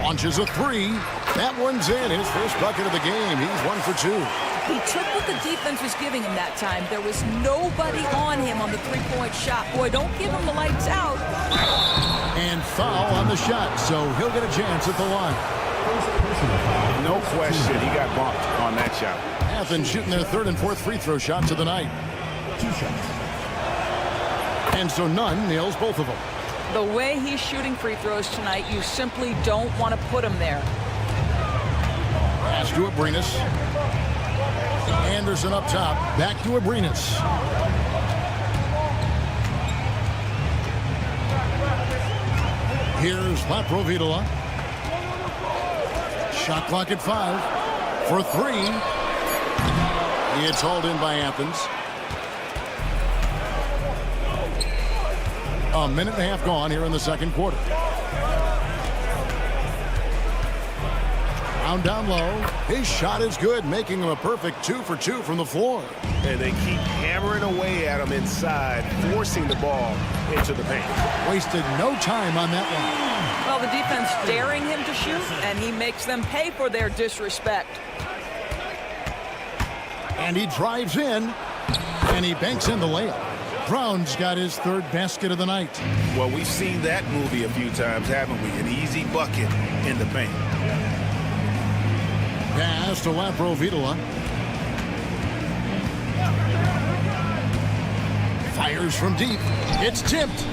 Launches a 3. That one's in. His first bucket of the game. He's 1 for 2. He took what the defense was giving him that time. There was nobody on him on the three-point shot. Boy, don't give him the lights out. And foul on the shot, so he'll get a chance at the line. No question, he got bumped on that shot. Athens shooting their third and fourth free throw shots of the night. 2 shots. And so Nunn nails both of them. The way he's shooting free throws tonight, you simply don't want to put him there. Pass to Abrinas. Anderson up top. Back to Abrinas. Here's Laprovitola. Shot clock at 5. For 3. It's hauled in by Athens. A minute and a half gone here in the second quarter. Brown down low. His shot is good, making him a perfect 2 for 2 from the floor. And they keep hammering away at him inside, forcing the ball into the paint. Wasted no time on that one. Well, the defense daring him to shoot, and he makes them pay for their disrespect. And he drives in, and he banks in the layup. Brown's got his third basket of the night. Well, we've seen that movie a few times, haven't we? An easy bucket in the paint. Pass to Laprovitola. Fires from deep. It's tipped.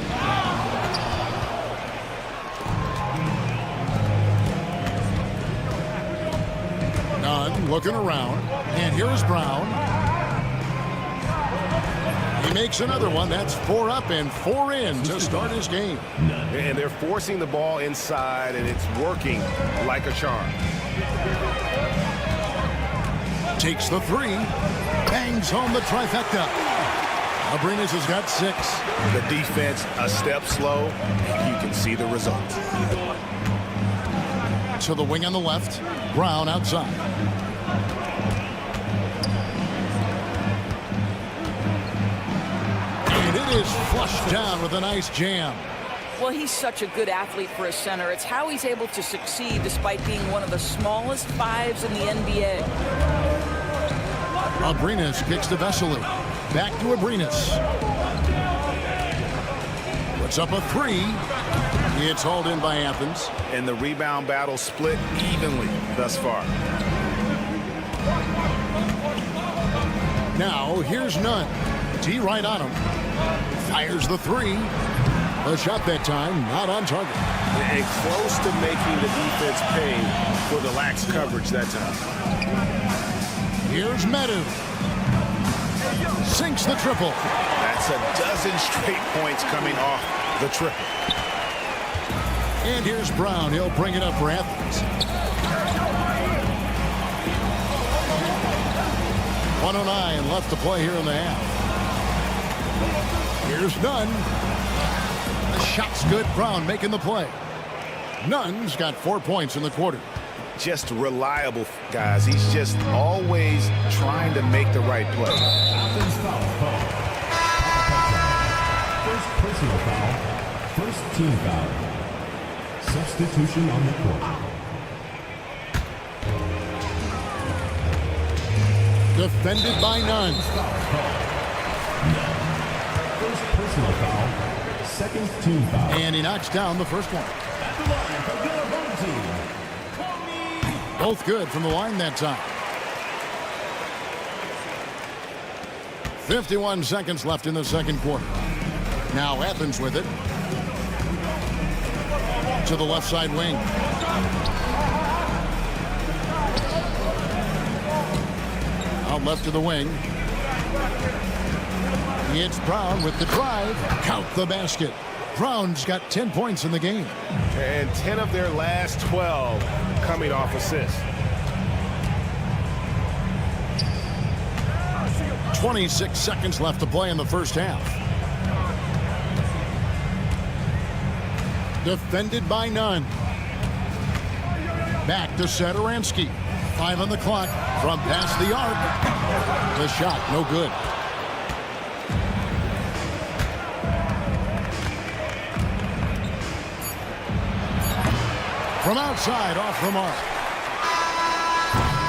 Nunn looking around. And here's Brown. He makes another one. That's 4 up and 4 in to start his game. And they're forcing the ball inside, and it's working like a charm. Takes the 3. Bangs home the trifecta. Abrinas has got 6. The defense a step slow, and you can see the result. To the wing on the left. Brown outside. And it is flushed down with a nice jam. Well, he's such a good athlete for a center. It's how he's able to succeed despite being one of the smallest 5s in the NBA. Abrinas kicks to Vesely. Back to Abrinas. Puts up a 3. It's hauled in by Athens. And the rebound battle split evenly thus far. Now, here's Nunn. T right on him. Fires the three. The shot that time, not on target. And close to making the defense pay for the lax coverage that time. Here's Medu. Sinks the triple. That's a dozen straight points coming off the triple. And here's Brown. He'll bring it up for Athens. 1:09 left to play here in the half. Here's Nunn. The shot's good. Brown making the play. Nunn's got 4 points in the quarter. Just reliable, guys. He's just always trying to make the right play. Athens foul call. First personal foul. First team foul. Substitution on the court. Defended by Nunn. First personal foul. Second team foul. And he knocks down the first one. At the line for your home team. Both good from the line that time. 51 seconds left in the second quarter. Now Athens with it. To the left side wing. Out left to the wing. It's Brown with the drive. Count the basket. Brown's got 10 points in the game. And 10 of their last 12 coming off assists. 26 seconds left to play in the first half. Defended by Nunn. Back to Satoransky. 5 on the clock from past the arc. The shot, no good. From outside, off the mark.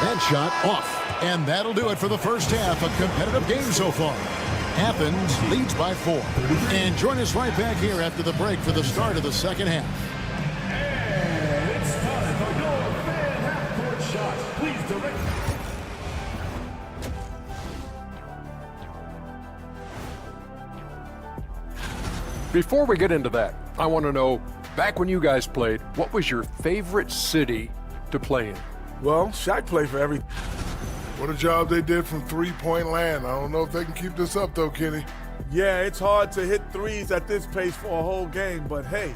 That shot off. And that'll do it for the first half. A competitive game so far. Athens leads by 4. And join us right back here after the break for the start of the second half. And it's time for your fan half-court shots. Please direct. Before we get into that, I want to know, back when you guys played, what was your favorite city to play in? Well, Shaq played for every. What a job they did from three-point land. I don't know if they can keep this up, though, Kenny. Yeah, it's hard to hit threes at this pace for a whole game, but hey.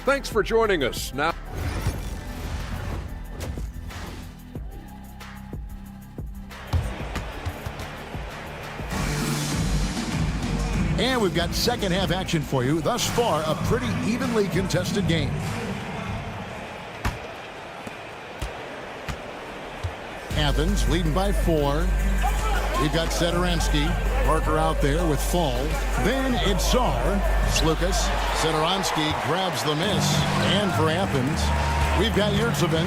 Thanks for joining us. Now, and we've got second half action for you. Thus far, a pretty evenly contested game. Athens leading by 4. We've got Satoransky. Parker out there with Fall. Then it's Sar. Slukas. Satoransky grabs the miss. And for Athens, we've got Yurtsevin.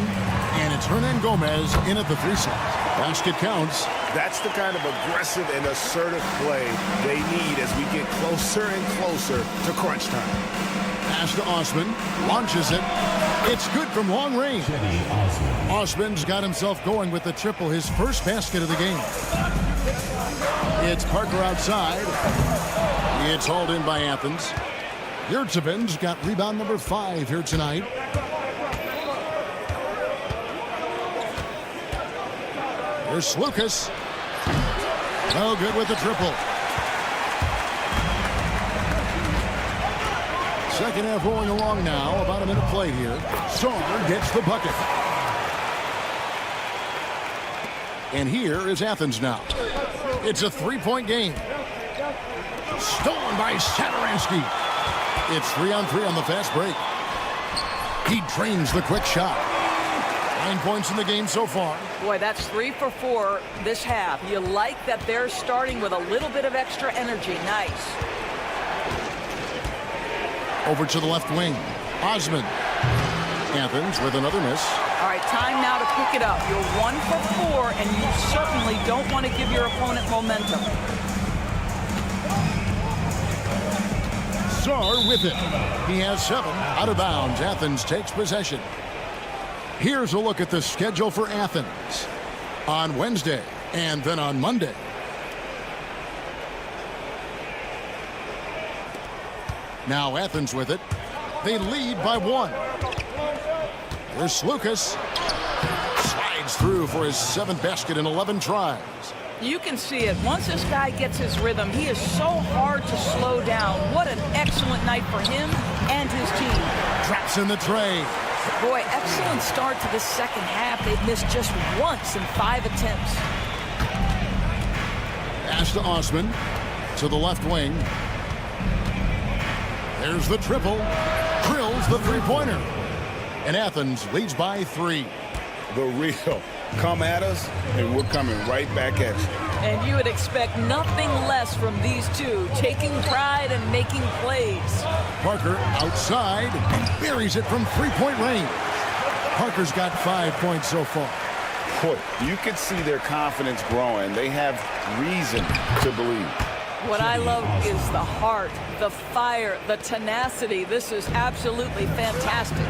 And it's Hernan Gomez in at the 3 slot. Basket counts. That's the kind of aggressive and assertive play they need as we get closer and closer to crunch time. Pass to Osman. Launches it. It's good from long range. Osman's got himself going with the triple, his first basket of the game. It's Parker outside. It's hauled in by Athens. Yurtsevin's got rebound number 5 here tonight. Here's Slukas. No good with the triple. Second half rolling along now. About a minute played here. Sar gets the bucket. And here is Athens now. It's a 3-point game. Stolen by Satoransky. It's 3-on-3 on the fast break. He drains the quick shot. 9 points in the game so far. Boy, that's 3 for 4 this half. You like that they're starting with a little bit of extra energy. Nice. Over to the left wing. Osman. Athens with another miss. All right, time now to pick it up. You're 1 for 4, and you certainly don't want to give your opponent momentum. Sar with it. He has 7 out of bounds. Athens takes possession. Here's a look at the schedule for Athens. On Wednesday and then on Monday, Now Athens with it. They lead by 1. Here's Lucas. Slides through for his 7th basket in 11 tries. You can see it. Once this guy gets his rhythm, he is so hard to slow down. What an excellent night for him and his team. Drops in the tray. Boy, excellent start to the second half. They've missed just once in 5 attempts. Pass to Osman. To the left wing. There's the triple. Drills the three-pointer. And Athens leads by 3. The real. Come at us, and we're coming right back at you. And you would expect nothing less from these two, taking pride and making plays. Parker outside, buries it from three-point range. Parker's got 5 points so far. Boy, you can see their confidence growing. They have reason to believe. What I love is the heart, the fire, the tenacity. This is absolutely fantastic.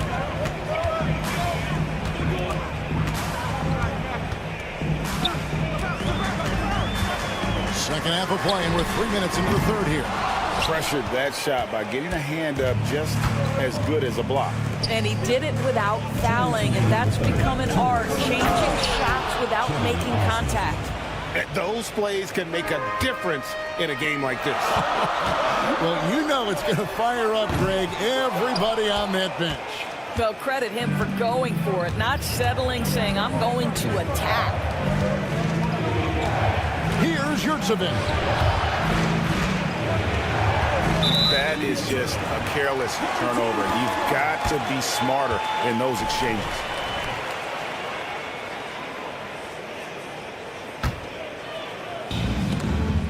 Second half of playing with 3 minutes into the third here. Pressured that shot by getting a hand up just as good as a block. And he did it without fouling, and that's become an art, changing shots without making contact. Those plays can make a difference in a game like this. Well, you know it's going to fire up, Greg, everybody on that bench. Well, credit him for going for it, not settling, saying, I'm going to attack. Here's Yurtsevin. That is just a careless turnover. You've got to be smarter in those exchanges.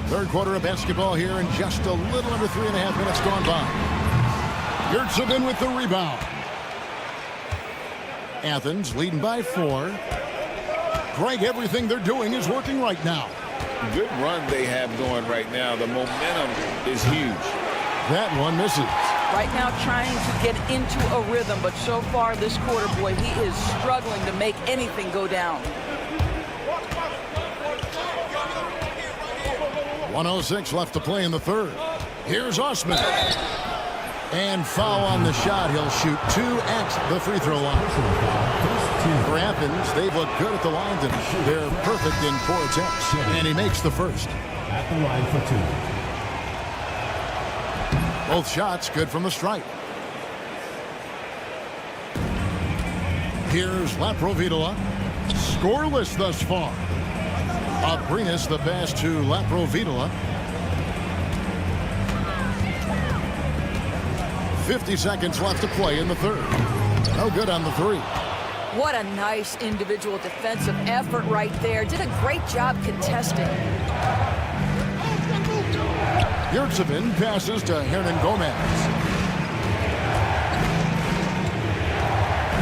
Third quarter of basketball here, and just a little under 3.5 minutes gone by. Yurtsevin with the rebound. Athens leading by 4. Greg, everything they're doing is working right now. Good run they have going right now. The momentum is huge. That one misses. Right now trying to get into a rhythm, but so far this quarter, boy, he is struggling to make anything go down. 1:06 left to play in the third. Here's Osman. And foul on the shot. He'll shoot 2 at the free throw line. For Athens, they've looked good at the line tonight. They're perfect in 4 attempts. And he makes the first. At the line for 2. Both shots good from the stripe. Here's Laprovitola. Scoreless thus far. Abrinas the pass to Laprovitola. 50 seconds left to play in the third. No good on the 3. What a nice individual defensive effort right there. Did a great job contesting. Yurtsevin passes to Hernan Gomez.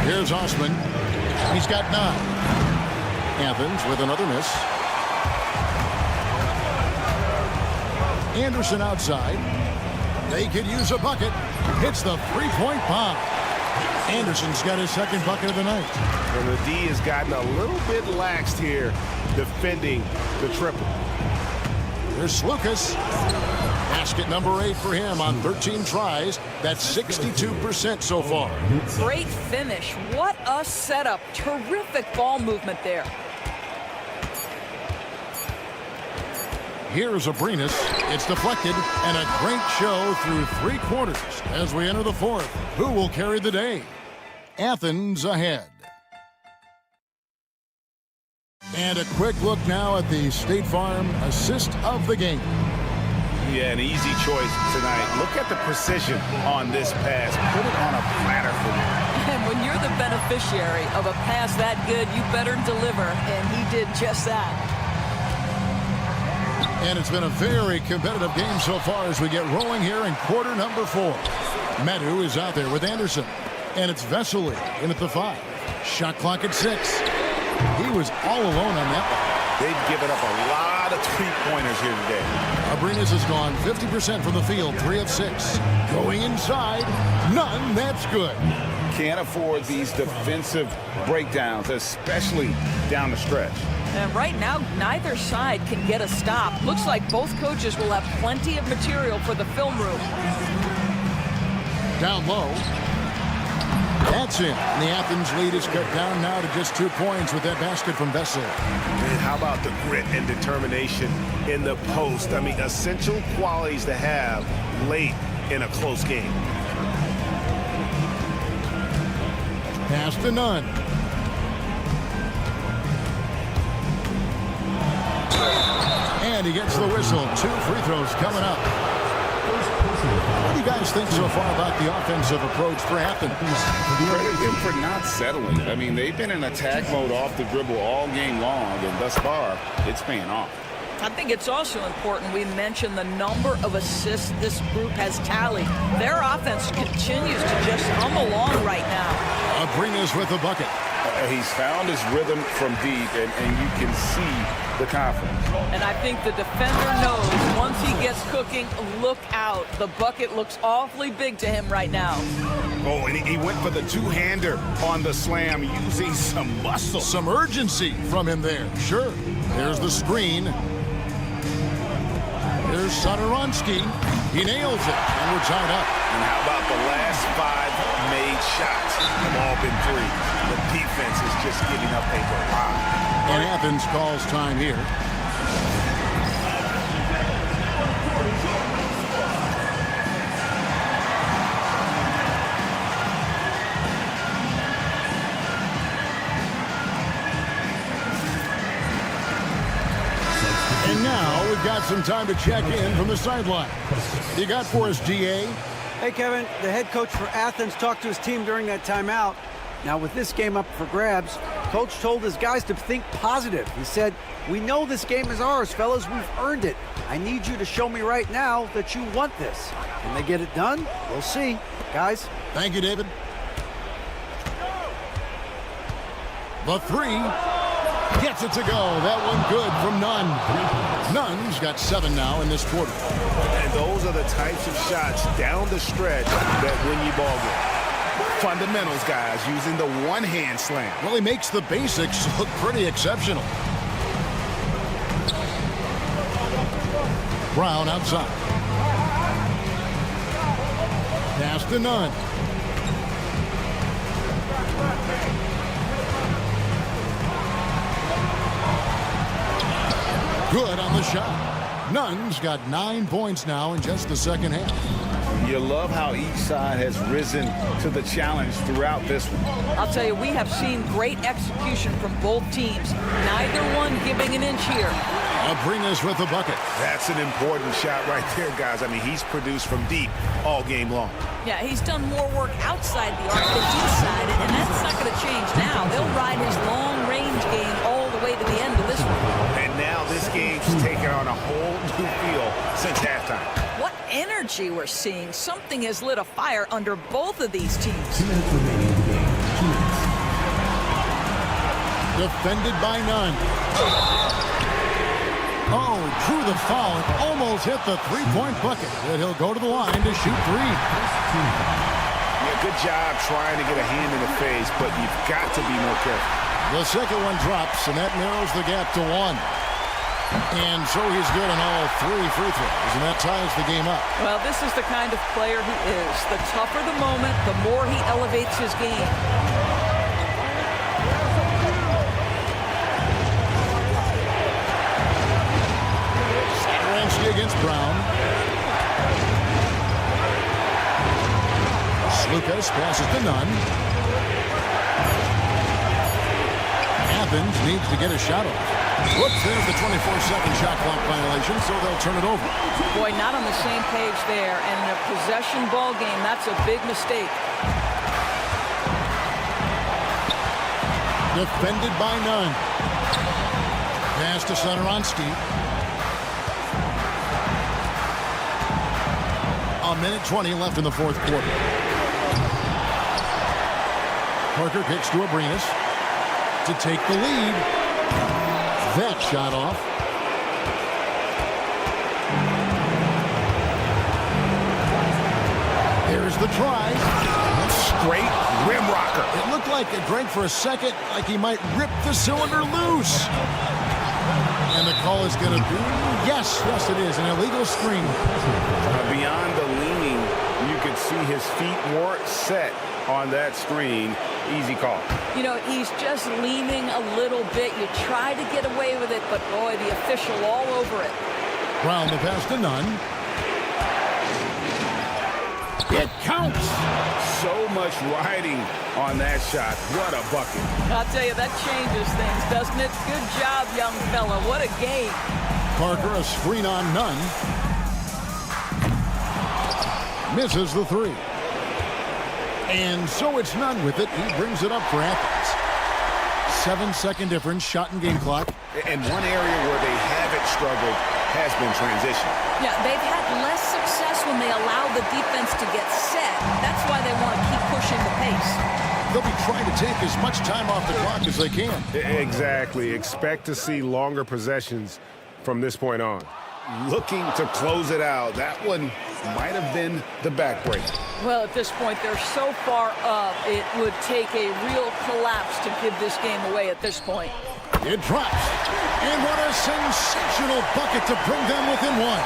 Here's Osman. He's got 9. Athens with another miss. Anderson outside. They could use a bucket. Hits the three-point bomb. Anderson's got his second bucket of the night. And the D has gotten a little bit laxed here defending the triple. There's Lucas. Basket number 8 for him on 13 tries. That's 62% so far. Great finish. What a setup. Terrific ball movement there. Here's Abrinas. It's deflected, and a great show through 3 quarters as we enter the fourth. Who will carry the day? Athens ahead. And a quick look now at the State Farm assist of the game. Yeah, an easy choice tonight. Look at the precision on this pass. Put it on a platter for me. And when you're the beneficiary of a pass that good, you better deliver, and he did just that. And it's been a very competitive game so far as we get rolling here in quarter number 4. Medu is out there with Anderson. And it's Vesely in at the 5. Shot clock at 6. He was all alone on that one. They've given up a lot of three-pointers here today. Abrinas has gone 50% from the field, 3 of 6. Going inside, none, that's good. Can't afford these defensive breakdowns, especially down the stretch. And right now, neither side can get a stop. Looks like both coaches will have plenty of material for the film room. Down low. That's in. And the Athens lead is cut down now to just 2 points with that basket from Vessel. And how about the grit and determination in the post? I mean, essential qualities to have late in a close game. Pass to Nunn. And he gets the whistle. 2 free throws coming up. What do you guys think so far about the offensive approach for Athens? Credit them for not settling. I mean, they've been in attack mode off the dribble all game long, and thus far, it's paying off. I think it's also important we mention the number of assists this group has tallied. Their offense continues to just hum along right now. Bring-us with a bucket. He's found his rhythm from deep, and you can see the confidence. And I think the defender knows once he gets cooking, look out. The bucket looks awfully big to him right now. Oh, and he went for the two-hander on the slam, using some muscle. Some urgency from him there. Sure. There's the screen. Here's Satoransky. He nails it, and we're tied up. And how about the last 5 made shots? Have all been 3. The defense is just giving up a barrage. And Athens calls time here. And now we've got some time to check in from the sideline. You got for us, GA? Hey, Kevin, the head coach for Athens talked to his team during that timeout. Now, with this game up for grabs, coach told his guys to think positive. He said, "We know this game is ours, fellas. We've earned it. I need you to show me right now that you want this." Can they get it done? We'll see. Guys. Thank you, David. The 3 gets it to go. That one good from Nunn. Nunn's got 7 now in this quarter. And those are the types of shots down the stretch that win you ball game. Fundamentals, guys, using the one-hand slam. Well, he makes the basics look pretty exceptional. Brown outside. Pass to Nunn. Good on the shot. Nunn's got 9 points now in just the second half. You love how each side has risen to the challenge throughout this one. I'll tell you, we have seen great execution from both teams. Neither one giving an inch here. Bring us with a bucket. That's an important shot right there, guys. I mean, he's produced from deep all game long. Yeah, he's done more work outside the arc than inside it, and that's not going to change now. They'll ride his long-range game all the way to the end of this one. And now this game's taken on a whole new feel since halftime. What energy we're seeing. Something has lit a fire under both of these teams. 2 minutes remaining in the game. 2 minutes. Defended by Nunn. Oh, drew the foul and almost hit the three-point bucket. But he'll go to the line to shoot 3. Yeah, good job trying to get a hand in the face, but you've got to be more careful. The second one drops, and that narrows the gap to 1. And so he's good on all 3 free throws, and that ties the game up. Well, this is the kind of player he is. The tougher the moment, the more he elevates his game. Satoransky against Brown. Lucas passes to Nunn. Athens needs to get a shot off. Whoops, there's the 24-second shot clock violation, so they'll turn it over. Boy, not on the same page there. And in a possession ball game, that's a big mistake. Defended by Nunn. Pass to Satoransky. A minute 20 left in the fourth quarter. Parker kicks to Abrinas to take the lead. That shot off. There's the try. Straight rim rocker. It looked like it drank for a second, like he might rip the cylinder loose. And the call is going to be, yes, it is, an illegal screen. Beyond the leaning, You could see his feet weren't set on that screen. Easy call. You know, he's just leaning a little bit. You try to get away with it, but boy, the official all over it. Brown the pass to Nunn. It counts. So much riding on that shot. What a bucket. I'll tell you, that changes things, doesn't it? Good job, young fella. What a game. Parker, a screen on Nunn. Misses the three. And so it's Nunn with it. He brings it up for Athens. 7-second difference, shot and game clock. And one area where they haven't struggled has been transition. Yeah, they've had less success when they allow the defense to get set. That's why they want to keep pushing the pace. They'll be trying to take as much time off the clock as they can. Exactly. Expect to see longer possessions from this point on. Looking to close it out. That one might have been the backbreak. Well, at this point, they're so far up, it would take a real collapse to give this game away at this point. It drops. And what a sensational bucket to bring them within one.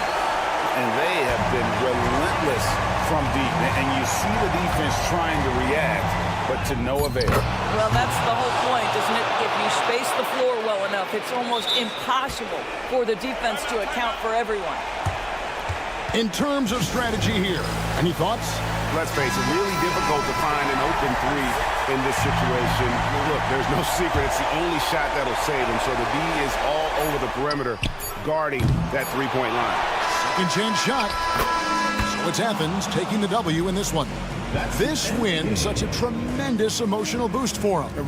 And they have been relentless from deep. And you see the defense trying to react, but to no avail. Well, that's the whole point, isn't it? If you space the floor well enough, it's almost impossible for the defense to account for everyone. In terms of strategy here, any thoughts? Let's face it, really difficult to find an open three in this situation. Look, there's no secret. It's the only shot that'll save him. So the D is all over the perimeter guarding that three-point line. Second chance shot. So it's Athens taking the W in this one. This win, such a tremendous emotional boost for them.